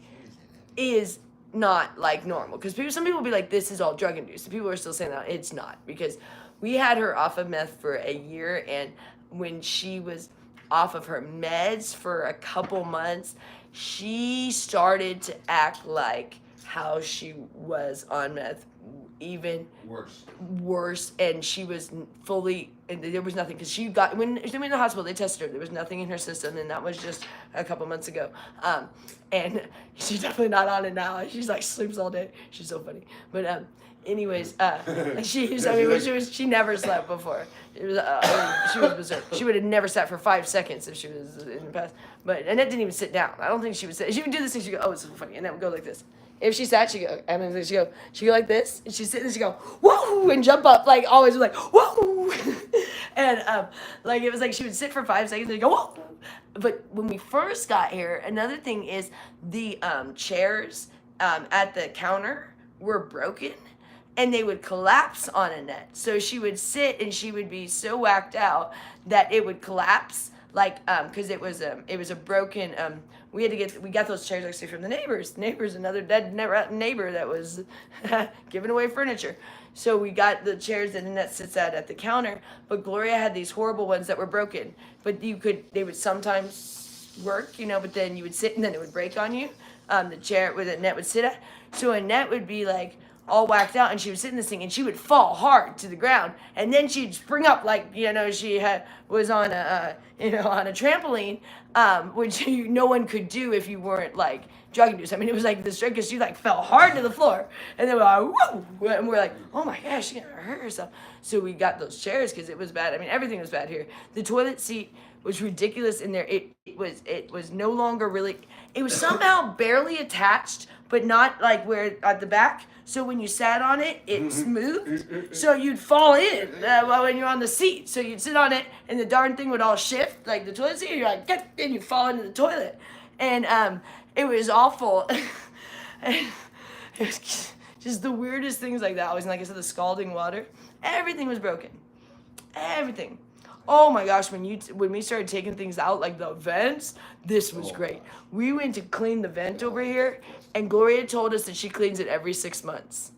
C: is not like normal, because some people will be like, this is all drug induced. People are still saying that it's not, because we had her off of meth for a year, and when she was off of her meds for a couple months, she started to act like how she was on meth, even worse, and she was fully, and there was nothing, because when she went to the hospital, they tested her, there was nothing in her system, and that was just a couple months ago, and she's definitely not on it now. She's like sleeps all day. She's so funny. But anyways, she never slept before. It was she was berserk. She would have never sat for 5 seconds if she was in the past. But Annette didn't even sit down. I don't think she would sit. She would do this thing. She would go, oh, it's so funny, and that would go like this. if she sat, she go like this, and she'd sit and she'd go, whoa, and jump up, like always like, whoa. And like it was like she would sit for 5 seconds and go, whoa. But when we first got here, another thing is the chairs at the counter were broken, and they would collapse on Annette. So she would sit and she would be so whacked out that it would collapse, like because it was a broken. We got those chairs actually from the neighbors. Another dead neighbor that was giving away furniture. So we got the chairs that Annette sits at the counter. But Gloria had these horrible ones that were broken. But they would sometimes work, but then you would sit and then it would break on you. The chair where Annette would sit at. So Annette would be like all whacked out, and she would sit in this thing, and she would fall hard to the ground, and then she'd spring up like she was on a on a trampoline, which no one could do if you weren't like drug induced. I mean, it was like this because she like fell hard to the floor, and then we're like, whoa, and we're like, oh my gosh, she's gonna hurt herself. So we got those chairs because it was bad. I mean, everything was bad here. The toilet seat was ridiculous in there. It was no longer really. It was somehow barely attached, but not like where at the back. So when you sat on it, it moved. So you'd fall in when you're on the seat. So you'd sit on it, and the darn thing would all shift, like the toilet seat. And you're like, and you fall into the toilet, and it was awful. And it was just the weirdest things like that. Always, like I said, the scalding water. Everything was broken. Everything. Oh my gosh, when we started taking things out, like the vents, this was great. We went to clean the vent over here, and Gloria told us that she cleans it every 6 months.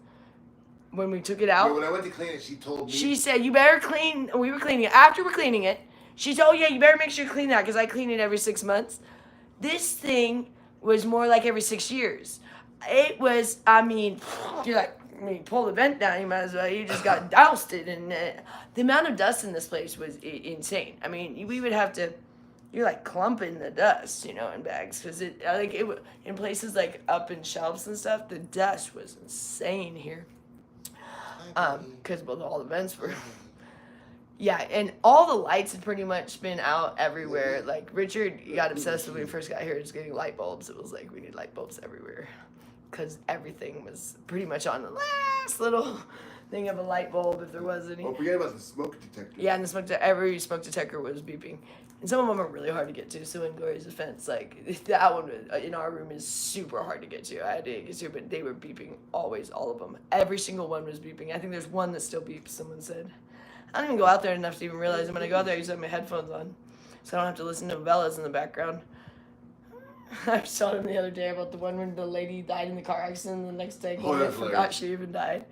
C: When we took it out.
A: When I went to clean it, she told me.
C: She said, you better clean, we were cleaning it. After we're cleaning it, she said, oh yeah, you better make sure you clean that, because I clean it every 6 months. This thing was more like every 6 years. It was, you're like, pull the vent down, you might as well. You just got doused it, and the amount of dust in this place was insane. I mean, we would have to, you're like clumping the dust, in bags, because it in places like up in shelves and stuff, the dust was insane here. Because all the vents were, yeah, and all the lights had pretty much been out everywhere. Like Richard got obsessed when we first got here, just getting light bulbs. It was like we need light bulbs everywhere. Because everything was pretty much on the last little thing of a light bulb, if there was any.
A: Oh, forget about the smoke detector.
C: Yeah, and every smoke detector was beeping. And some of them are really hard to get to, so in Gloria's defense, like, that one in our room is super hard to get to. I had to get to, but they were beeping always, all of them. Every single one was beeping. I think there's one that still beeps, someone said. I don't even go out there enough to even realize it. When I go out there, I usually have my headphones on, so I don't have to listen to novellas in the background. I saw them the other day about the one when the lady died in the car accident, and the next day Gloria forgot she even died.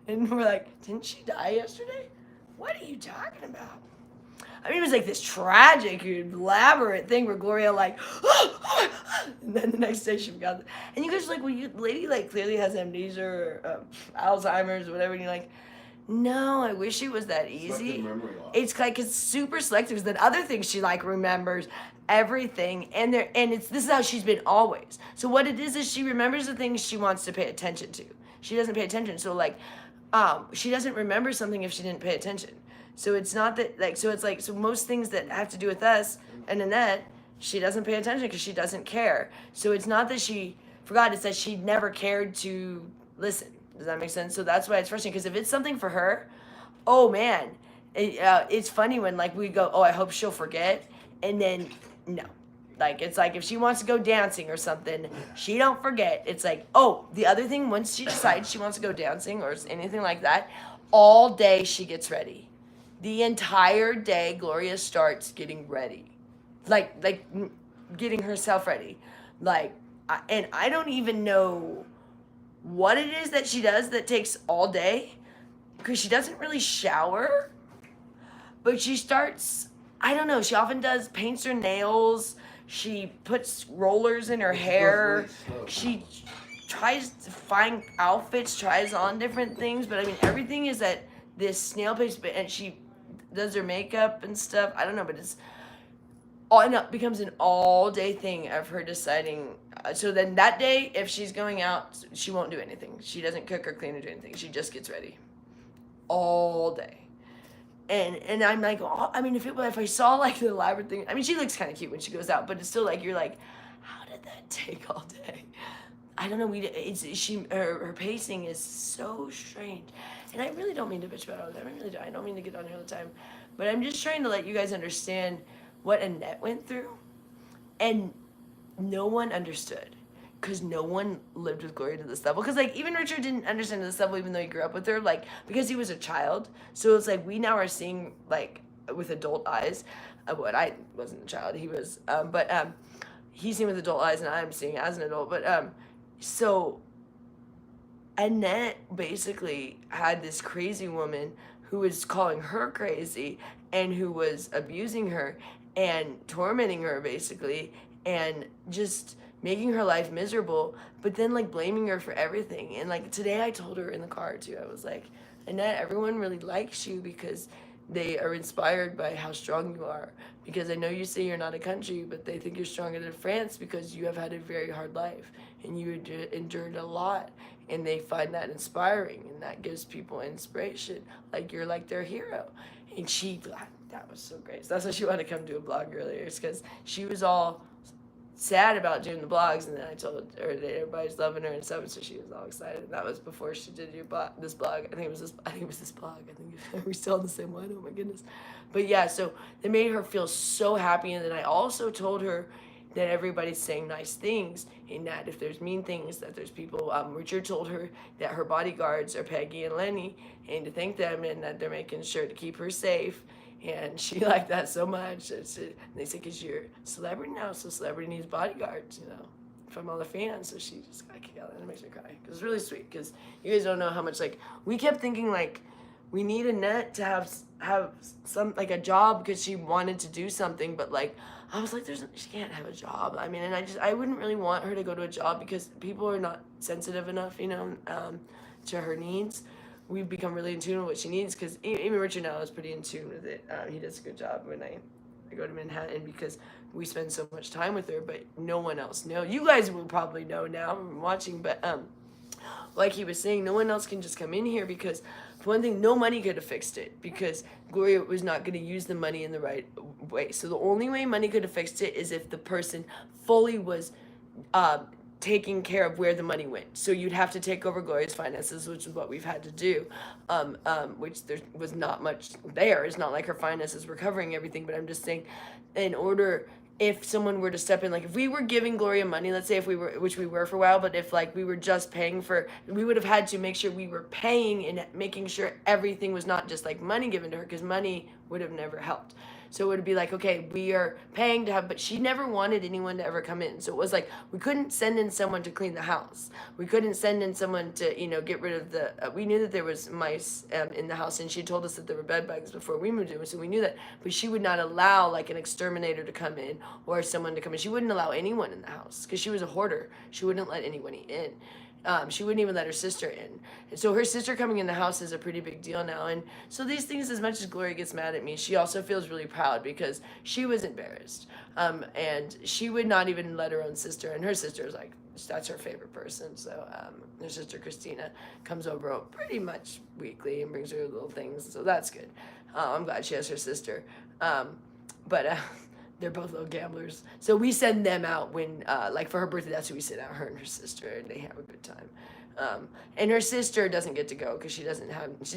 C: And we're like, didn't she die yesterday? What are you talking about? I mean, it was like this tragic, elaborate thing where Gloria like, and then the next day she forgot. And you guys are like, well, the lady like clearly has amnesia or Alzheimer's or whatever, and you're like, no, I wish it was that easy. It's like it's super selective. Because then other things she like remembers everything, and this is how she's been always. So what it is she remembers the things she wants to pay attention to. She doesn't pay attention. So like, she doesn't remember something if she didn't pay attention. So it's not that like so most things that have to do with us and Annette, she doesn't pay attention because she doesn't care. So it's not that she forgot. It's that she never cared to listen. Does that make sense? So that's why it's frustrating, because if it's something for her, oh man, it's funny when like we go, oh, I hope she'll forget, and then no. Like it's like if she wants to go dancing or something, she don't forget. It's like, oh, the other thing, once she decides she wants to go dancing or anything like that, all day she gets ready. The entire day Gloria starts getting ready. Like getting herself ready. And I don't even know what it is that she does that takes all day, because she doesn't really shower, but she starts, I don't know, she often paints her nails, she puts rollers in her hair, she tries to find outfits, tries on different things, but I mean everything is at this snail pace, and she does her makeup and stuff. I don't know, but it becomes an all-day thing of her deciding. So then that day, if she's going out, she won't do anything. She doesn't cook or clean or do anything. She just gets ready all day. And I'm like, oh, I mean, if I saw like the elaborate thing, I mean, she looks kind of cute when she goes out, but it's still like, you're like, how did that take all day? I don't know. Her pacing is so strange, and I really don't mean to bitch about it all the time. I really don't. I don't mean to get on here all the time, but I'm just trying to let you guys understand what Annette went through, and no one understood. Because no one lived with Gloria to this level. Because, like, even Richard didn't understand to this level, even though he grew up with her, like, because he was a child. So it's like we now are seeing, like, with adult eyes, what I wasn't a child, he was, but he's seeing with adult eyes, and I'm seeing as an adult. But so Annette basically had this crazy woman who was calling her crazy and who was abusing her and tormenting her basically and just making her life miserable, but then like blaming her for everything. And like today I told her in the car too, I was like, Annette, everyone really likes you because they are inspired by how strong you are. Because I know you say you're not a country, but they think you're stronger than France because you have had a very hard life and you endured a lot. And they find that inspiring, and that gives people inspiration. Like you're like their hero. And she, that was so great. So that's why she wanted to come do a blog earlier, is because she was all sad about doing the blogs, and then I told her that everybody's loving her and stuff, and so she was all excited. And that was before she did this blog. I think it was this blog. I think we're still on the same one. Oh my goodness. But yeah, so they made her feel so happy, and then I also told her that everybody's saying nice things, and that if there's mean things, that there's people. Richard told her that her bodyguards are Peggy and Lenny, and to thank them, and that they're making sure to keep her safe. And she liked that so much. And they said, because you're a celebrity now, so celebrity needs bodyguards, you know, from all the fans. So she just got kicked out, and it makes me cry. Because it's really sweet, because you guys don't know how much, like, we kept thinking, like, we need Annette to have some, like, a job because she wanted to do something. But, like, I was like, she can't have a job. I mean, and I wouldn't really want her to go to a job because people are not sensitive enough, you know, to her needs. We've become really in tune with what she needs, because even Richard now is pretty in tune with it. He does a good job when I go to Manhattan, because we spend so much time with her, but no one else knows. You guys will probably know now from watching, but like he was saying, no one else can just come in here, because for one thing, no money could have fixed it, because Gloria was not going to use the money in the right way. So the only way money could have fixed it is if the person fully was taking care of where the money went. So you'd have to take over Gloria's finances, which is what we've had to do, which there was not much there. It's not like her finances were covering everything, but I'm just saying, in order, if someone were to step in, like if we were giving Gloria money, let's say if we were, which we were for a while, but if like we were just paying for, we would have had to make sure we were paying and making sure everything was not just like money given to her, because money would have never helped. So it would be like, okay, we are paying to have, but she never wanted anyone to ever come in. So it was like, we couldn't send in someone to clean the house. We couldn't send in someone to, you know, get rid of the, we knew that there was mice in the house, and she told us that there were bed bugs before we moved in. So we knew that, but she would not allow like an exterminator to come in or someone to come in. She wouldn't allow anyone in the house because she was a hoarder. She wouldn't let anyone in. She wouldn't even let her sister in. And so her sister coming in the house is a pretty big deal now. And so these things, as much as Gloria gets mad at me, she also feels really proud because she was embarrassed. And she would not even let her own sister. And her sister is like, that's her favorite person. So her sister Christina comes over pretty much weekly and brings her little things. So that's good. I'm glad she has her sister. But they're both little gamblers. So we send them out when, like for her birthday, that's who we send out, her and her sister, and they have a good time. And her sister doesn't get to go because she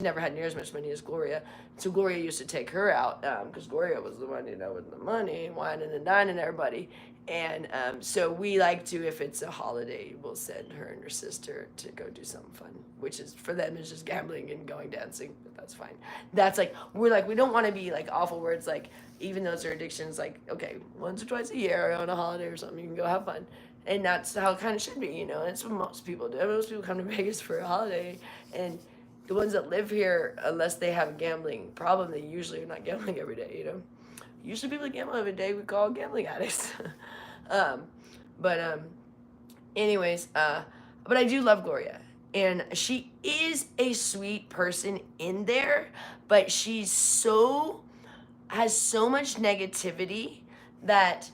C: never had near as much money as Gloria. So Gloria used to take her out because Gloria was the one, you know, with the money and whining and dining everybody. And so we like to, if it's a holiday, we'll send her and her sister to go do something fun, which is for them is just gambling and going dancing, but that's fine. That's like, we don't want to be like awful words, like even those are addictions, like, okay, once or twice a year on a holiday or something, you can go have fun. And that's how it kind of should be, you know, and it's what most people do. Most people come to Vegas for a holiday, and the ones that live here, unless they have a gambling problem, they usually are not gambling every day, you know. Usually people that gamble every day we call gambling addicts. Anyways, but I do love Gloria, and she is a sweet person in there, but she's has so much negativity that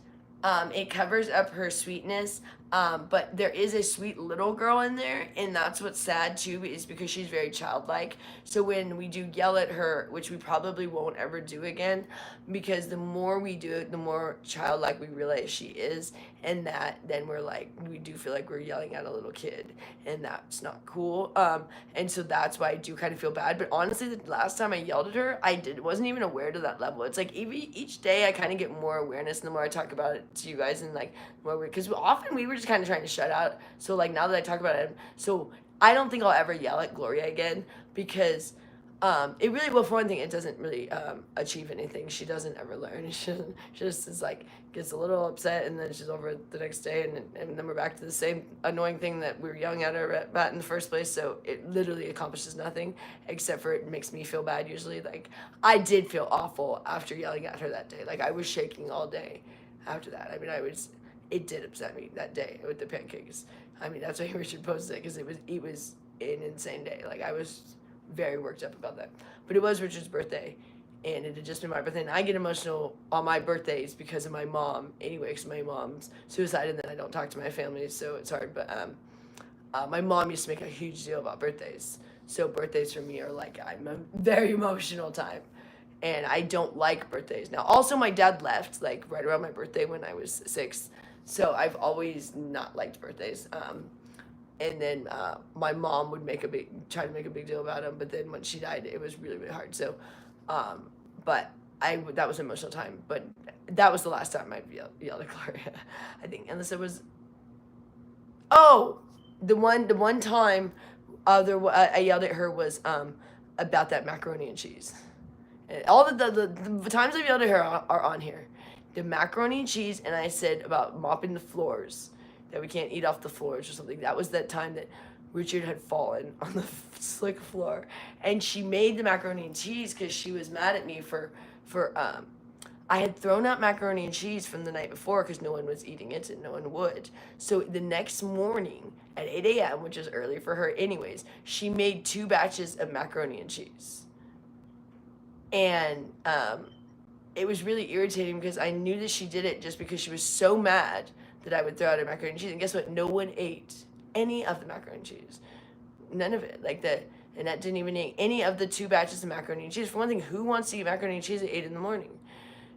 C: it covers up her sweetness. But there is a sweet little girl in there, and that's what's sad too, is because she's very childlike. So when we do yell at her, which we probably won't ever do again, because the more we do it, the more childlike we realize she is, and that then we're like, we do feel like we're yelling at a little kid, and that's not cool. And so that's why I do kind of feel bad. But honestly, the last time I yelled at her, wasn't even aware to that level. It's like each day I kind of get more awareness, and the more I talk about it to you guys, and like more, because often we were just kind of trying to shut out. So like now that I talk about it, so I don't think I'll ever yell at Gloria again, because it really, well, for one thing, it doesn't really achieve anything. She doesn't ever learn. She just is like, gets a little upset, and then she's over it the next day, and then we're back to the same annoying thing that we were yelling at her about in the first place. So it literally accomplishes nothing, except for it makes me feel bad usually. Like, I did feel awful after yelling at her that day. Like, I was shaking all day after that. I mean, it did upset me that day with the pancakes. I mean, that's why Richard posted it, because it was an insane day. Like, I was very worked up about that. But it was Richard's birthday, and it had just been my birthday, and I get emotional on my birthdays because of my mom anyway, because my mom's suicide, and then I don't talk to my family, so it's hard. But my mom used to make a huge deal about birthdays, so birthdays for me are like, I'm a very emotional time, and I don't like birthdays. Now also my dad left like right around my birthday when I was 6, so I've always not liked birthdays. And then my mom would try to make a big deal about him, but then when she died, it was really, really hard. So, but that was an emotional time. But that was the last time I yelled at Gloria, I think, unless it was. Oh, the one time, I yelled at her was about that macaroni and cheese. And all the times I've yelled at her are on here. The macaroni and cheese, and I said about mopping the floors, that we can't eat off the floors or something. That was that time that Richard had fallen on the slick floor, and she made the macaroni and cheese because she was mad at me for I had thrown out macaroni and cheese from the night before because no one was eating it and no one would. So the next morning at 8 a.m., which is early for her anyways, she made 2 batches of macaroni and cheese. And it was really irritating because I knew that she did it just because she was so mad that I would throw out her macaroni and cheese. And guess what? No one ate any of the macaroni and cheese. None of it. Annette didn't even eat any of the 2 batches of macaroni and cheese. For one thing, who wants to eat macaroni and cheese at 8 in the morning?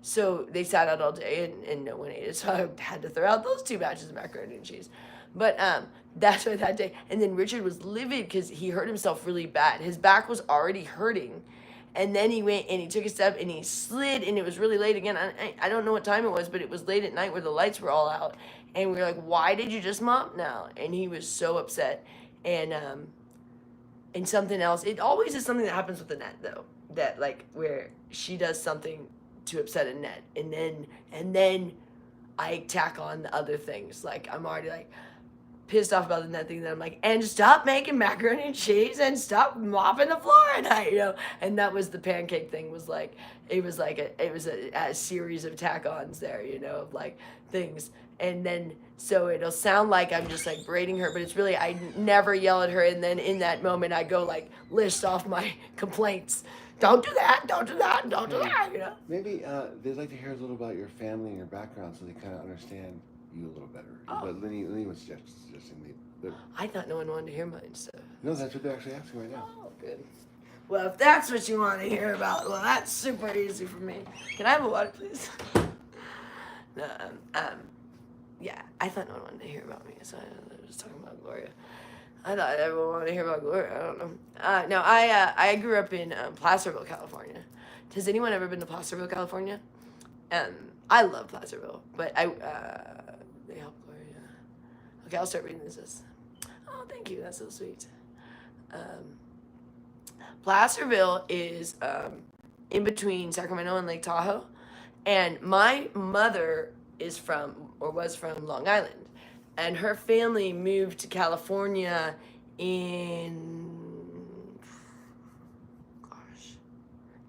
C: So they sat out all day and no one ate it. So I had to throw out those 2 batches of macaroni and cheese. But that's why that day. And then Richard was livid because he hurt himself really bad. His back was already hurting. And then he went and he took a step and he slid, and it was really late again. I don't know what time it was, but it was late at night where the lights were all out. And we were like, why did you just mop now? And he was so upset. And something else, it always is something that happens with Annette, though, that like where she does something to upset Annette, and then I tack on the other things. Like, I'm already like pissed off about the Annette thing, that I'm like, and stop making macaroni and cheese and stop mopping the floor at night, And that was the pancake thing, was like, it was a series of tack-ons there, of like things. And then, so it'll sound like I'm just like berating her, but it's really, I never yell at her. And then in that moment, I go like list off my complaints. Don't do that, don't do that, don't do that,
A: Maybe they'd like to hear a little about your family and your background so they kind of understand you a little better.
C: Oh.
A: But Lenny was suggesting
C: I thought no one wanted to hear mine, so.
A: No, that's what they're actually asking right now.
C: Oh, good. Well, if that's what you want to hear about, well, that's super easy for me. Can I have a water, please? No, yeah, I thought no one wanted to hear about me, so I was talking about Gloria. I thought everyone wanted to hear about Gloria. I don't know. No, I grew up in Placerville, California. Has anyone ever been to Placerville, California? I love Placerville, but they help Gloria. Okay, I'll start reading this. Oh, thank you. That's so sweet. Placerville is in between Sacramento and Lake Tahoe, and my mother was from Long Island, and her family moved to California in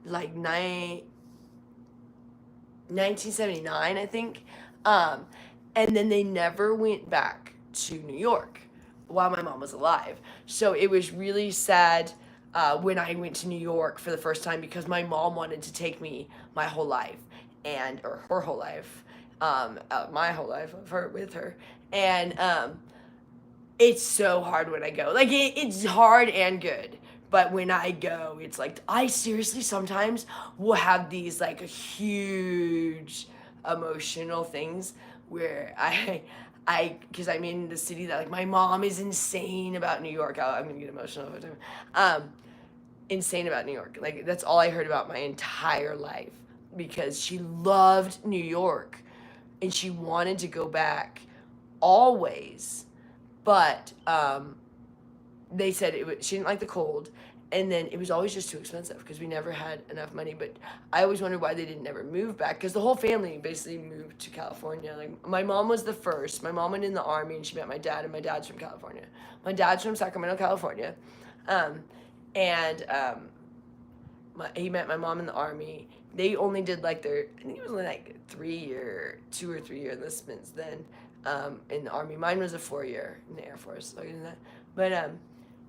C: like 1979, I think, and then they never went back to New York while my mom was alive. So it was really sad when I went to New York for the first time, because my mom wanted to take me my whole life, or her whole life, my whole life of her with her, And it's so hard when I go. Like it's hard and good. But when I go, it's like I seriously sometimes will have these like huge emotional things where because I'm in the city that like my mom is insane about New York. I'm gonna get emotional over time. Insane about New York. Like that's all I heard about my entire life because she loved New York and she wanted to go back always, but they said she didn't like the cold, and then it was always just too expensive because we never had enough money. But I always wondered why they didn't never move back because the whole family basically moved to California. Like my mom was the first. My mom went in the army and she met my dad, and my dad's from California. My dad's from Sacramento, California, and he met my mom in the army. They only did like I think it was only like 2 or 3 year enlistments then in the army. Mine was a 4-year in the Air Force. So I did that. But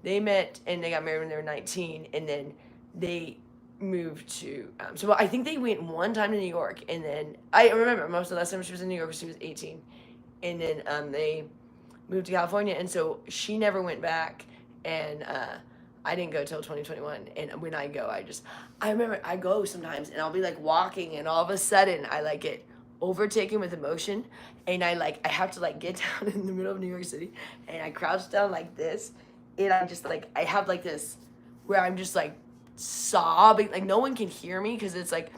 C: they met and they got married when they were 19, and then they moved to. So I think they went one time to New York, and then I remember most of the last time she was in New York was she was 18, and then they moved to California, and so she never went back, and I didn't go till 2021. And when I go, I remember I go sometimes, and I'll be like walking, and all of a sudden I like get overtaken with emotion, and I have to like get down in the middle of New York City, and I crouch down like this, and I just like I have like this where I'm just like sobbing, like no one can hear me because it's like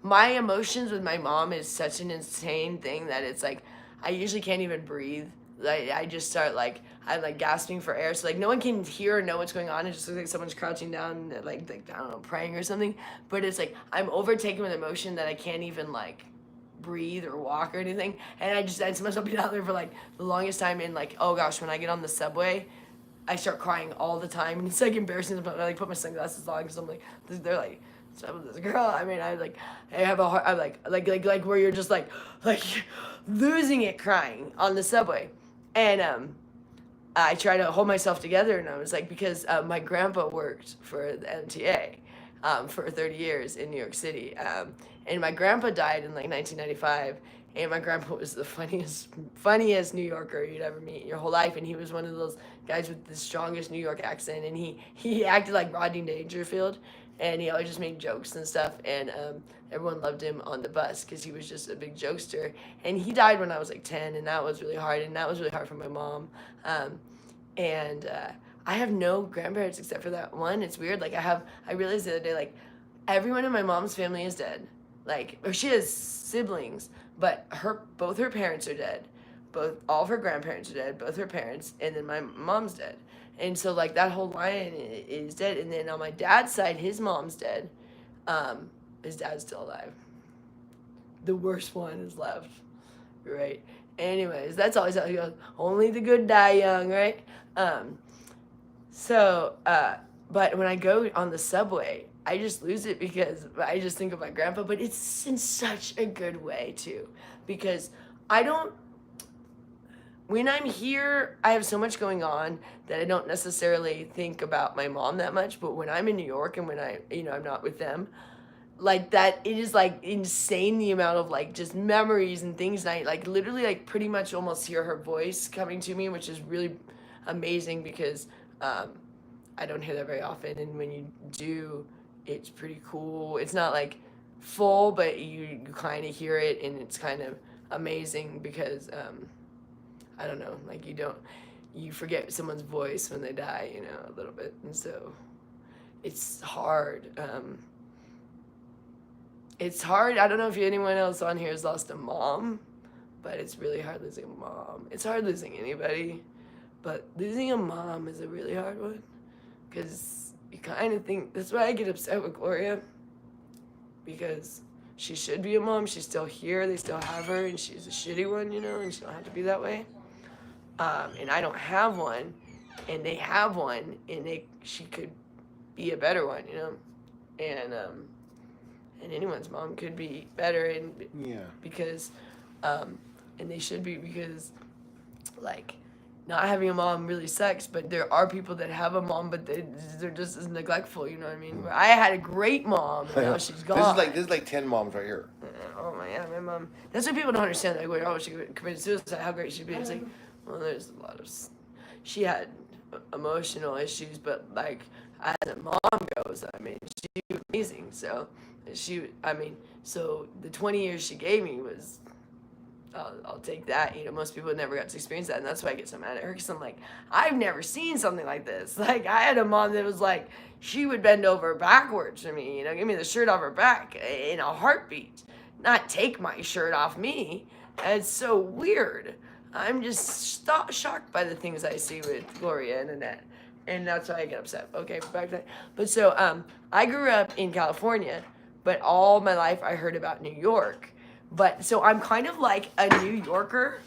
C: my emotions with my mom is such an insane thing that it's like I usually can't even breathe. Like I just start like I'm like gasping for air, so like no one can hear or know what's going on. It just looks like someone's crouching down, like I don't know, praying or something. But it's like I'm overtaken with emotion that I can't even like breathe or walk or anything. And I sometimes I'll be down there for like the longest time. And like oh gosh, when I get on the subway, I start crying all the time, and it's like embarrassing. But I like put my sunglasses on because I'm like they're like. So this girl, I mean, I have a heart, I'm like where you're just like losing it crying on the subway. And I try to hold myself together, and I was like, because my grandpa worked for the MTA for 30 years in New York City, and my grandpa died in like 1995, and my grandpa was the funniest New Yorker you'd ever meet in your whole life, and he was one of those guys with the strongest New York accent, and he acted like Rodney Dangerfield, and he always just made jokes and stuff, and everyone loved him on the bus because he was just a big jokester. And he died when I was like 10, and that was really hard, and that was really hard for my mom. And I have no grandparents except for that one. It's weird. Like I realized the other day, like everyone in my mom's family is dead. Like, or she has siblings, but both her parents are dead. All of her grandparents are dead, both her parents, and then my mom's dead. And so like that whole line is dead. And then on my dad's side, his mom's dead. His dad's still alive. The worst one is left, right? Anyways, that's always how he goes. Only the good die young, right? But when I go on the subway, I just lose it because I just think of my grandpa. But it's in such a good way too, because when I'm here, I have so much going on that I don't necessarily think about my mom that much. But when I'm in New York and when I'm not with them, like that, it is like insane the amount of like just memories and things. And I like literally like pretty much almost hear her voice coming to me, which is really amazing because I don't hear that very often. And when you do, it's pretty cool. It's not like full, but you kind of hear it, and it's kind of amazing because I don't know, like you forget someone's voice when they die, a little bit. And so it's hard. It's hard. I don't know if anyone else on here has lost a mom, but it's really hard losing a mom. It's hard losing anybody, but losing a mom is a really hard one because you kind of think, that's why I get upset with Gloria, because she should be a mom. She's still here. They still have her, and she's a shitty one, and she don't have to be that way. And I don't have one, and they have one, and she could be a better one, and anyone's mom could be better, and because, and they should be, because, like, not having a mom really sucks, but there are people that have a mom, but they're just as neglectful, you know what I mean? Where I had a great mom, and now she's gone.
A: This is like 10 moms right here.
C: oh my god, my mom. That's what people don't understand. Like, oh, she committed suicide. How great she'd be. It's like, well, there's a lot of. She had emotional issues, but like as a mom goes, I mean, she was amazing. So so the 20 years she gave me was. I'll take that. You know, most people never got to experience that, and that's why I get so mad at her, because I'm like, I've never seen something like this. Like, I had a mom that was like, she would bend over backwards for me, you know, give me the shirt off her back in a heartbeat, not take my shirt off me. And it's so weird. I'm just shocked by the things I see with Gloria and Annette, and that's why I get upset. Okay, back to that. But so, I grew up in California, but all my life I heard about New York. But so I'm kind of like a New Yorker,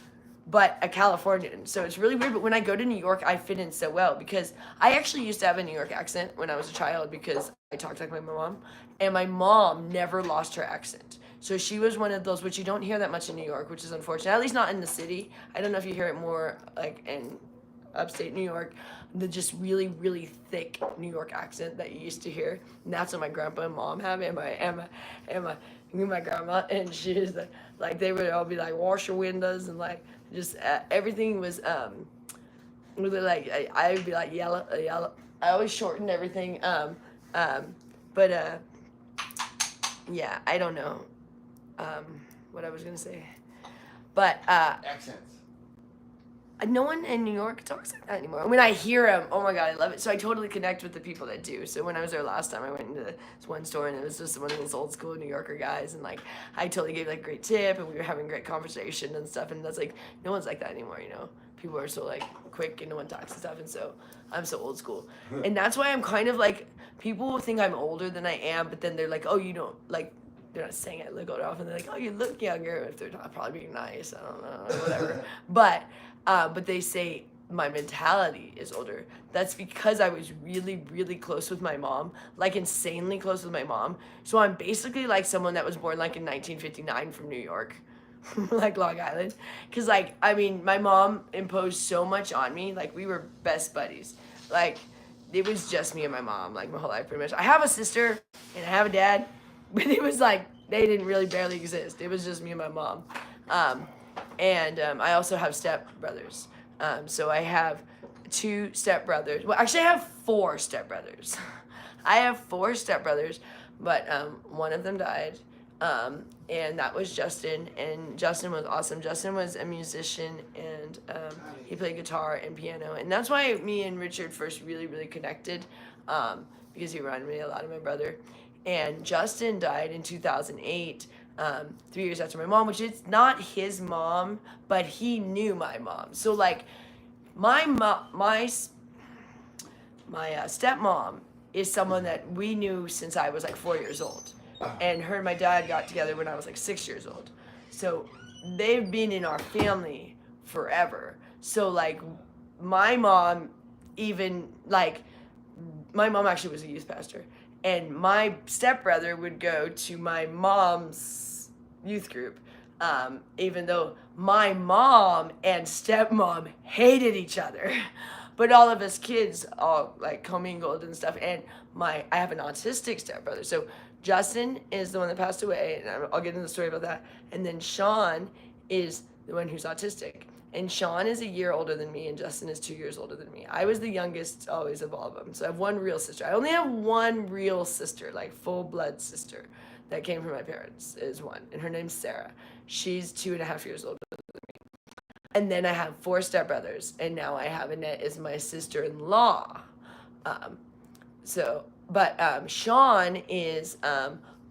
C: but a Californian. So it's really weird. But when I go to New York, I fit in so well, because I actually used to have a New York accent when I was a child, because I talked like my mom. And my mom never lost her accent. So she was one of those, which you don't hear that much in New York, which is unfortunate. At least not in the city. I don't know if you hear it more like in upstate New York, the just really, really thick New York accent that you used to hear. And that's what my grandpa and mom have, and my grandma, and she was like they would all be like, wash your windows, and like just everything was really like I would be like yellow. I always shortened everything, but yeah, I don't know what I was gonna say, but
A: Accents.
C: no one in New York talks like that anymore. When I hear them, oh my god, I love it. So I totally connect with the people that do. So when I was there last time, I went into this one store, and it was just one of those old school New Yorker guys, and like I totally gave like great tip, and we were having great conversation and stuff. And that's like, no one's like that anymore, you know. People are so like quick, and no one talks and stuff, and so I'm so old school. And that's why I'm kind of like, people think I'm older than I am, but then they're like, oh, you don't like. They're not saying I look older often. They're like, oh, you look younger. If they're not probably being nice, I don't know, whatever. But they say my mentality is older. That's because I was really, really close with my mom, like insanely close with my mom. So I'm basically like someone that was born like in 1959 from New York, like Long Island. Because like, I mean, my mom imposed so much on me. Like, we were best buddies. Like, it was just me and my mom, like my whole life pretty much. I have a sister and I have a dad, but it was like, they didn't really barely exist. It was just me and my mom. And I also have stepbrothers. So I have 2 stepbrothers. Well, actually, I have 4 stepbrothers. I have 4 stepbrothers, but one of them died. And that was Justin. And Justin was awesome. Justin was a musician, and he played guitar and piano. And that's why me and Richard first really, really connected, because he reminded me a lot of my brother. And Justin died in 2008, 3 years after my mom, which is not his mom, but he knew my mom. So like, my stepmom is someone that we knew since I was like 4 years old, and her and my dad got together when I was like 6 years old. So they've been in our family forever. So like, my mom, even like, my mom actually was a youth pastor. And my stepbrother would go to my mom's youth group, even though my mom and stepmom hated each other. But all of us kids all like commingled and stuff. And I have an autistic stepbrother. So Justin is the one that passed away, and I'll get into the story about that. And then Sean is the one who's autistic. And Sean is a year older than me, and Justin is 2 years older than me. I was the youngest always of all of them. So I have one real sister. I only have one real sister, like full blood sister, that came from my parents, is one. And her name's Sarah. She's 2.5 years older than me. And then I have 4 stepbrothers, and now I have Annette as my sister-in-law. Sean is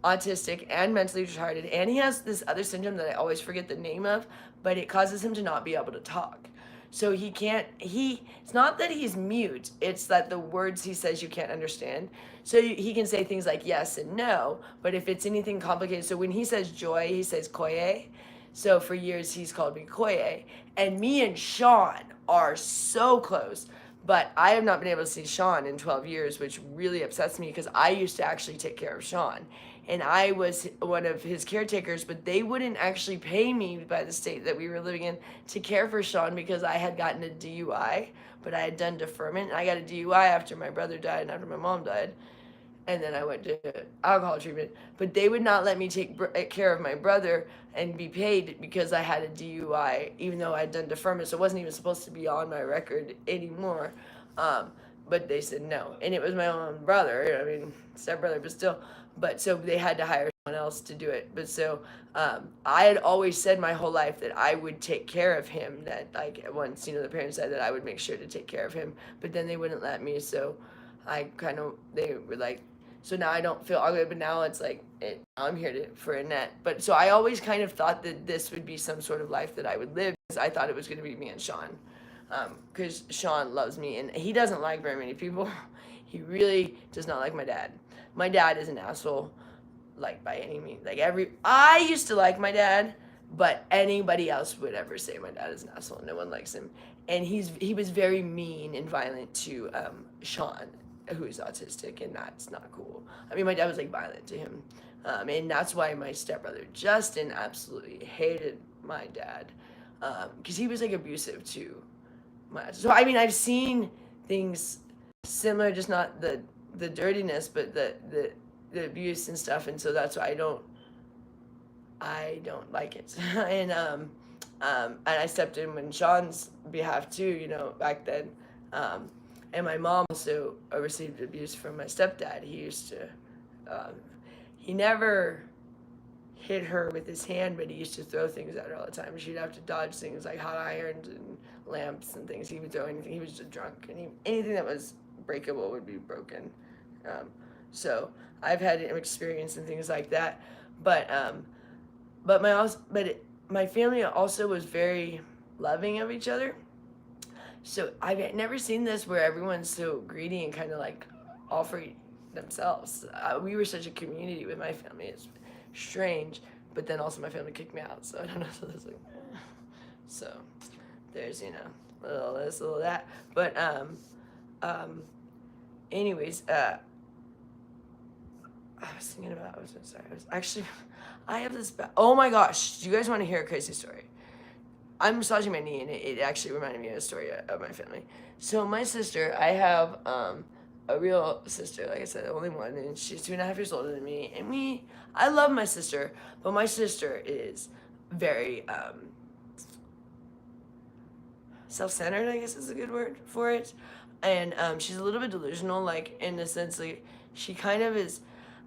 C: autistic and mentally retarded, and he has this other syndrome that I always forget the name of, but it causes him to not be able to talk. So it's not that he's mute, it's that the words he says you can't understand. So he can say things like yes and no, but if it's anything complicated, so when he says joy, he says koye. So for years he's called me koye. And me and Sean are so close, but I have not been able to see Sean in 12 years, which really upsets me, because I used to actually take care of Sean. And I was one of his caretakers, but they wouldn't actually pay me by the state that we were living in to care for Sean, because I had gotten a DUI, but I had done deferment. I got a DUI after my brother died and after my mom died. and then I went to alcohol treatment. But they would not let me take care of my brother and be paid because I had a DUI, even though I'd done deferment, so it wasn't even supposed to be on my record anymore. But they said no, and it was my own brother. I mean, stepbrother, but still. But so they had to hire someone else to do it. But so I had always said my whole life that I would take care of him. That like once the parents said that I would make sure to take care of him, but then they wouldn't let me. So they were like, so now I don't feel ugly. But now it's like I'm here for Annette. But so I always kind of thought that this would be some sort of life that I would live because I thought it was going to be me and Sean. Because Sean loves me and he doesn't like very many people. He really does not like my dad. My dad is an asshole, like by any means. I used to like my dad, but anybody else would ever say my dad is an asshole. No one likes him, and he was very mean and violent to Sean, who is autistic, and that's not cool. I mean, my dad was like violent to him, and that's why my stepbrother Justin absolutely hated my dad, because he was like abusive to my. So I mean, I've seen things similar, just not the dirtiness, but the abuse and stuff, and so that's why I don't like it. And I stepped in on Sean's behalf too, back then. And my mom also received abuse from my stepdad. He used to, he never hit her with his hand, but he used to throw things at her all the time. She'd have to dodge things like hot irons and lamps and things. He would throw anything. He was just drunk, and anything that was breakable would be broken. So I've had experience and things like that, but my family also was very loving of each other. So I've never seen this where everyone's so greedy and kind of like all for themselves. We were such a community with my family. It's strange, but then also my family kicked me out, so I don't know. So there's so there's a little this, a little that, but anyways, I have this oh my gosh, do you guys want to hear a crazy story? I'm massaging my knee, and it actually reminded me of a story of my family. So my sister, I have a real sister, like I said, only one, and she's 2.5 years older than me, and I love my sister, but my sister is very self-centered, I guess is a good word for it, and she's a little bit delusional, like in the sense, like she kind of is,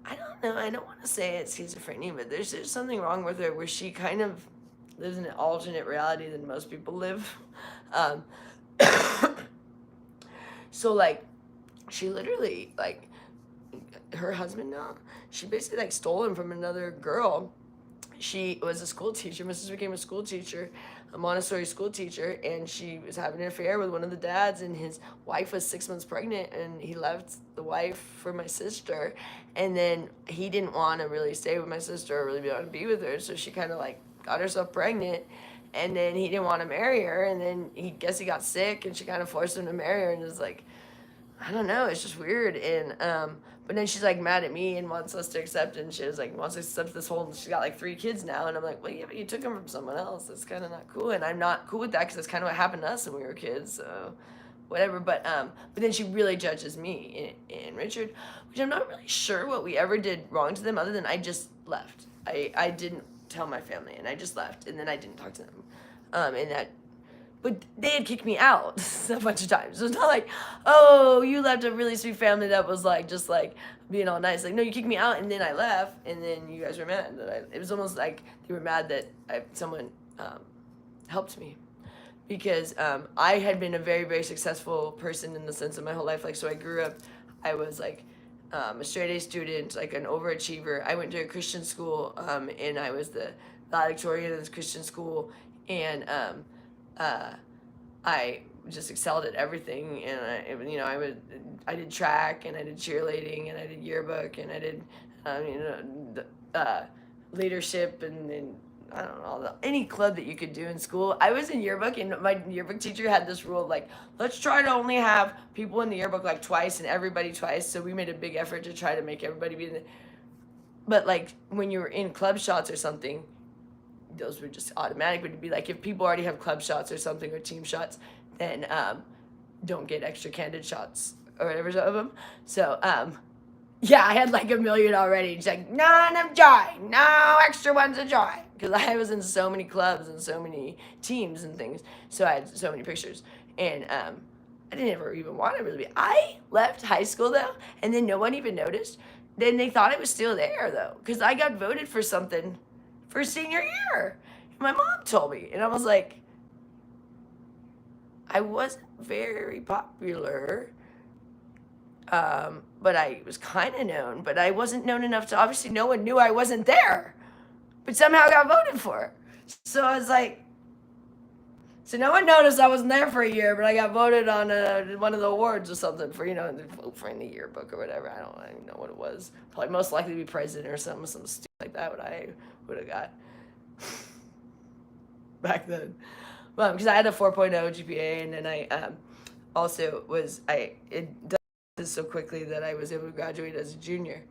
C: I don't know, I don't want to say it's schizophrenia, but there's something wrong with her where she kind of lives in an alternate reality than most people live. So like she literally, like, her husband now, she basically like stole him from another girl. She was a school teacher. My sister became a school teacher, a Montessori school teacher, and she was having an affair with one of the dads, and his wife was 6 months pregnant, and he left the wife for my sister, and then he didn't want to really stay with my sister or really want to be with her, so she kind of like got herself pregnant, and then he didn't want to marry her, and then he got sick, and she kind of forced him to marry her, and it's like, I don't know, it's just weird. And but then she's like mad at me and wants us to accept it, and she was like wants us to accept this whole, she's got like 3 kids now, and I'm like, well, yeah, but you took them from someone else. That's kind of not cool, and I'm not cool with that because that's kind of what happened to us when we were kids, so whatever. But then she really judges me and Richard, which I'm not really sure what we ever did wrong to them other than I just left. I didn't tell my family, and I just left, and then I didn't talk to them, but they had kicked me out a bunch of times. So it's not like, oh, you left a really sweet family that was like just like being all nice. Like, no, you kicked me out, and then I left, and then you guys were mad that it was almost like they were mad that someone helped me, because I had been a very, very successful person in the sense of my whole life. Like, so I grew up, I was like a straight A student, like an overachiever. I went to a Christian school, and I was the valedictorian of this Christian school, and I just excelled at everything, and I did track, and I did cheerleading, and I did yearbook, and I did leadership, and I don't know, any club that you could do in school. I was in yearbook, and my yearbook teacher had this rule of like, let's try to only have people in the yearbook like twice and everybody twice. So we made a big effort to try to make everybody be in the, but like when you were in club shots or something, those were just automatic. But it'd be like if people already have club shots or something or team shots, then don't get extra candid shots or whatever of them. So Yeah, I had like a million already. She's like, none of joy, no extra ones of joy. Because I was in so many clubs and so many teams and things. So I had so many pictures. And I didn't ever even want to really be. I left high school though, and then no one even noticed. Then they thought it was still there though. Because I got voted for something for senior year. My mom told me. And I was like, I wasn't very popular. But I was kind of known, but I wasn't known enough to, obviously no one knew I wasn't there, but somehow I got voted for. So I was like, so no one noticed I wasn't there for a year, but I got voted on one of the awards or something for, vote for in the yearbook or whatever. I don't even know what it was. Probably most likely to be president or something stupid like that, what I would have got back then. Because I had a 4.0 GPA, and then I also was, so quickly that I was able to graduate as a junior.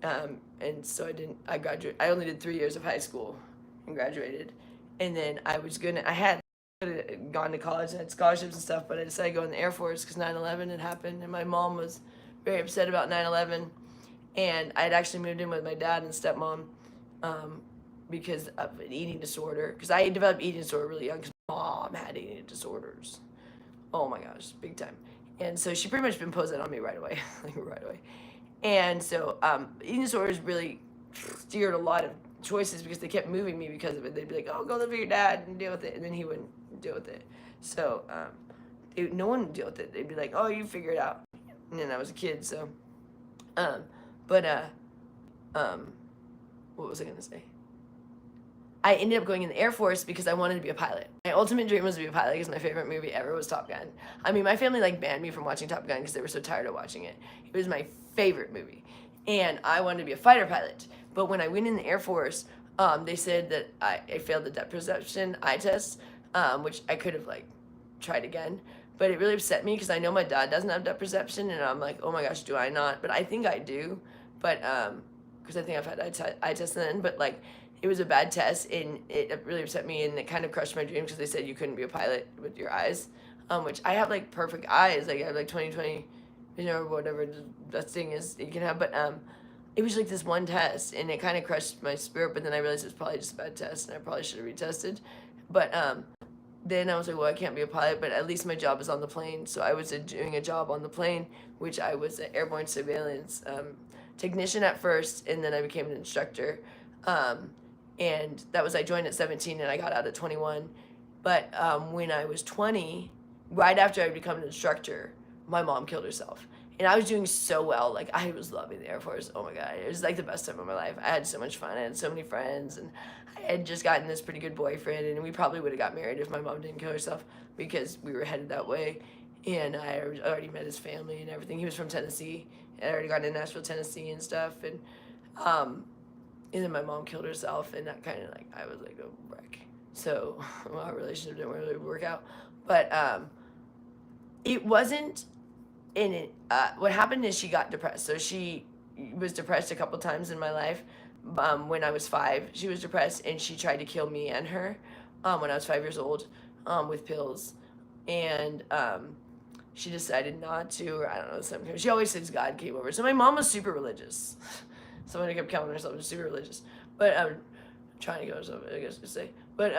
C: And so I only did 3 years of high school and graduated. And then I had gone to college and had scholarships and stuff, but I decided to go in the Air Force because 9/11 had happened, and my mom was very upset about 9/11. And I had actually moved in with my dad and stepmom because of an eating disorder. Because I developed eating disorder really young because mom had eating disorders. Oh my gosh, big time. And so she pretty much imposed that on me right away, right away. And so eating disorders really steered a lot of choices because they kept moving me because of it. They'd be like, oh, go live with your dad and deal with it. And then he wouldn't deal with it. So no one would deal with it. They'd be like, oh, you figure it out. And then I was a kid, so. What was I going to say? I ended up going in the Air Force because I wanted to be a pilot. My ultimate dream was to be a pilot because my favorite movie ever was Top Gun. I mean, my family banned me from watching Top Gun because they were so tired of watching it. It was my favorite movie. And I wanted to be a fighter pilot. But when I went in the Air Force, they said that I failed the depth perception eye test, which I could have tried again. But it really upset me because I know my dad doesn't have depth perception, and I'm like, oh my gosh, do I not? But I think I do. But because I think I've had eye tests then. But it was a bad test, and it really upset me, and it kind of crushed my dream because they said you couldn't be a pilot with your eyes, which I have perfect eyes. I have 20/20, whatever the best thing is you can have. But it was this one test, and it kind of crushed my spirit. But then I realized it was probably just a bad test, and I probably should have retested. But then I was like, well, I can't be a pilot, but at least my job is on the plane. So I was doing a job on the plane, which I was an airborne surveillance technician at first, and then I became an instructor. And that was, I joined at 17 and I got out at 21. But when I was 20, right after I become an instructor, my mom killed herself. And I was doing so well. I was loving the Air Force. Oh my God. It was the best time of my life. I had so much fun. I had so many friends. And I had just gotten this pretty good boyfriend. And we probably would have got married if my mom didn't kill herself because we were headed that way. And I already met his family and everything. He was from Tennessee. I already got to Nashville, Tennessee and stuff. And then my mom killed herself, and that kind of I was a wreck. So our relationship didn't really work out. But it wasn't in it. What happened is she got depressed. So she was depressed a couple times in my life. When I was 5, she was depressed, and she tried to kill me and her when I was 5 years old with pills. And she decided not to, or I don't know, something. She always says God came over. So my mom was super religious. Someone who kept calling herself super religious. But I'm trying to kill herself, I guess you could say. But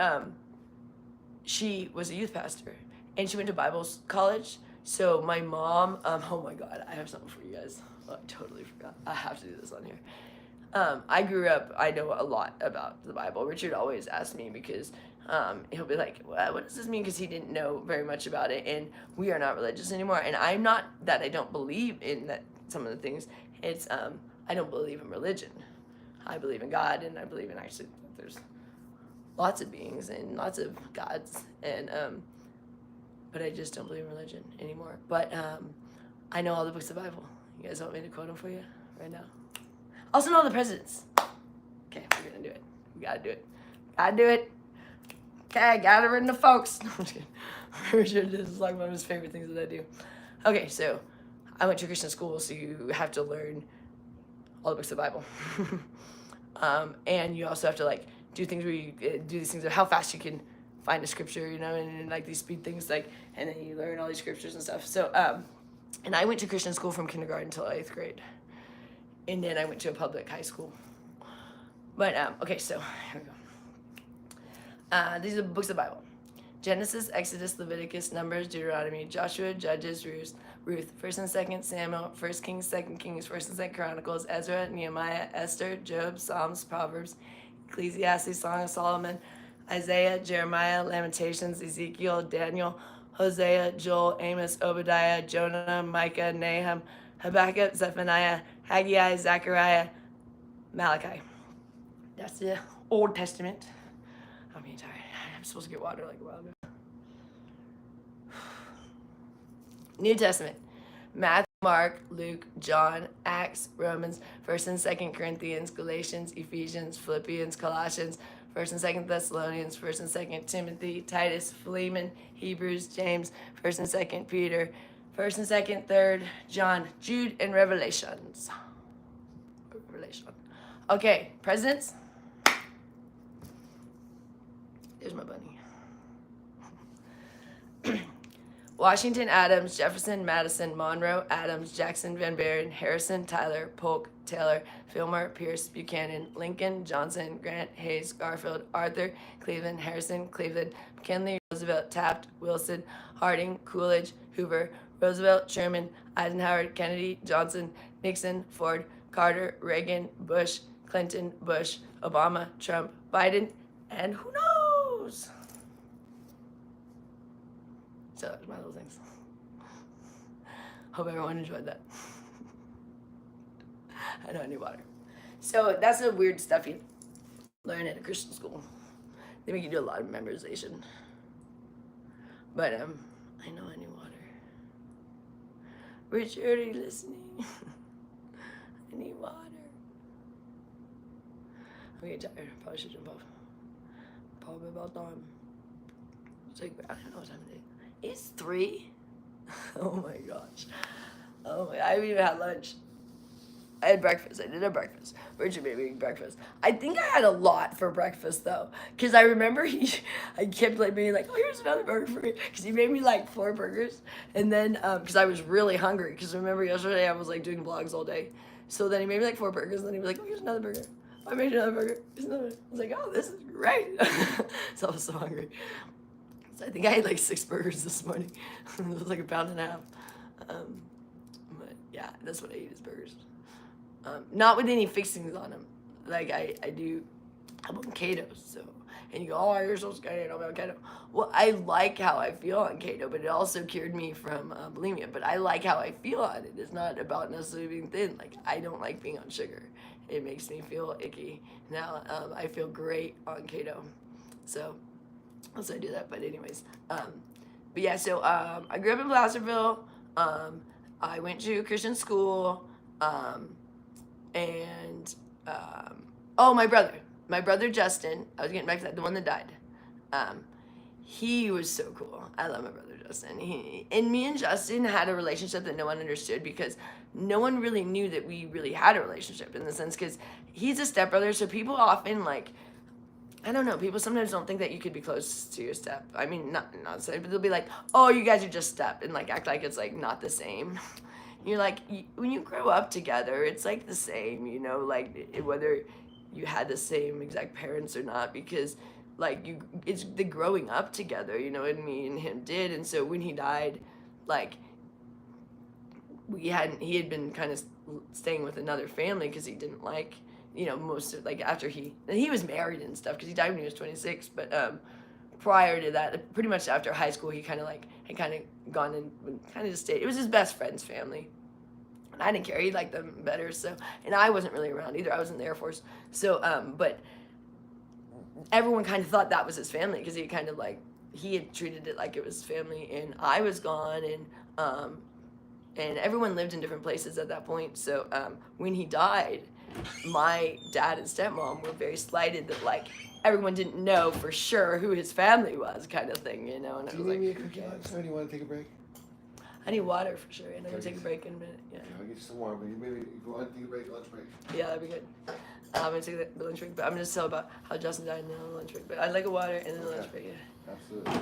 C: she was a youth pastor, and she went to Bible college. So my mom, oh my God, I have something for you guys. Oh, I totally forgot. I have to do this on here. I grew up, I know a lot about the Bible. Richard always asks me because he'll be like, well, what does this mean? Because he didn't know very much about it, and we are not religious anymore. And I'm not that I don't believe in that some of the things. It's I don't believe in religion. I believe in God, and I believe in actually there's lots of beings and lots of gods, and but I just don't believe in religion anymore. But I know all the books of the Bible. You guys want me to quote them for you right now? Also know the presidents. Okay, we're gonna do it. We gotta do it. Gotta do it. Okay, gathering the folks. No, I'm just kidding. Richard, this is one of his favorite things that I do. Okay, so I went to Christian school, so you have to learn all the books of the Bible. And you also have to do things where you do these things of how fast you can find a scripture, and these speed things, and then you learn all these scriptures and stuff. So, and I went to Christian school from kindergarten until 8th grade. and then I went to a public high school. But okay, so here we go. These are the books of the Bible: Genesis, Exodus, Leviticus, Numbers, Deuteronomy, Joshua, Judges, Ruth, 1st and 2nd Samuel, 1st Kings, 2nd Kings, 1st and 2nd Chronicles, Ezra, Nehemiah, Esther, Job, Psalms, Proverbs, Ecclesiastes, Song of Solomon, Isaiah, Jeremiah, Lamentations, Ezekiel, Daniel, Hosea, Joel, Amos, Obadiah, Jonah, Micah, Nahum, Habakkuk, Zephaniah, Haggai, Zechariah, Malachi. That's the Old Testament. I'm getting tired. I'm supposed to get water like a while ago. New Testament: Matthew, Mark, Luke, John, Acts, Romans, 1st and 2nd Corinthians, Galatians, Ephesians, Philippians, Colossians, 1st and 2nd Thessalonians, 1st and 2nd Timothy, Titus, Philemon, Hebrews, James, 1st and 2nd Peter, 1st and 2nd, 3rd John, Jude, and Revelations. Okay, presidents. There's my bunny. Washington, Adams, Jefferson, Madison, Monroe, Adams, Jackson, Van Buren, Harrison, Tyler, Polk, Taylor, Fillmore, Pierce, Buchanan, Lincoln, Johnson, Grant, Hayes, Garfield, Arthur, Cleveland, Harrison, Cleveland, McKinley, Roosevelt, Taft, Wilson, Harding, Coolidge, Hoover, Roosevelt, Sherman, Eisenhower, Kennedy, Johnson, Nixon, Ford, Carter, Reagan, Bush, Clinton, Bush, Obama, Trump, Biden, and who knows? So that's my little things. Hope everyone enjoyed that. I know I need water. So that's the weird stuff you learn at a Christian school. They make you do a lot of memorization. But I know I need water. Richard, are you listening? I need water. I'm getting tired. Probably should jump off. Probably about time. It's like, I don't know what time it is. It's 3. Oh my gosh. Oh my, I haven't even had lunch. I had breakfast. I did have breakfast. Richard made me breakfast. I think I had a lot for breakfast though, because I remember I kept like being like, oh, here's another burger for me, because he made me like 4 burgers, and then because I was really hungry, because remember yesterday I was like doing vlogs all day, so then he made me like 4 burgers, and then he was like, oh, here's another burger. I made another burger. Here's another. I was like, oh, this is great. So I was so hungry. So I think I had like 6 burgers this morning. It was like 1.5 pounds. But yeah, that's what I eat is burgers. Not with any fixings on them. Like I'm on keto, so, and you go, oh, you're so skinny, I'm on keto. Well, I like how I feel on keto, but it also cured me from bulimia, but I like how I feel on it. It's not about necessarily being thin. Like, I don't like being on sugar. It makes me feel icky. Now, I feel great on keto. So I do that, but anyways. But yeah, so I grew up in Placerville. I went to Christian school. My brother Justin, I was getting back to that, the one that died. He was so cool. I love my brother Justin. And me and Justin had a relationship that no one understood, because no one really knew that we really had a relationship, in the sense, because he's a stepbrother, so people often like, I don't know, people sometimes don't think that you could be close to your step. I mean, not so, but they'll be like, oh, you guys are just step, and like act like it's like not the same. You're like, when you grow up together, it's like the same, you know, like whether you had the same exact parents or not, because like it's the growing up together, you know, and me and him did. And so when he died, like he had been kind of staying with another family, because he didn't like, you know, most of, like, after he was married and stuff, because he died when he was 26, but prior to that, pretty much after high school, he kind of like had kind of gone and kind of just stayed. It was his best friend's family, and I didn't care. He liked them better. So, and I wasn't really around either. I was in the Air Force. So, but everyone kind of thought that was his family, because he kind of like, he had treated it like it was family, and I was gone, and everyone lived in different places at that point. So when he died, my dad and stepmom were very slighted that like everyone didn't know for sure who his family was, kind of thing, you know. And
A: do you need me a cookie lunch, or do you want to take a break?
C: I need water for sure, and I'm gonna take a break in a minute. Yeah.
A: I'll get you some water, but maybe if you want to take a break, lunch break.
C: Yeah, that'd be good. I'm gonna take the lunch break, but I'm gonna tell about how Justin died and then the lunch break. But I'd like a water and then the lunch break. Yeah.
A: Absolutely.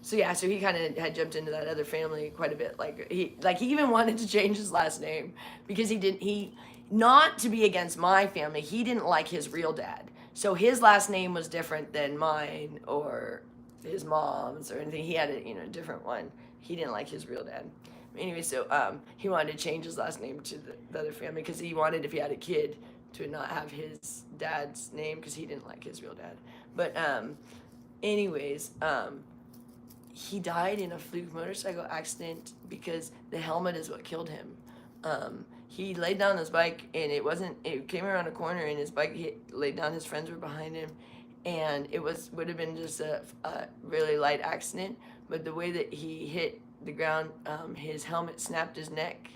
C: So yeah, so he kind of had jumped into that other family quite a bit. He even wanted to change his last name because he not to be against my family. He didn't like his real dad, so his last name was different than mine or his mom's or anything. He had a different one. He didn't like his real dad. Anyway, so he wanted to change his last name to the other family because he wanted, if he had a kid, to not have his dad's name because he didn't like his real dad. But anyways, he died in a fluke motorcycle accident because the helmet is what killed him. He laid down his bike and it came around a corner and his bike laid down, his friends were behind him, and would have been just a really light accident, but the way that he hit the ground, his helmet snapped his neck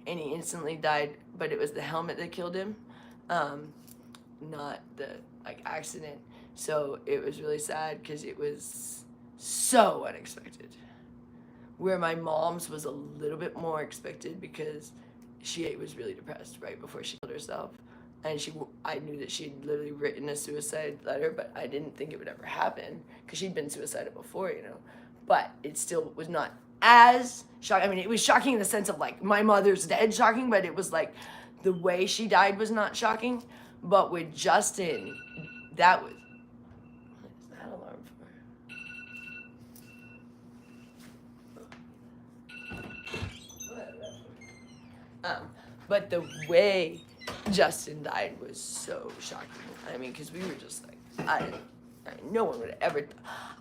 C: and he instantly died, but it was the helmet that killed him, not the accident. So it was really sad because it was so unexpected. Where my mom's was a little bit more expected because she was really depressed right before she killed herself, and I knew that she'd literally written a suicide letter, but I didn't think it would ever happen because she'd been suicidal before, But it still was not as shocking. I mean, it was shocking in the sense of my mother's dead shocking, but it was the way she died was not shocking. But with Justin, that was. What is that alarm for? But the way Justin died was so shocking. I mean, because we were just no one would ever.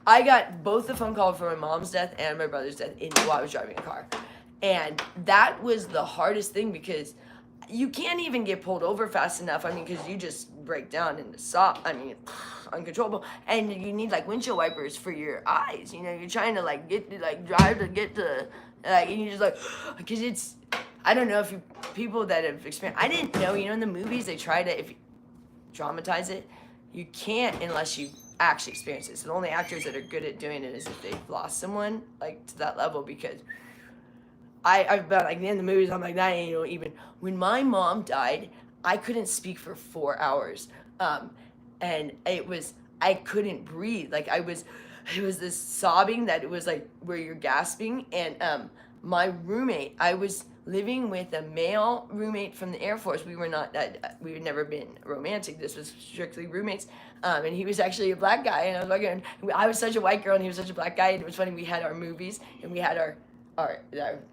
C: I got both the phone call for my mom's death and my brother's death while I was driving a car. And that was the hardest thing because you can't even get pulled over fast enough. I mean, because you just break down and stop. I mean, uncontrollable. And you need windshield wipers for your eyes. You're trying to drive to get to, and you just because it's, I don't know if people that have experienced, I didn't know, in the movies they try to dramatize it. You can't unless you actually experience it. So the only actors that are good at doing it is if they've lost someone to that level, because I've been in the movies, I'm that ain't even. When my mom died, I couldn't speak for 4 hours, and I couldn't breathe. It was this sobbing that it was where you're gasping. And my roommate, I was living with a male roommate from the Air Force. We had never been romantic. This was strictly roommates. And he was actually a black guy, and I was such a white girl, and he was such a black guy. And it was funny. We had our movies, and we had our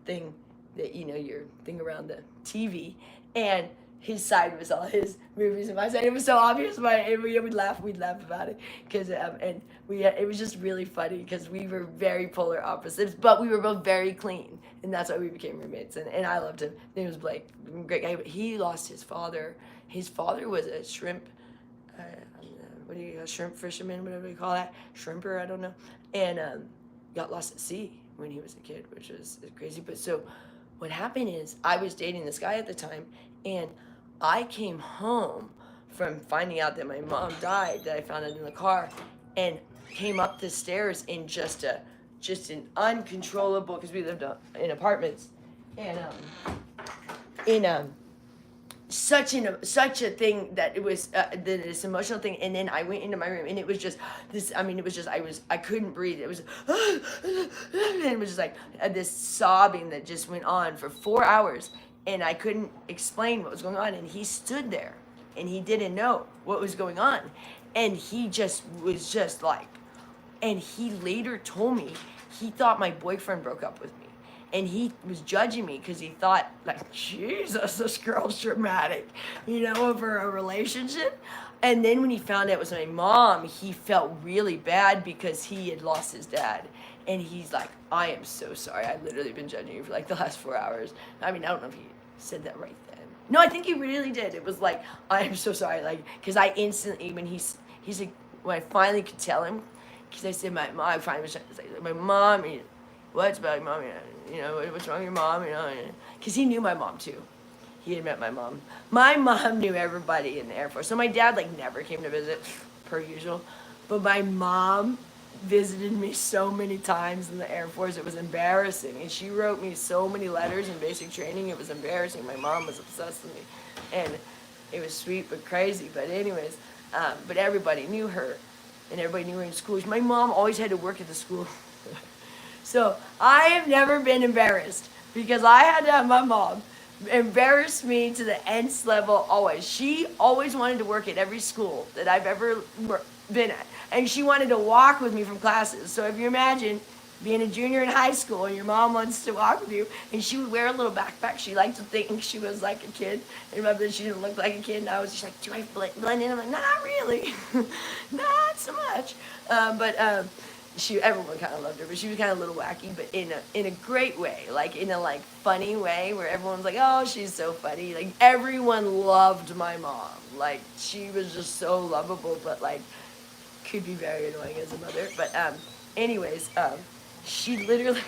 C: thing that your thing around the TV, and his side was all his movies, and my side, it was so obvious. And we'd laugh about it because it was just really funny because we were very polar opposites, but we were both very clean, and that's why we became roommates. And I loved him. His name was Blake, great guy. But he lost his father. His father was a shrimp. Shrimp fisherman, whatever you call that, shrimper, I don't know, and got lost at sea when he was a kid, which was crazy. But so what happened is I was dating this guy at the time, and I came home from finding out that my mom died, that I found out in the car, and came up the stairs in just an uncontrollable, because we lived in apartments, and such a thing that it was this emotional thing. And then I went into my room, and it was just this. I mean, it was just I couldn't breathe. It was and it was just this sobbing that just went on for 4 hours, and I couldn't explain what was going on. And he stood there, and he didn't know what was going on, and he just was just and he later told me he thought my boyfriend broke up with me. And he was judging me because he thought, Jesus, this girl's dramatic, over a relationship. And then when he found out it was my mom, he felt really bad because he had lost his dad. And he's like, I am so sorry. I've literally been judging you for the last 4 hours. I mean, I don't know if he said that right then. No, I think he really did. It was I am so sorry. Because I instantly, when I finally could tell him, because I said, I finally was trying to say, my mom, what's about your mom? What's wrong with your mom? Because he knew my mom too. He had met my mom. My mom knew everybody in the Air Force. So my dad never came to visit, per usual. But my mom visited me so many times in the Air Force. It was embarrassing. And she wrote me so many letters in basic training. It was embarrassing. My mom was obsessed with me. And it was sweet but crazy. But anyways, but everybody knew her. And everybody knew her in school. My mom always had to work at the school. So I have never been embarrassed because I had to have my mom embarrass me to the nth level always. She always wanted to work at every school that I've ever been at. And she wanted to walk with me from classes. So if you imagine being a junior in high school and your mom wants to walk with you, and she would wear a little backpack. She liked to think she was like a kid, and but she didn't look like a kid. And I was just like, do I blend in? I'm like, not really, not so much. Everyone kind of loved her, but she was kind of a little wacky, but in a great way, like in a like funny way where everyone's like, oh, she's so funny. Like everyone loved my mom. Like she was just so lovable, but like could be very annoying as a mother. But anyways, she literally.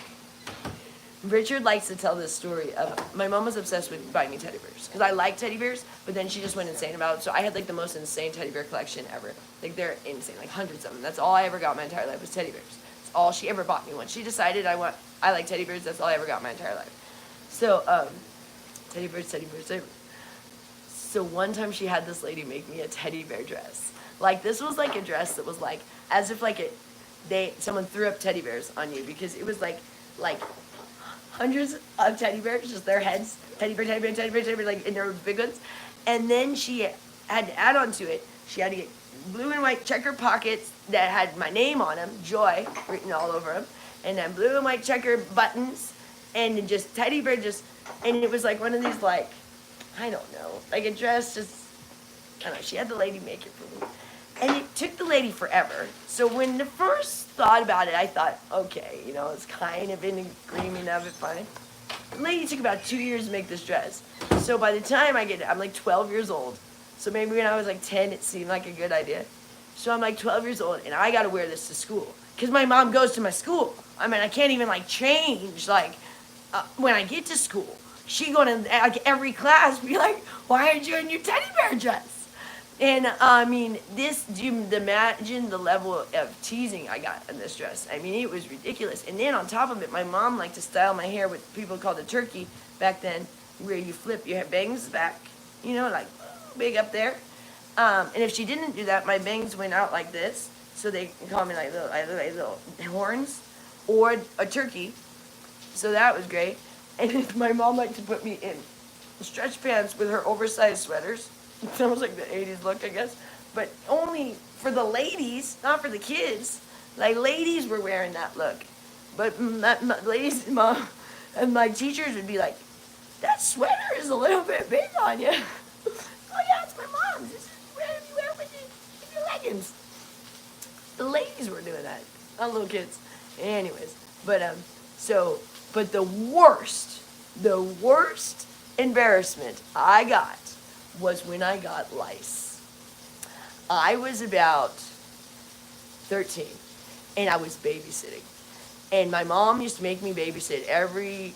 C: Richard likes to tell this story of my mom was obsessed with buying me teddy bears because I like teddy bears, but then she just went insane about it. So I had like the most insane teddy bear collection ever. Like they're insane, like hundreds of them. That's all I ever got my entire life was teddy bears. That's all she ever bought me. Once she decided I like teddy bears, that's all I ever got my entire life. So teddy bears, teddy bears, teddy bears. So one time she had this lady make me a teddy bear dress. Like this was like a dress that was like as if like someone threw up teddy bears on you because it was like hundreds of teddy bears, just their heads, teddy bear, teddy bear, teddy bear, teddy bear, like, and there were big ones. And then she had to add on to it, she had to get blue and white checker pockets that had my name on them, Joy, written all over them, and then blue and white checker buttons, and just teddy bear and it was like one of these, like, I don't know, like a dress I don't know, she had the lady make it for me. And it took the lady forever. So when the first thought about it, I thought, okay, it's kind of in agreement of it, fine. The lady took about 2 years to make this dress. So by the time I'm like 12 years old. So maybe when I was like 10, it seemed like a good idea. So I'm like 12 years old, and I got to wear this to school. Because my mom goes to my school. I mean, I can't even like change, when I get to school. She going to like every class be like, why aren't you in your teddy bear dress? And I mean, imagine the level of teasing I got in this dress. I mean, it was ridiculous. And then on top of it, my mom liked to style my hair with people called a turkey back then, where you flip your bangs back, like big up there. And if she didn't do that, my bangs went out like this. So they call me like little horns or a turkey. So that was great. And my mom liked to put me in stretch pants with her oversized sweaters. It's almost like the 80s look, I guess. But only for the ladies, not for the kids. Like, ladies were wearing that look. But ladies, mom, and my teachers would be like, that sweater is a little bit big on you. Oh, yeah, it's my mom's. This is what you wear with your leggings. The ladies were doing that, not little kids. Anyways, but the worst embarrassment I got was when I got lice. I was about 13, and I was babysitting. And my mom used to make me babysit every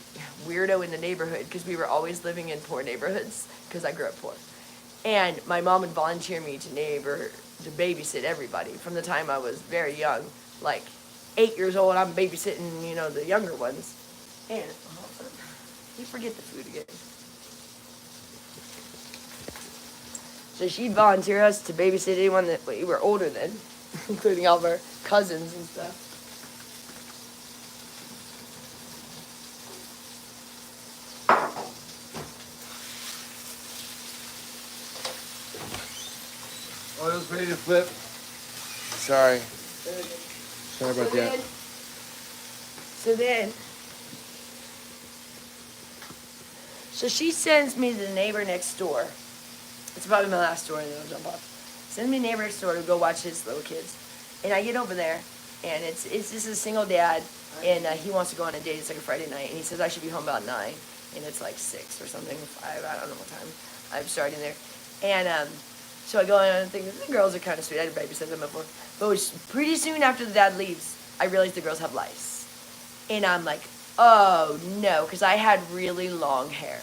C: weirdo in the neighborhood because we were always living in poor neighborhoods because I grew up poor. And my mom would volunteer me to babysit everybody from the time I was very young, like 8 years old. I'm babysitting, the younger ones. And you forget the food again. So she'd volunteer us to babysit anyone that we were older than, including all of our cousins and stuff.
A: Oh, it was ready to flip. Sorry. Sorry about that.
C: So she sends me to the neighbor next door. It's probably my last story, and then I'll jump off. Send me to the neighbor next door to go watch his little kids. And I get over there, and it's just a single dad, and he wants to go on a date. It's like a Friday night, and he says I should be home about 9, and it's like 6 or something, 5, I don't know what time I'm starting there. And so I go in and think, the girls are kind of sweet. I didn't babysit them before. But it was pretty soon after the dad leaves, I realized the girls have lice. And I'm like, oh no, because I had really long hair.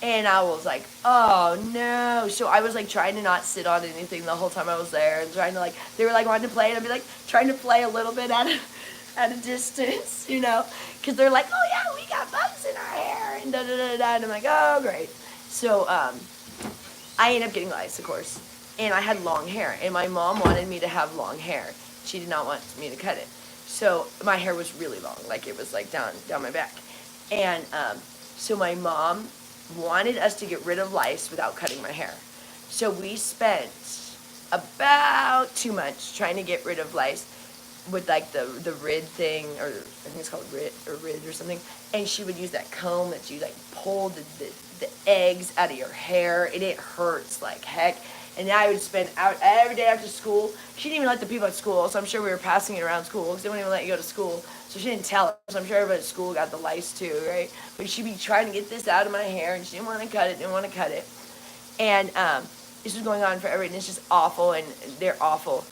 C: And I was like, oh no. So I was like trying to not sit on anything the whole time I was there, and trying to they were like wanting to play, and I'd be like trying to play a little bit at a distance, because they're like, oh yeah, we got bugs in our hair, and da da da da. And I'm like, oh great. So I ended up getting lice, of course, and I had long hair, and my mom wanted me to have long hair. She did not want me to cut it. So my hair was really long, like it was like down my back. And so my mom wanted us to get rid of lice without cutting my hair. So we spent about 2 months trying to get rid of lice with like the rid thing, or I think it's called rid or something. And she would use that comb that you like pull the eggs out of your hair, and it hurts like heck. And I would spend out every day after school. She didn't even let the people at school, so I'm sure we were passing it around school because they wouldn't even let you go to school. So she didn't tell us. So I'm sure everybody at school got the lice too, right? But she'd be trying to get this out of my hair, and she didn't want to cut it, And this was going on forever, and it's just awful, and they're awful.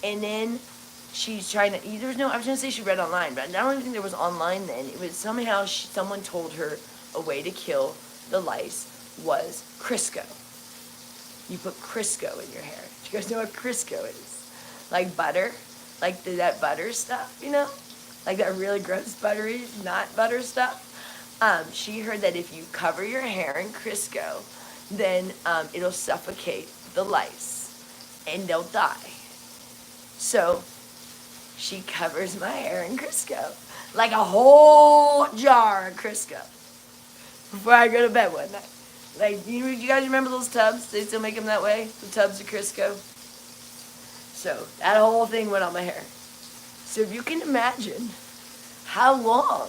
C: And then she's trying to, I was going to say she read online, but I don't even think there was online then. It was somehow someone told her a way to kill the lice was Crisco. You put Crisco in your hair. Do you guys know what Crisco is? Like butter, like that butter stuff, like that really gross buttery, not butter stuff. She heard that if you cover your hair in Crisco, then it'll suffocate the lice and they'll die. So she covers my hair in Crisco, like a whole jar of Crisco, before I go to bed one night. Like, you guys remember those tubs? They still make them that way? The tubs of Crisco? So, that whole thing went on my hair. So, if you can imagine how long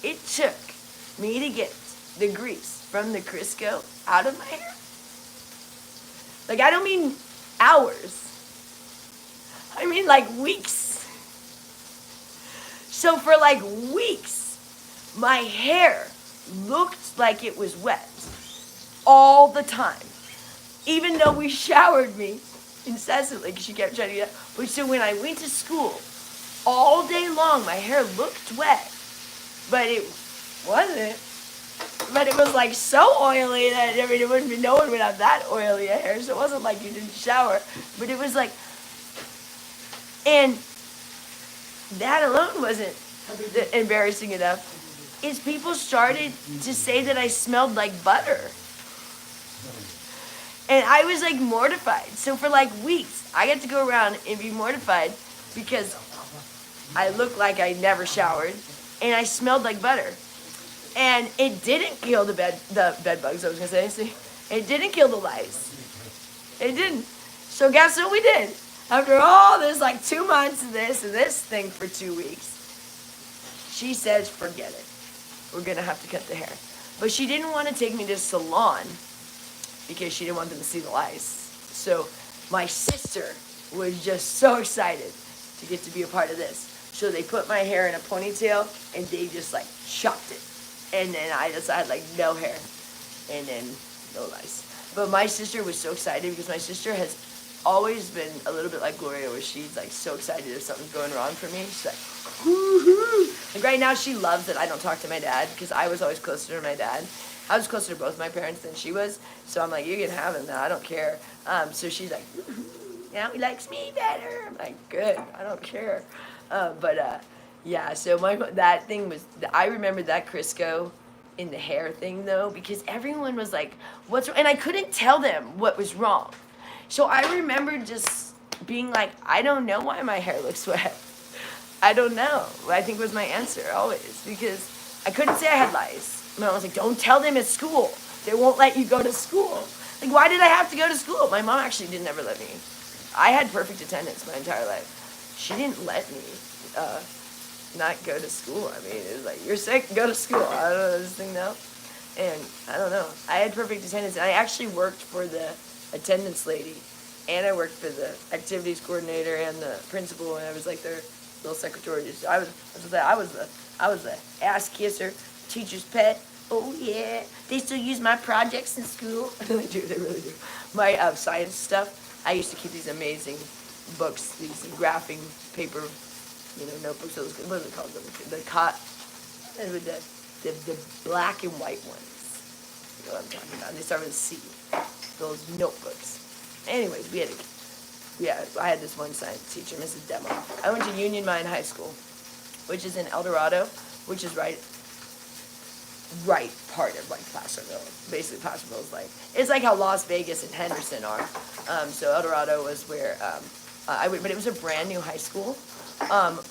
C: it took me to get the grease from the Crisco out of my hair. Like, I don't mean hours. I mean, like, weeks. So, for, like, weeks, my hair looked like it was wet. All the time, even though we showered me incessantly because she kept trying to get up. But so when I went to school, all day long my hair looked wet, but it wasn't. But it was like so oily that no one would have that oily a hair. So it wasn't like you didn't shower, but it was like, and that alone wasn't embarrassing enough. Is people started to say that I smelled like butter. And I was like mortified. So for like weeks, I got to go around and be mortified because I looked like I never showered and I smelled like butter. And it didn't kill the bed bugs, I was gonna say. See, it didn't kill the lice. It didn't. So guess what we did? After all this, like 2 months of this and this thing for 2 weeks, she says, forget it. We're gonna have to cut the hair. But she didn't want to take me to the salon because she didn't want them to see the lice. So my sister was just so excited to get to be a part of this. So they put my hair in a ponytail and they just like chopped it. And then I just had like no hair and then no lice. But my sister was so excited because my sister has always been a little bit like Gloria, where she's like so excited if something's going wrong for me. She's like, woo-hoo. Like right now she loves that I don't talk to my dad because I was always closer to my dad. I was closer to both my parents than she was. So I'm like, you can have him now, I don't care. So she's like, now he likes me better. I'm like, good, I don't care. Yeah, so that thing was, I remember that Crisco in the hair thing though, because everyone was like, what's wrong? And I couldn't tell them what was wrong. So I remember just being like, I don't know why my hair looks wet. I don't know. I think was my answer always, because I couldn't say I had lice. My mom was like, don't tell them at school. They won't let you go to school. Like, why did I have to go to school? My mom actually didn't ever let me. I had perfect attendance my entire life. She didn't let me not go to school. I mean, it was like, you're sick, go to school. I don't know this thing now. And I don't know. I had perfect attendance. And I actually worked for the attendance lady, and I worked for the activities coordinator and the principal, and I was like their little secretary. So I was the ass kisser, teacher's pet. Oh yeah, they still use my projects in school. They do, they really do. My science stuff. I used to keep these amazing books, these graphing paper, notebooks. Those, what are they called? The black and white ones. You know what I'm talking about? They start with a C. Those notebooks. Anyways, I had this one science teacher, Mrs. Demo. I went to Union Mine High School, which is in El Dorado, which is right part of like Placerville. Basically, Placerville is like, it's like how Las Vegas and Henderson are. So El Dorado was where but it was a brand new high school,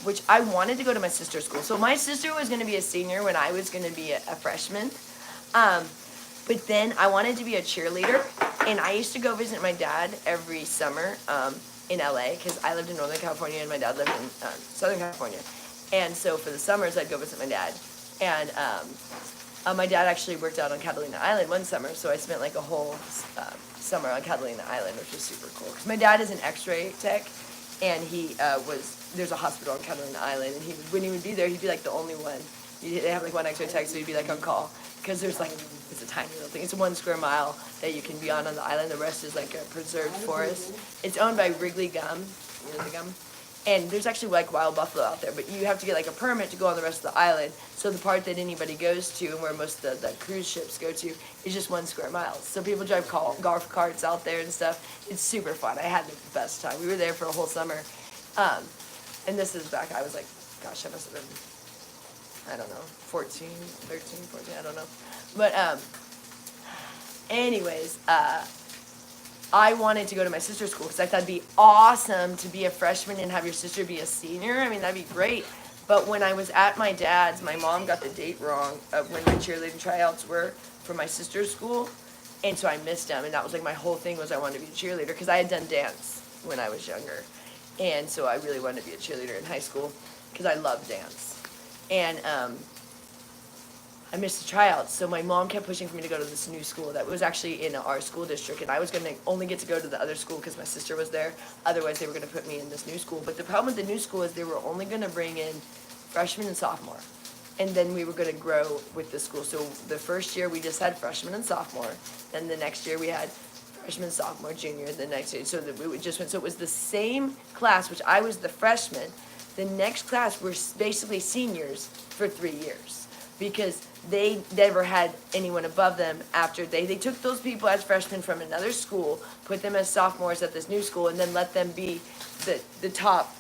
C: which I wanted to go to my sister's school. So my sister was going to be a senior when I was going to be a freshman. But then I wanted to be a cheerleader, and I used to go visit my dad every summer in LA, because I lived in Northern California and my dad lived in Southern California. And so for the summers, I'd go visit my dad. And my dad actually worked out on Catalina Island one summer, so I spent like a whole summer on Catalina Island, which was super cool. Because my dad is an X-ray tech, and he there's a hospital on Catalina Island, and when he would be there, he'd be like the only one. They have like one X-ray tech, so he'd be like on call. Because there's like, it's a tiny little thing. It's 1 square mile that you can be on the island. The rest is like a preserved forest. It's owned by Wrigley Gum, you know the gum? And there's actually like wild buffalo out there, but you have to get like a permit to go on the rest of the island. So the part that anybody goes to and where most of the cruise ships go to is just 1 square mile. So people drive golf carts out there and stuff. It's super fun. I had the best time. We were there for a whole summer. And this is back, I was like, gosh, I must have been, I don't know, 14, I don't know. But anyways, I wanted to go to my sister's school because I thought it'd be awesome to be a freshman and have your sister be a senior. I mean, that'd be great. But when I was at my dad's, my mom got the date wrong of when my cheerleading tryouts were for my sister's school. And so I missed them. And that was like my whole thing was I wanted to be a cheerleader because I had done dance when I was younger. And so I really wanted to be a cheerleader in high school because I loved dance. And I missed the tryouts, so my mom kept pushing for me to go to this new school that was actually in our school district, and I was going to only get to go to the other school because my sister was there. Otherwise, they were going to put me in this new school. But the problem with the new school is they were only going to bring in freshmen and sophomore, and then we were going to grow with the school. So the first year, we just had freshmen and sophomore. Then the next year, we had freshman, sophomore, junior. The next year, so that we just went. So it was the same class, which I was the freshman. The next class were basically seniors for 3 years because they never had anyone above them after they took those people as freshmen from another school, put them as sophomores at this new school, and then let them be the top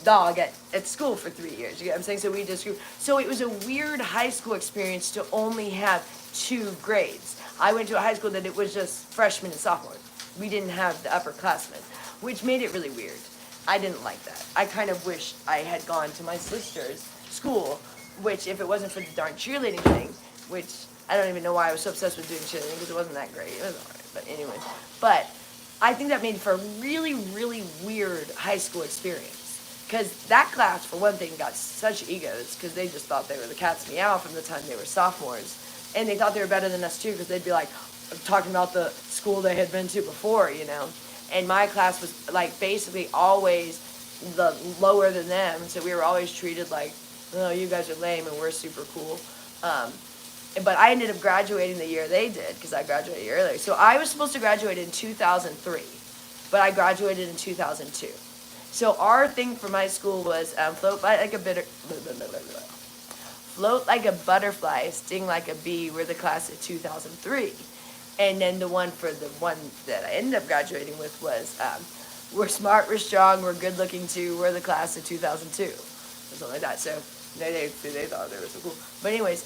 C: dog at school for 3 years. You get what I'm saying? So we just grew. So it was a weird high school experience to only have 2 grades. I went to a high school that it was just freshmen and sophomores. We didn't have the upperclassmen, which made it really weird. I didn't like that. I kind of wish I had gone to my sister's school, which if it wasn't for the darn cheerleading thing, which I don't even know why I was so obsessed with doing cheerleading because it wasn't that great. It was alright, but anyways. But I think that made for a really, really weird high school experience. Because that class, for one thing, got such egos because they just thought they were the cat's meow from the time they were sophomores. And they thought they were better than us too because they'd be like talking about the school they had been to before, you know. And my class was like basically always the lower than them, so we were always treated like, oh, you guys are lame and we're super cool. But I ended up graduating the year they did because I graduated a year earlier. So I was supposed to graduate in 2003, but I graduated in 2002. So our thing for my school was float like a butterfly, sting like a bee. We're the class of 2003. And then the one that I ended up graduating with was, we're smart, we're strong, we're good looking too, we're the class of 2002. Or something like that. So they thought they were so cool. But anyways,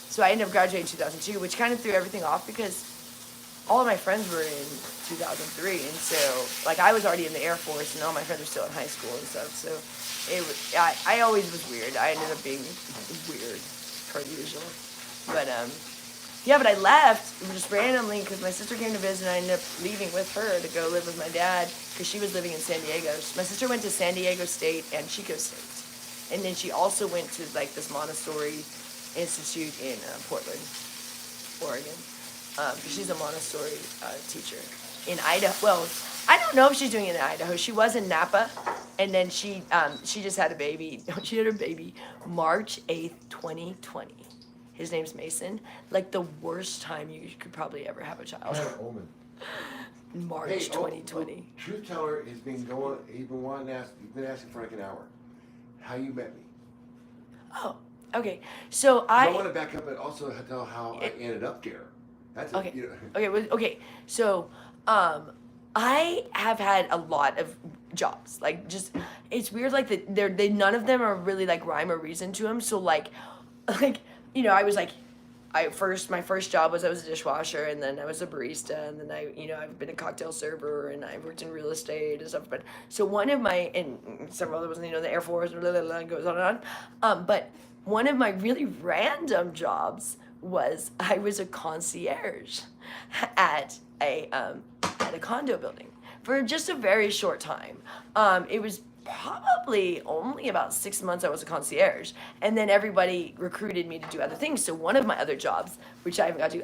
C: so I ended up graduating in 2002, which kind of threw everything off because all of my friends were in 2003. And so, like, I was already in the Air Force and all my friends were still in high school and stuff. So I always was weird. I ended up being weird, per usual. But, yeah, but I left just randomly because my sister came to visit and I ended up leaving with her to go live with my dad because she was living in San Diego. My sister went to San Diego State and Chico State. And then she also went to like this Montessori Institute in Portland, Oregon. She's a Montessori teacher in Idaho. Well, I don't know if she's doing it in Idaho. She was in Napa and then she just had a baby. She had her baby March 8th, 2020. His name's Mason. Like the worst time you could probably ever have a child.
A: Omen.
C: March 2020.
A: Truth Teller has been going. You've been asking for like an hour. How you met me?
C: Oh, okay. So
A: I want to back up and also tell how I ended up there. That's
C: okay.
A: You know.
C: Okay. So, I have had a lot of jobs. Like, just it's weird. Like they none of them are really like rhyme or reason to them. So like, you know, I was like, my first job was I was a dishwasher, and then I was a barista, and then I've been a cocktail server, and I've worked in real estate and stuff. But so one of my, and several other ones, the Air Force, blah, blah, blah, goes on and on. But one of my really random jobs was I was a concierge at a condo building for just a very short time. It was probably only about 6 months I was a concierge, and then everybody recruited me to do other things. So one of my other jobs, which I haven't got to,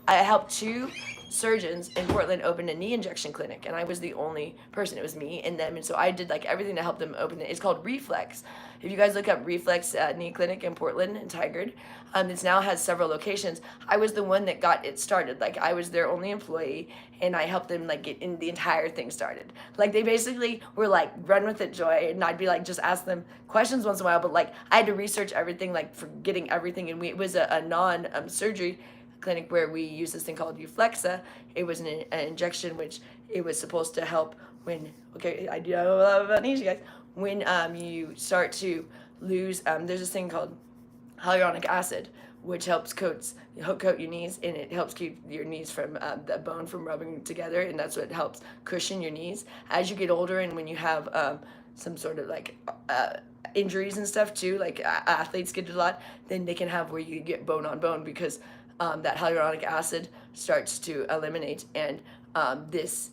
C: I helped two surgeons in Portland open a knee injection clinic, and I was the only person. It was me and them, and so I did like everything to help them open it. It's called Reflex. If you guys look up Reflex Knee Clinic in Portland and Tigard, it now has several locations. I was the one that got it started. Like I was their only employee, and I helped them like get in the entire thing started. Like they basically were like, run with it, Joy, and I'd be like, just ask them questions once in a while. But like I had to research everything, like for getting everything, and it was a non-surgery clinic where we use this thing called Euflexa. It was an injection which it was supposed to help when, okay, I do know a lot about knees, you guys. When you start to lose, there's this thing called hyaluronic acid, which helps coat your knees, and it helps keep your knees from the bone from rubbing together, and that's what helps cushion your knees. As you get older, and when you have some sort of like injuries and stuff too, like athletes get a lot, then they can have where you get bone on bone because that hyaluronic acid starts to eliminate, and this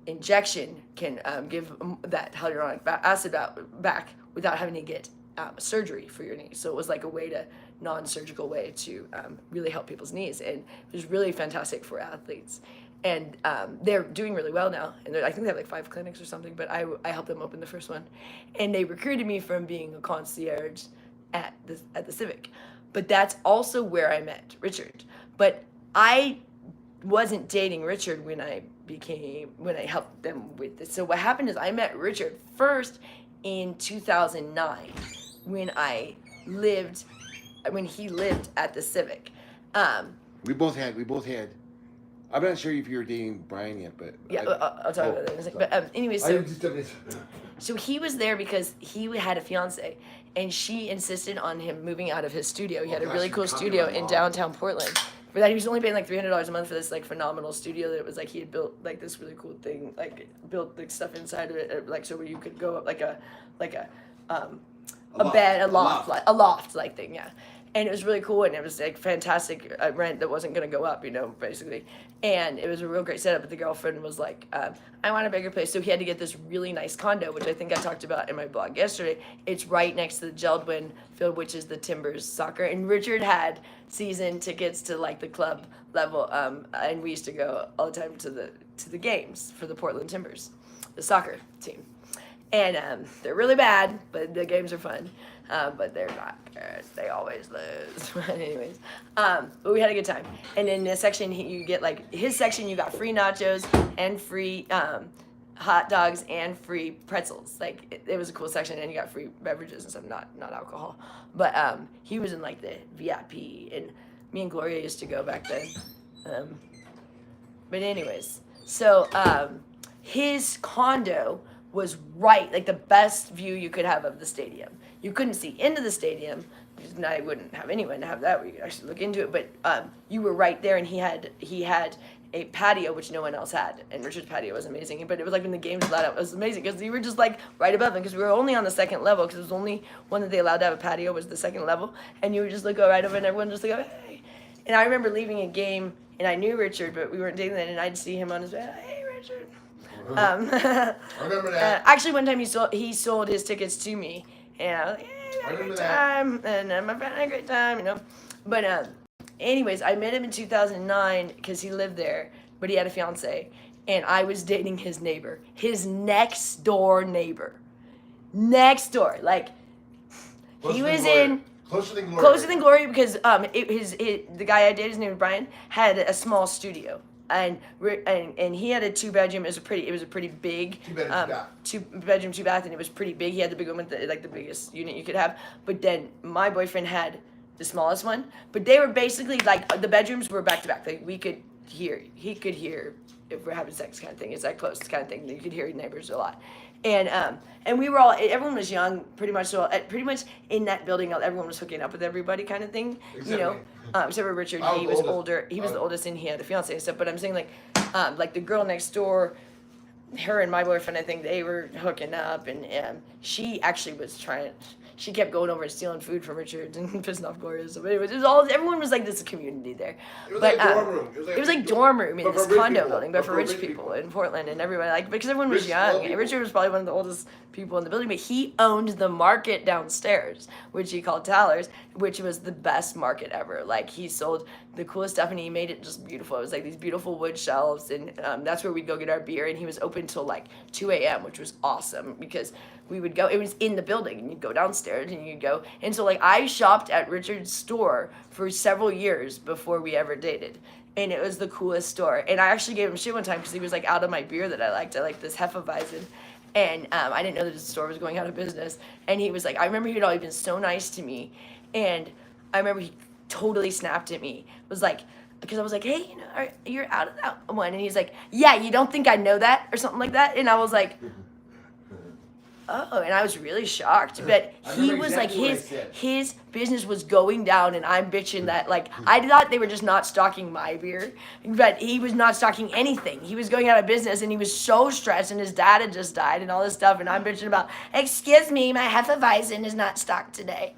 C: injection can give that hyaluronic acid back without having to get surgery for your knee. So it was like a way to non-surgical way to really help people's knees, and it was really fantastic for athletes. And they're doing really well now, and I think they have like 5 clinics or something. But I helped them open the first one, and they recruited me from being a concierge at the Civic. But that's also where I met Richard. But I wasn't dating Richard when I helped them with this. So what happened is I met Richard first in 2009 when he lived at the Civic.
A: We both had. I'm not sure if you were dating Brian yet, but
C: yeah, I'll talk about that in a second. But anyway, so he was there because he had a fiance, and she insisted on him moving out of his studio. He had a really cool studio in downtown Portland. For that, he was only paying like $300 a month for this like phenomenal studio that it was like he had built like this really cool thing, like built like stuff inside of it, like so where you could go up like a loft like thing, yeah. And it was really cool, and it was like fantastic rent that wasn't gonna go up, basically. And it was a real great setup. But the girlfriend was like, "I want a bigger place," so he had to get this really nice condo, which I think I talked about in my blog yesterday. It's right next to the Geldwin Field, which is the Timbers soccer. And Richard had season tickets to like the club level, and we used to go all the time to the games for the Portland Timbers, the soccer team. And they're really bad, but the games are fun. But they're not good. They always lose. But anyways, but we had a good time. And in this section, you get like his section, you got free nachos and free hot dogs and free pretzels. Like it was a cool section, and you got free beverages and stuff, not alcohol. But he was in like the VIP, and me and Gloria used to go back then. But anyways, so his condo was right, like the best view you could have of the stadium. You couldn't see into the stadium, because I wouldn't have anyone to have that where you could actually look into it, but you were right there, and he had a patio which no one else had, and Richard's patio was amazing. But it was like when the games allowed out, it was amazing because you were just like right above him, because we were only on the second level, because it was only one that they allowed to have a patio was the second level, and you would just like go right over, and everyone just like go, hey. And I remember leaving a game, and I knew Richard, but we weren't dating then, and I'd see him on his bed, hey Richard.
A: I remember that.
C: Actually, one time he sold his tickets to me, and I was like, "Hey, I had a great time," and my friend had a great time, But anyways, I met him in 2009 because he lived there, but he had a fiance, and I was dating his neighbor, his next door neighbor, like he was in.
A: Closer than Gloria.
C: Closer than Gloria, because the guy I dated, his name was Brian, had a small studio. And he had a 2-bedroom. It was a pretty big 2-bedroom, 2-bath, and it was pretty big. He had the big one with the biggest unit you could have. But then my boyfriend had the smallest one. But they were basically like the bedrooms were back to back. Like he could hear if we're having sex kind of thing. It's that close kind of thing. You could hear neighbors a lot. And we were all, everyone was young, pretty much. So pretty much in that building, everyone was hooking up with everybody, kind of thing.
A: Except
C: you know,
A: me.
C: Except for Richard,
A: I was
C: he
A: the
C: was
A: oldest.
C: older. He was the oldest, and he had a fiance and stuff. But I'm saying like the girl next door, her and my boyfriend, I think they were hooking up, and she actually was trying. She kept going over and stealing food from Richard and pissing off Gloria. So it was all, everyone was like this community there.
A: It was
C: But
A: like a dorm room.
C: it was like dorm room in
A: but
C: this
A: for rich
C: condo
A: people.
C: building, but for rich people in Portland, and everybody, like, because everyone was
A: Rich,
C: young.
A: small
C: And
A: people.
C: Richard was probably one of the oldest people in the building, but he owned the market downstairs, which he called Towers, which was the best market ever. Like, he sold the coolest stuff, and he made it just beautiful. It was like these beautiful wood shelves, and that's where we'd go get our beer. And he was open till like 2 a.m., which was awesome because we would go, it was in the building, and you'd go downstairs and you'd go. And so, like, I shopped at Richard's store for several years before we ever dated. And it was the coolest store. And I actually gave him shit one time because he was like out of my beer that I liked. I liked this Hefeweizen. And I didn't know that his store was going out of business. And he was like, I remember he'd always been so nice to me. And I remember he totally snapped at me. It was like, because I was like, hey, you know, you're out of that one. And he's like, yeah, you don't think I know that? Or something like that. And I was like, oh, and I was really shocked. But he was like, his business was going down, and I'm bitching that, like, I thought they were just not stocking my beer, but he was not stocking anything. He was going out of business, and he was so stressed, and his dad had just died and all this stuff, and I'm bitching about, excuse me, my Hefeweizen is not stocked today.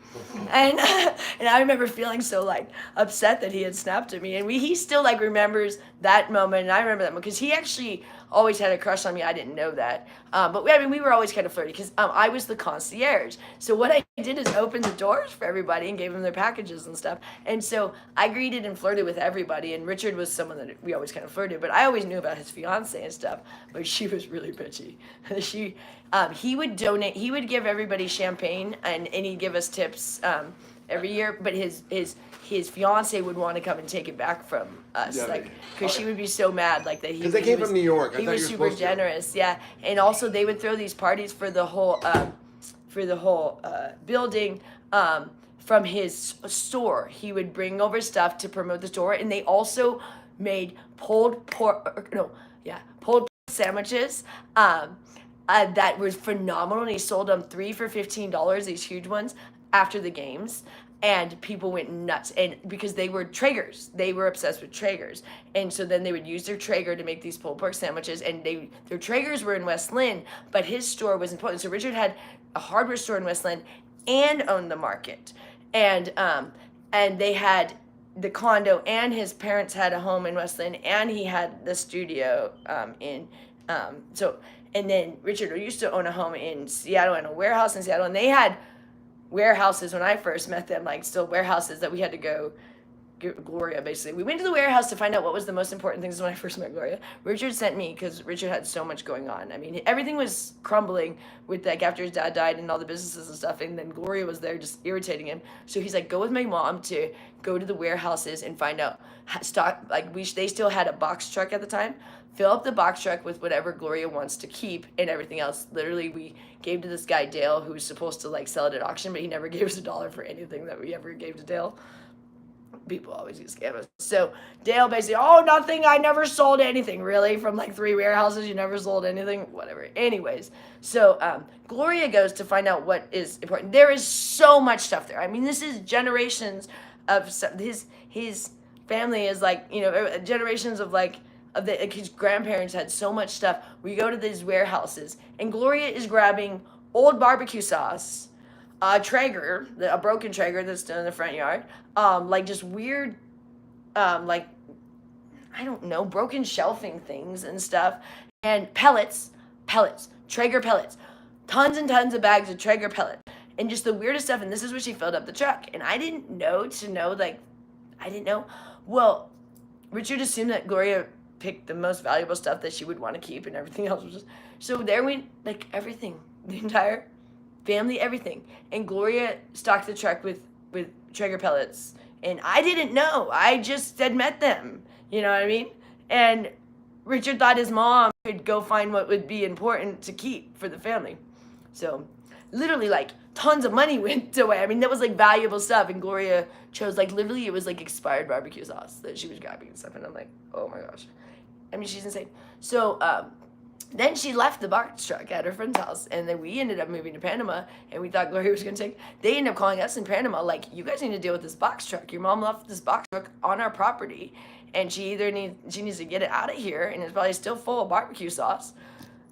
C: And I remember feeling so, like, upset that he had snapped at me, and he still, like, remembers that moment, and I remember that moment, because he actually always had a crush on me. I didn't know that. But we were always kind of flirty because I was the concierge. So what I did is open the doors for everybody and gave them their packages and stuff. And so I greeted and flirted with everybody. And Richard was someone that we always kind of flirted. But I always knew about his fiance and stuff. But she was really bitchy. He would donate. He would give everybody champagne and he'd give us tips every year. But his fiance would want to come and take it back from us,
A: Yeah,
C: like, because she would be so mad, like, that he.
A: Because they came from New York. I
C: He
A: thought
C: was
A: you were
C: super
A: supposed to.
C: generous, yeah. And also, they would throw these parties for the whole building. From his store, he would bring over stuff to promote the store, and they also made pulled pork sandwiches. That was phenomenal, and he sold them 3 for $15, these huge ones, after the games. And people went nuts, and because they were Traegers, they were obsessed with Traegers, and so then they would use their Traeger to make these pulled pork sandwiches. And their Traegers were in West Lynn, but his store was in Portland. So Richard had a hardware store in West Lynn and owned the market, and they had the condo, and his parents had a home in West Lynn, and he had the studio and then Richard used to own a home in Seattle and a warehouse in Seattle, and they had warehouses when I first met them, like still warehouses that we had to go get Gloria, basically. We went to the warehouse to find out what was the most important things when I first met Gloria. Richard sent me because Richard had so much going on. I mean, everything was crumbling with, like, after his dad died and all the businesses and stuff, and then Gloria was there just irritating him. So he's like, go with my mom to go to the warehouses and find out stock, like, they still had a box truck at the time. Fill up the box truck with whatever Gloria wants to keep, and everything else. Literally, we gave to this guy, Dale, who was supposed to, like, sell it at auction, but he never gave us $1 for anything that we ever gave to Dale. People always use scam us. So Dale basically, oh, nothing, I never sold anything. Really? From like 3 warehouses, you never sold anything? Whatever. Anyways, so Gloria goes to find out what is important. There is so much stuff there. I mean, this is generations of stuff. His family is, like, you know, generations of, like, his grandparents had so much stuff. We go to these warehouses, and Gloria is grabbing old barbecue sauce, a Traeger, a broken Traeger that's still in the front yard, like, just weird, like, I don't know, broken shelving things and stuff, and pellets, Traeger pellets, tons and tons of bags of Traeger pellets, and just the weirdest stuff. And this is what she filled up the truck, and I didn't know. Well, Richard assumed that Gloria picked the most valuable stuff that she would want to keep, and everything else was just, so there went, like, everything, the entire family, everything. And Gloria stocked the truck with Traeger pellets, and I didn't know. I just had met them, you know what I mean? And Richard thought his mom could go find what would be important to keep for the family. So literally, like, tons of money went away. I mean, that was, like, valuable stuff, and Gloria chose, like, literally, it was, like, expired barbecue sauce that she was grabbing and stuff, and I'm like, oh my gosh. I mean, she's insane. So then she left the box truck at her friend's house, and then we ended up moving to Panama, and we thought Gloria was going to take. They ended up calling us in Panama, like, you guys need to deal with this box truck. Your mom left this box truck on our property, and she needs to get it out of here, and it's probably still full of barbecue sauce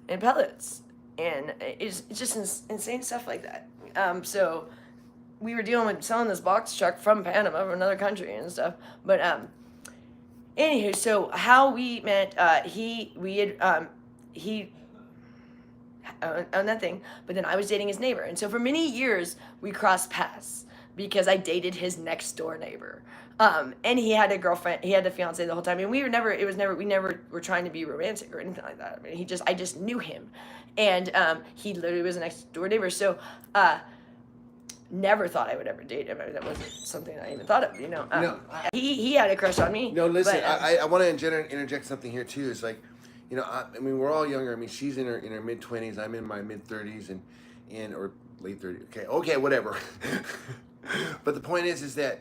C: and pellets, and it's just insane stuff like that. So we were dealing with selling this box truck from Panama, from another country and stuff, but anywho, so how we met, he on that thing, but then I was dating his neighbor, and so for many years we crossed paths because I dated his next door neighbor, and he had a girlfriend, he had a fiance the whole time, and we never were trying to be romantic or anything like that. I mean, I just knew him, and he literally was a next door neighbor, so never thought I would ever date him. I mean, that wasn't something I even thought of,
A: No.
C: He had a crush on me.
A: No, listen,
C: but,
A: I want to interject something here too. It's like, I mean, we're all younger. I mean, she's in her mid-20s. I'm in my mid-30s or late 30s. Okay, whatever. But the point is that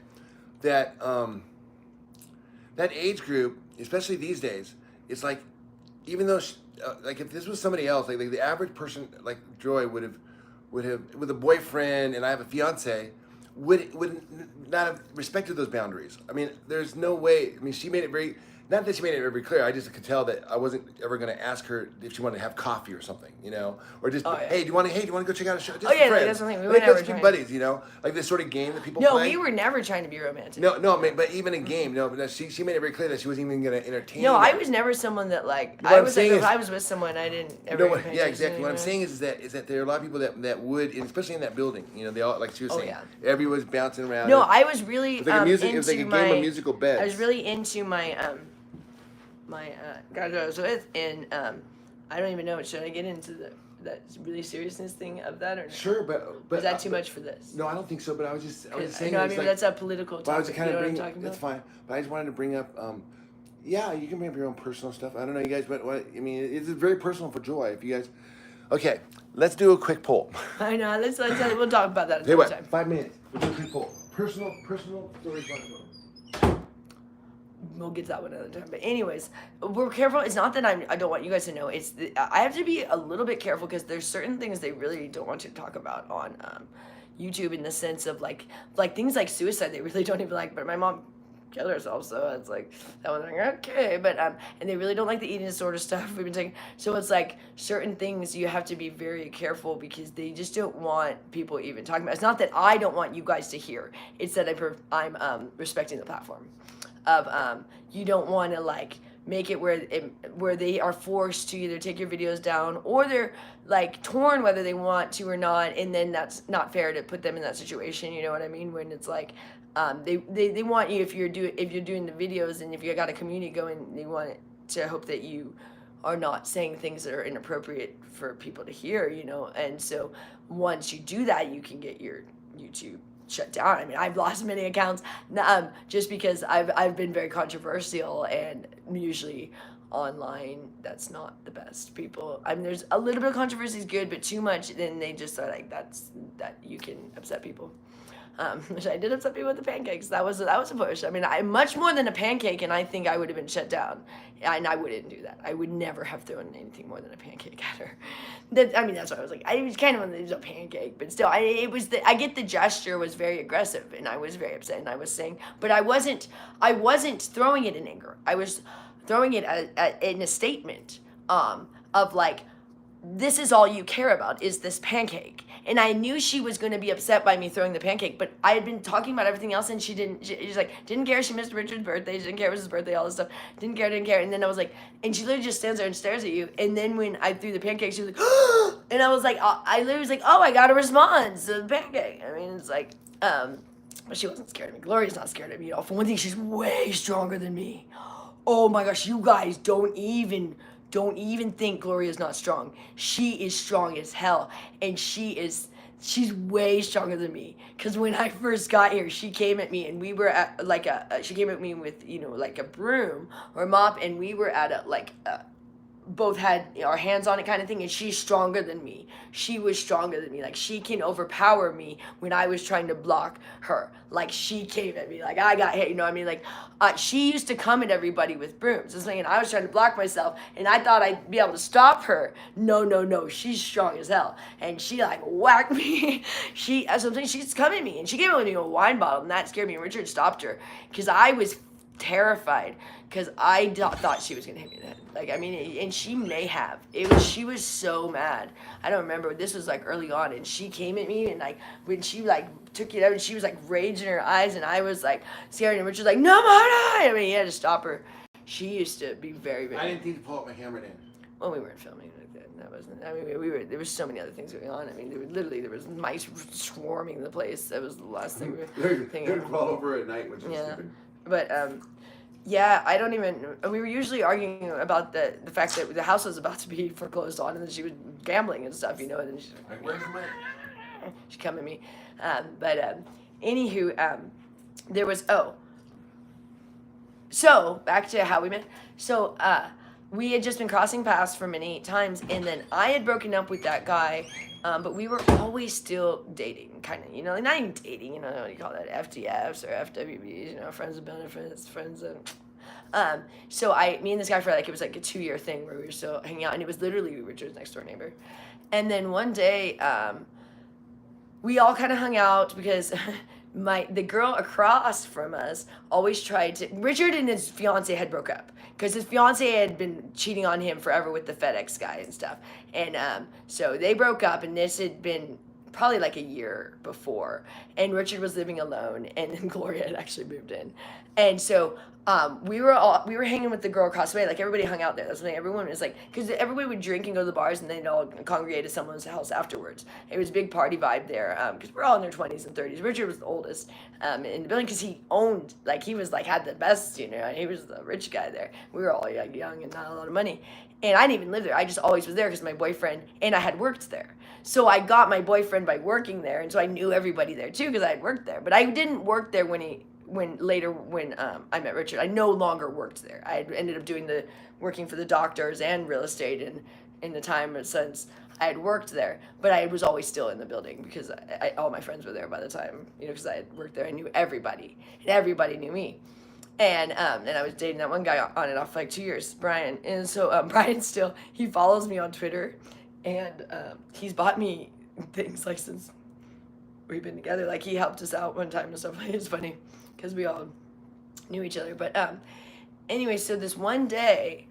A: age group, especially these days, it's like, even though like if this was somebody else, like the average person, like Joy would have with a boyfriend, and I have a fiance, would not have respected those boundaries. I mean, there's no way. I mean, she made it very. Not that she made it very clear. I just could tell that I wasn't ever going to ask her if she wanted to have coffee or something, or just, hey, do you want to go check out a show? Just
C: yeah,
A: friends.
C: like, that's something we were
A: Like,
C: never
A: let's be
C: trying.
A: buddies, like this sort of game that people
C: No,
A: play.
C: we were never trying to be romantic.
A: No, but even a game, but she made it very clear that she wasn't even going to entertain.
C: No,
A: that.
C: I was never someone that like.
A: What
C: I
A: I'm
C: was like,
A: saying
C: if
A: is-
C: I was with someone, I didn't ever.
A: Yeah, exactly. What I'm saying is that there are a lot of people that would, and especially in that building, they all, like she was saying,
C: yeah.
A: everyone was bouncing around.
C: No, I was really
A: It was like a music. It was like a
C: into
A: game
C: my.
A: of musical beds.
C: I was really into my my guy that I was with, and I don't even know. Should I get into that really seriousness thing of that or not?
A: Sure, but
C: Is that too much for this?
A: No, I don't think so. But I was just saying.
C: No, I
A: it's
C: mean
A: like,
C: that's a political
A: But I was
C: topic.
A: kind
C: You
A: of
C: know what I'm
A: bring.
C: talking
A: That's
C: about?
A: fine. But I just wanted to bring up. Yeah, you can bring up your own personal stuff. I don't know, you guys, but I mean, it's very personal for Joy. If you guys, okay, let's do a quick poll.
C: I know. Let's we'll talk about that
A: Tell you
C: another
A: what,
C: time.
A: 5 minutes. We'll do a quick poll. Personal stories about Joy.
C: We'll get to that one another time. But anyways, we're careful. It's not that I don't want you guys to know. It's I have to be a little bit careful because there's certain things they really don't want you to talk about on YouTube, in the sense of like things like suicide. They really don't even like. But my mom killed herself, so it's like that was like okay. But and they really don't like the eating disorder stuff we've been taking. So it's like certain things you have to be very careful because they just don't want people even talking about. It's not that I don't want you guys to hear. It's that I'm respecting the platform. Of you don't want to like make it where they are forced to either take your videos down or they're like torn whether they want to or not, and then that's not fair to put them in that situation. You know what I mean? When it's like they want you, if you're doing the videos and if you got a community going, they want it to hope that you are not saying things that are inappropriate for people to hear. And so once you do that, you can get your YouTube shut down. I mean, I've lost many accounts just because I've been very controversial, and usually online that's not the best. People, I mean, there's a little bit of controversy is good, but too much, then they just are like that you can upset people. Which I did upset people with the pancakes. That was a push. I mean, I much more than a pancake, and I think I would have been shut down. And I wouldn't do that. I would never have thrown anything more than a pancake at her. That's why I was like, I was kind of it was a pancake, but still, I get the gesture was very aggressive, and I was very upset, and I was saying, but I wasn't throwing it in anger. I was throwing it in a statement of like, this is all you care about is this pancake. And I knew she was going to be upset by me throwing the pancake, but I had been talking about everything else, and she didn't care. She missed Richard's birthday. She didn't care it was his birthday, all this stuff. Didn't care. And then I was like, and she literally just stands there and stares at you. And then when I threw the pancake, she was like, and I was like, I literally was like, oh, I got a response to the pancake. I mean, it's like, but she wasn't scared of me. Gloria's not scared of me at all. For one thing, she's way stronger than me. Oh my gosh, you guys don't even think Gloria's not strong. She is strong as hell, and she's way stronger than me. Cause when I first got here, she came at me, and we were at she came at me with like a broom or a mop, and we were at a both had our hands on it kind of thing, and she's stronger than me. She was stronger than me. Like, she can overpower me when I was trying to block her. Like, she came at me. Like, I got hit, you know what I mean? Like, she used to come at everybody with brooms. It's like, and I was trying to block myself, and I thought I'd be able to stop her. No. She's strong as hell. And she, like, whacked me. She's coming at me, and she came at me with a wine bottle, and that scared me. And Richard stopped her, because I was terrified, because I thought she was gonna hit me in the head. Like, I mean, and she may have. She was so mad. I don't remember. This was like early on, and she came at me, and like when she like took it out, and she was like rage in her eyes, and I was like scared, and Richard's like, no, Mona! I mean, he had to stop her. She used to be very, very.
A: I didn't need to pull out my camera then.
C: Well, we weren't filming like that. That wasn't. I mean, we were. There was so many other things going on. I mean, there was mice swarming the place. That was the last thing we were thinking.
A: They would crawl over at night, which was stupid.
C: But yeah, I don't even. We were usually arguing about the fact that the house was about to be foreclosed on, and then she was gambling and stuff, you know. And then she's
A: like, "Where's the money?"
C: She come at me, anywho, there was So back to how we met. So we had just been crossing paths for many times, and then I had broken up with that guy, but we were always still dating, kind of, you know, like not even dating, you know, what do you call that, FTFs or FWBs, you know, friends with benefits, friends of. So me and this guy for like, it was like a 2-year thing where we were still hanging out, and it was literally Richard's next door neighbor. And then one day, we all kind of hung out because the girl across from us always tried to. Richard and his fiance had broke up because his fiance had been cheating on him forever with the FedEx guy and stuff, and so they broke up, and this had been probably like a year before, and Richard was living alone, and then Gloria had actually moved in, and so we were hanging with the girl across the way. Like, everybody hung out there. That's the thing. Everyone was like, because everybody would drink and go to the bars, and they'd all congregate at someone's house afterwards. It was a big party vibe there, because we're all in their 20s and 30s. Richard was the oldest in the building because he owned, like, he was like had the best, you know. He was the rich guy there. We were all like young and not a lot of money, and I didn't even live there. I just always was there because my boyfriend, and I had worked there. So I got my boyfriend by working there, and so I knew everybody there too because I had worked there. But I didn't work there when I met Richard. I no longer worked there. I had ended up working for the doctors and real estate, and in the time since I had worked there, but I was always still in the building because all my friends were there by the time, you know, because I had worked there. I knew everybody, and everybody knew me. And I was dating that one guy on and off for like 2 years, Brian. And so Brian he follows me on Twitter, and he's bought me things like since we've been together. Like, he helped us out one time and stuff. It's funny because we all knew each other. But anyway, so this one day,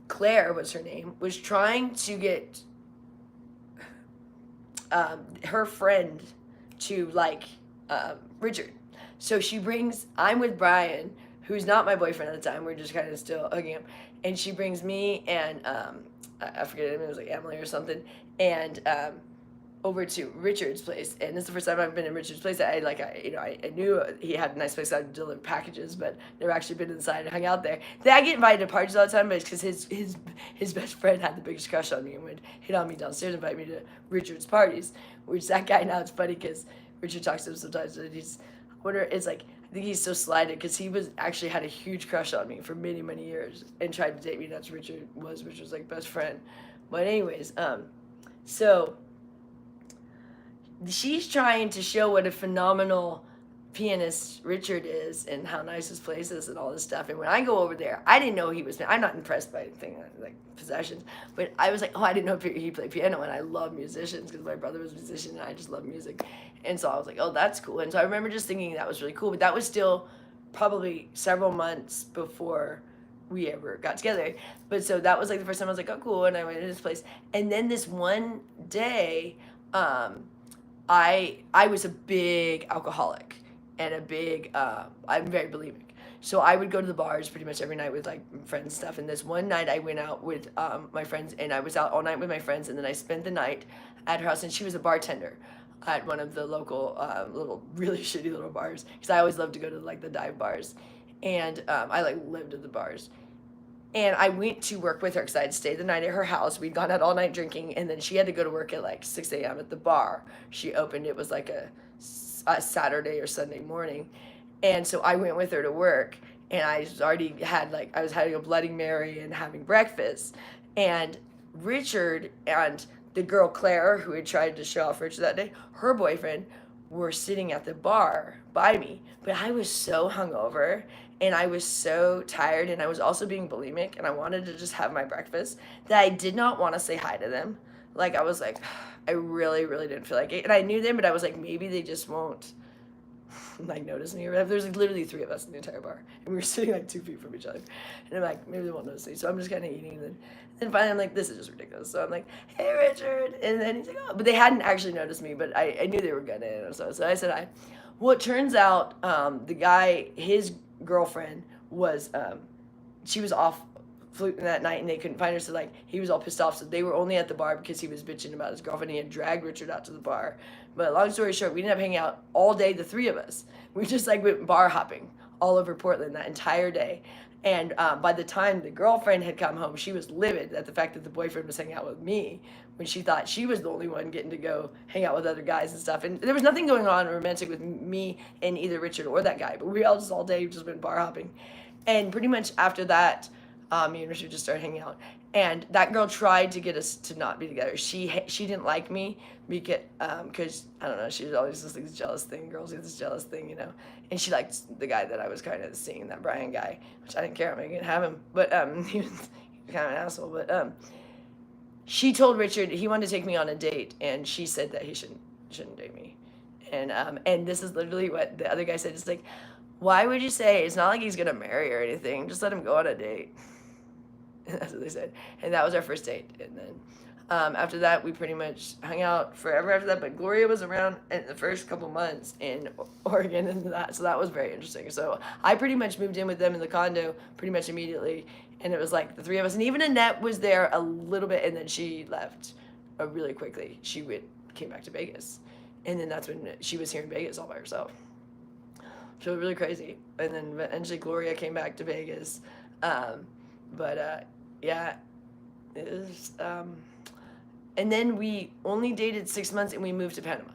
C: Claire was her name, was trying to get her friend to like Richard. So I'm with Brian, who's not my boyfriend at the time. We're just kind of still hugging him. And she brings me and I forget it was like Emily or something, and over to Richard's place. And this is the first time I've been in Richard's place. I knew he had a nice place. I'd deliver packages, but never actually been inside and hung out there. I get invited to parties all the time, but it's because his best friend had the biggest crush on me and would hit on me downstairs and invite me to Richard's parties. Which that guy now, it's funny because Richard talks to him sometimes, and it's like, I think he's so slighted because he actually had a huge crush on me for many, many years and tried to date me. That's Richard's like best friend. But anyways, so she's trying to show what a phenomenal pianist Richard is and how nice his place is and all this stuff. And when I go over there, I didn't know I'm not impressed by anything like possessions, but I was like, oh, I didn't know he played piano, and I love musicians because my brother was a musician and I just love music. And so I was like, oh, that's cool. And so I remember just thinking that was really cool, but that was still probably several months before we ever got together. But so that was like the first time I was like, oh, cool. And I went to this place. And then this one day, I was a big alcoholic and a big, I'm very bulimic. So I would go to the bars pretty much every night with like friends and stuff. And this one night I went out with my friends, and I was out all night with my friends. And then I spent the night at her house, and she was a bartender at one of the local little really shitty little bars, because I always loved to go to like the dive bars. And I like lived at the bars. And I went to work with her because I had stayed the night at her house. We'd gone out all night drinking, and then she had to go to work at like 6 a.m. at the bar. She opened, it was like a Saturday or Sunday morning. And so I went with her to work, and I was already had like, I was having a Bloody Mary and having breakfast, and Richard and the girl Claire, who had tried to show off Richard that day, her boyfriend, were sitting at the bar by me. But I was so hungover and I was so tired, and I was also being bulimic, and I wanted to just have my breakfast, that I did not want to say hi to them. Like, I was like, I really, really didn't feel like it. And I knew them, but I was like, maybe they just won't like notice me or whatever. There's like literally 3 of us in the entire bar, and we were sitting like 2 feet from each other, and I'm like, maybe they won't notice me. So I'm just kind of eating, and then finally I'm like, this is just ridiculous. So I'm like, hey Richard, and then he's like, oh, but they hadn't actually noticed me, but I knew they were gonna, and so I said hi. Well, it turns out the guy, his girlfriend was she was off fluting that night, and they couldn't find her, so like he was all pissed off, so they were only at the bar because he was bitching about his girlfriend. He had dragged Richard out to the bar. But long story short, we ended up hanging out all day, the 3 of us. We just like went bar hopping all over Portland that entire day. And by the time the girlfriend had come home, she was livid at the fact that the boyfriend was hanging out with me, when she thought she was the only one getting to go hang out with other guys and stuff. And there was nothing going on romantic with me and either Richard or that guy, but we all just all day just went bar hopping. And pretty much after that, me and Richard just started hanging out. And that girl tried to get us to not be together. She didn't like me because I don't know, she was always just like this jealous thing. Girls get this jealous thing, you know. And she liked the guy that I was kind of seeing, that Brian guy, which I didn't care. I'm gonna have him, but he was kind of an asshole. But she told Richard he wanted to take me on a date, and she said that he shouldn't date me. And this is literally what the other guy said. It's like, why would you say, it's not like he's gonna marry or anything, just let him go on a date. And that's what they said. And that was our first date. And then after that, we pretty much hung out forever after that. But Gloria was around in the first couple months in Oregon, and so that was very interesting. So I pretty much moved in with them in the condo pretty much immediately. And it was like the 3 of us. And even Annette was there a little bit, and then she left really quickly. She came back to Vegas. And then that's when she was here in Vegas all by herself. So it was really crazy. And then eventually Gloria came back to Vegas. Yeah, it was, and then we only dated 6 months, and we moved to Panama.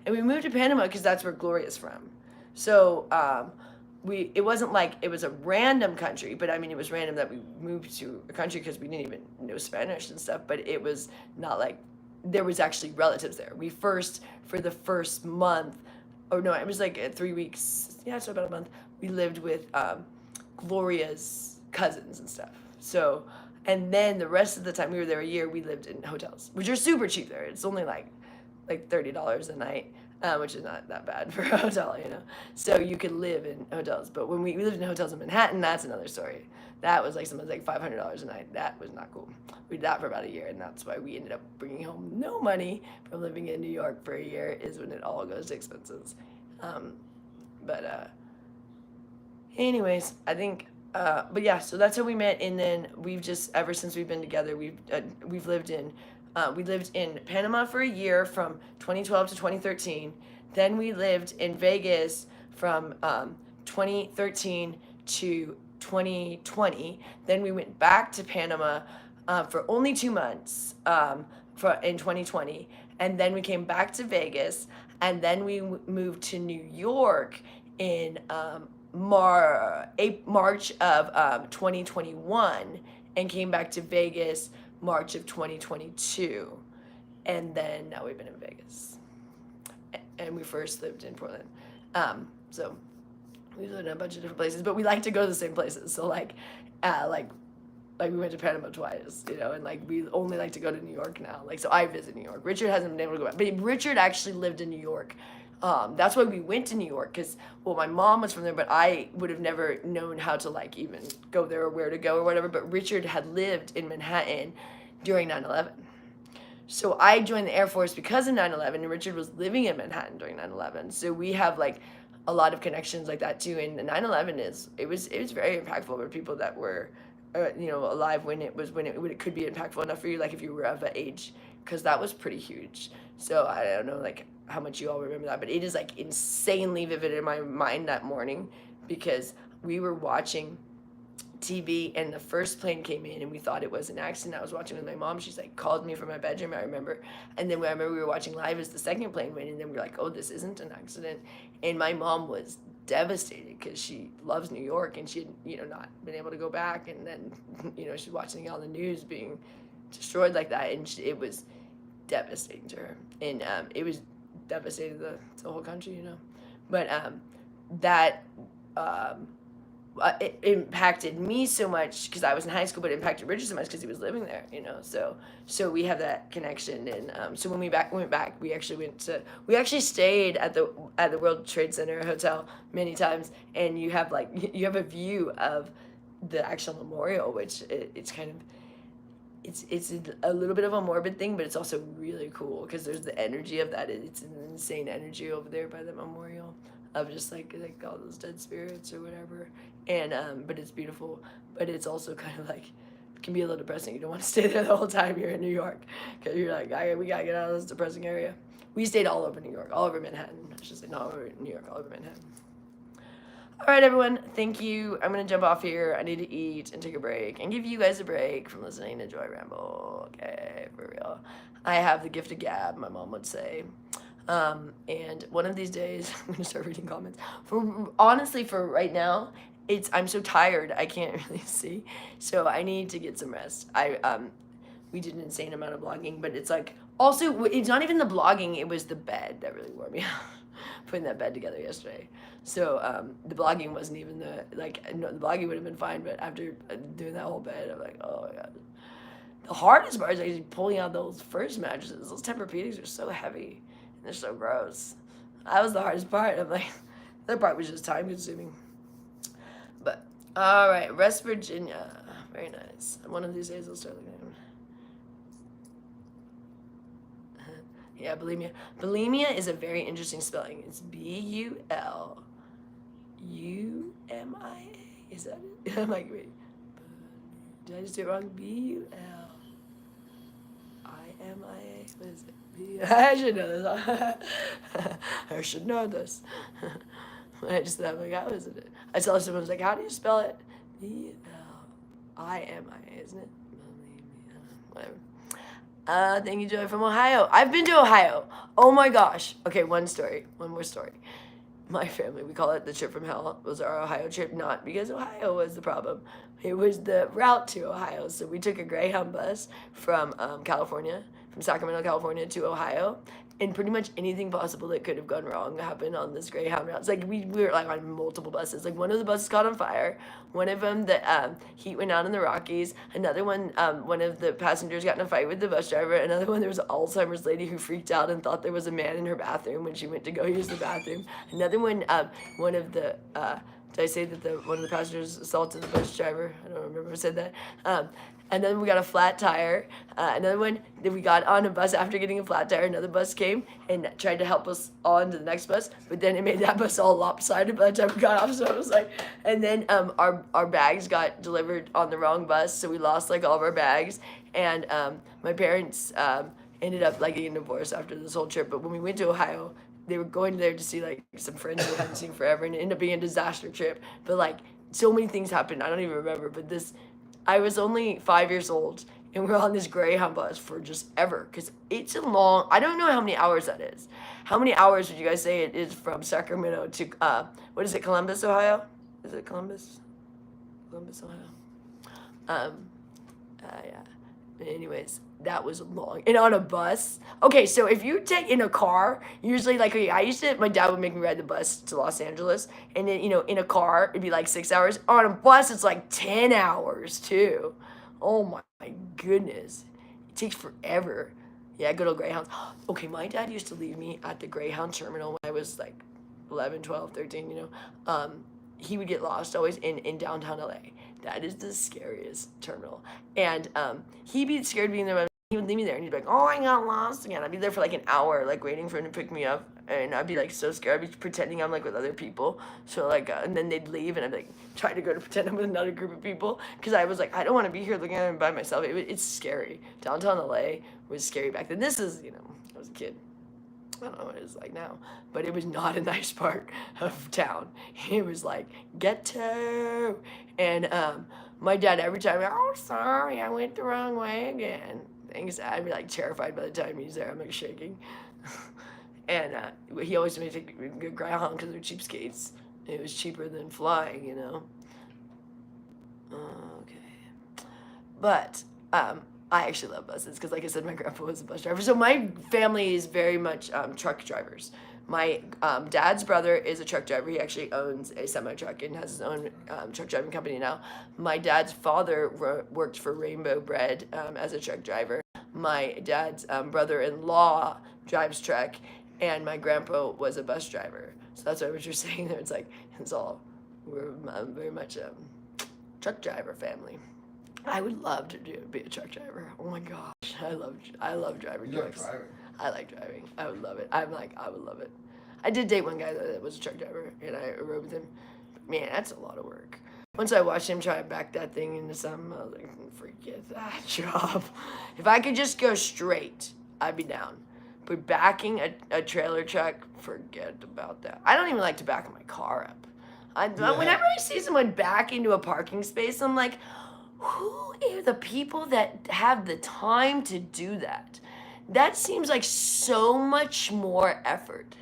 C: And we moved to Panama because that's where Gloria's from. So it wasn't like it was a random country, but I mean, it was random that we moved to a country because we didn't even know Spanish and stuff, but it was not like there was actually relatives there. For the first month, or no, it was like 3 weeks, yeah, so about a month, we lived with Gloria's cousins and stuff. So, and then the rest of the time, we were there a year, we lived in hotels, which are super cheap there. It's only like $30 a night, which is not that bad for a hotel, you know. So you could live in hotels. But when we lived in hotels in Manhattan, that's another story. That was like something like $500 a night. That was not cool. We did that for about a year, and that's why we ended up bringing home no money from living in New York for a year, is when it all goes to expenses. Anyways, I think, but yeah, so that's how we met, and then we've just, ever since we've been together, we've lived in, we lived in Panama for a year from 2012 to 2013. Then we lived in Vegas from 2013 to 2020. Then we went back to Panama for only 2 months in 2020, and then we came back to Vegas, and then we moved to New York in March of 2021, and came back to Vegas March of 2022, and then now we've been in Vegas, and we first lived in Portland. So we lived in a bunch of different places, but we like to go to the same places. So like we went to Panama twice, you know, and like we only like to go to New York now. Like, so I visit New York. Richard hasn't been able to go back, but Richard actually lived in New York. That's why we went to New York, because, well, my mom was from there, but I would have never known how to like even go there or where to go or whatever. But Richard had lived in Manhattan during 9/11. So I joined the Air Force because of 9/11, and Richard was living in Manhattan during 9/11. So we have like a lot of connections like that too. And 9/11 it was very impactful for people that were alive when it could be impactful enough for you, like if you were of an age, because that was pretty huge. So I don't know like how much you all remember that, but it is like insanely vivid in my mind that morning, because we were watching TV and the first plane came in and we thought it was an accident. I was watching with my mom. She's like called me from my bedroom, I remember. And then I remember we were watching live as the second plane went, and then we were like, oh, this isn't an accident. And my mom was devastated because she loves New York and she had, not been able to go back. And then, she's watching it on the news being destroyed like that. And it was devastating to her. And it was devastating to the whole country, But that it impacted me so much because I was in high school, but it impacted Richard so much because he was living there, So we have that connection, and so when we went back, we actually stayed at the World Trade Center hotel many times, and you have a view of the actual memorial, which it's kind of. It's a little bit of a morbid thing, but it's also really cool because there's the energy of that. It's an insane energy over there by the memorial of just like all those dead spirits or whatever. And but it's beautiful, but it's also kind of like it can be a little depressing. You don't want to stay there the whole time you're in New York because you're like, we gotta get out of this depressing area. We stayed all over New York, all over Manhattan. I should say not all over New York, all over Manhattan. All right, everyone. Thank you. I'm going to jump off here. I need to eat and take a break and give you guys a break from listening to Joy Ramble. Okay, for real. I have the gift of gab, my mom would say. And one of these days, I'm going to start reading comments. Honestly, for right now, I'm so tired, I can't really see. So I need to get some rest. We did an insane amount of blogging, but it's like, also, it's not even the blogging, it was the bed that really wore me out. Putting that bed together yesterday. So the blogging wasn't even the blogging would have been fine, but after doing that whole bed, I'm like, oh my god. The hardest part is actually pulling out those first mattresses. Those Tempur-Pedics are so heavy and they're so gross. That was the hardest part. I'm like, that part was just time consuming. But all right, West Virginia, very nice. One of these days I'll start looking at them. Yeah, bulimia. Bulimia is a very interesting spelling. It's Bulumia. Is that it? I'm like, wait. Did I just do it wrong? Bulimia. What is it? I should know this. I should know this. I just thought, like, how is it? I saw someone was like, how do you spell it? Bulimi, isn't it? Whatever. Thank you, Joy from Ohio. I've been to Ohio. Oh my gosh. Okay, one more story. My family, we call it the trip from hell, was our Ohio trip, not because Ohio was the problem. It was the route to Ohio. So we took a Greyhound bus from California, from Sacramento, California to Ohio. And pretty much anything possible that could have gone wrong happened on this Greyhound route. It's like we were like on multiple buses. Like one of the buses caught on fire. One of them, the heat went out in the Rockies. Another one, one of the passengers got in a fight with the bus driver. Another one, there was an Alzheimer's lady who freaked out and thought there was a man in her bathroom when she went to go use the bathroom. Another one, one of the did I say that one of the passengers assaulted the bus driver? I don't remember who said that. And then we got a flat tire. Another one, then we got on a bus after getting a flat tire. Another bus came and tried to help us on to the next bus, but then it made that bus all lopsided by the time we got off. So I was like, and then our bags got delivered on the wrong bus, so we lost like all of our bags. And my parents ended up like getting divorced after this whole trip. But when we went to Ohio, they were going there to see like some friends we hadn't seen forever, and it ended up being a disaster trip. But like so many things happened, I don't even remember. But I was only 5 years old, and we were on this Greyhound bus for just ever, because it's a long, I don't know how many hours that is. How many hours would you guys say it is from Sacramento to, what is it, Columbus, Ohio? Is it Columbus? Columbus, Ohio. Yeah. Anyways, that was long. And on a bus. Okay, so if you take in a car, usually like my dad would make me ride the bus to Los Angeles. And then, in a car, it'd be like 6 hours. On a bus, it's like 10 hours too. Oh my goodness. It takes forever. Yeah, good old Greyhounds. Okay, my dad used to leave me at the Greyhound terminal when I was like 11, 12, 13, he would get lost always in downtown LA. That is the scariest terminal. And he'd be scared being there. He would leave me there and he'd be like, oh, I got lost again. I'd be there for like an hour, like waiting for him to pick me up. And I'd be like so scared. I'd be pretending I'm like with other people. So like, and then they'd leave and I'd be like, try to go to pretend I'm with another group of people. Cause I was like, I don't want to be here looking at him by myself. It's scary. Downtown LA was scary back then. This is, I was a kid. I don't know what it's like now, but it was not a nice part of town. It was like ghetto. And my dad, every time, oh, sorry, I went the wrong way again. I'd be like terrified by the time he's there. I'm like shaking. And he always made me take a Greyhound because they're cheapskates. It was cheaper than flying, you know. Okay. But I actually love buses because, like I said, my grandpa was a bus driver. So my family is very much truck drivers. My dad's brother is a truck driver. He actually owns a semi-truck and has his own truck driving company now. My dad's father worked for Rainbow Bread as a truck driver. My dad's brother-in-law drives truck, and my grandpa was a bus driver. So that's what you're saying there. It's like, we're very much a truck driver family. I would love to be a truck driver. Oh my gosh, I love driving trucks.
A: Like driving.
C: I like driving. I would love it. I would love it. I did date one guy that was a truck driver, and I rode with him. But man, that's a lot of work. Once I watched him try to back that thing into something, I was like, forget that job. If I could just go straight, I'd be down. But backing a trailer truck, forget about that. I don't even like to back my car up. Whenever I see someone back into a parking space, I'm like, who are the people that have the time to do that? That seems like so much more effort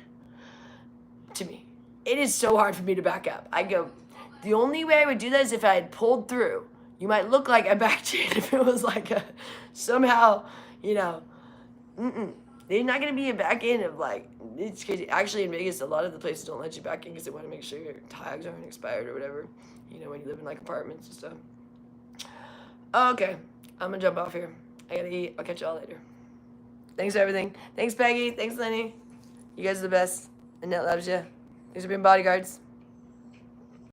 C: to me. It is so hard for me to back up. I go, the only way I would do that is if I had pulled through. You might look like I backed in if it was like somehow, you know, they're not going to be a back in of like, it's crazy. Actually, in Vegas, a lot of the places don't let you back in because they want to make sure your tags aren't expired or whatever, you know, when you live in like apartments and stuff. Okay, I'm gonna jump off here. I gotta eat. I'll catch y'all later. Thanks for everything. Thanks, Peggy. Thanks, Lenny. You guys are the best. Annette loves you. Thanks for being bodyguards.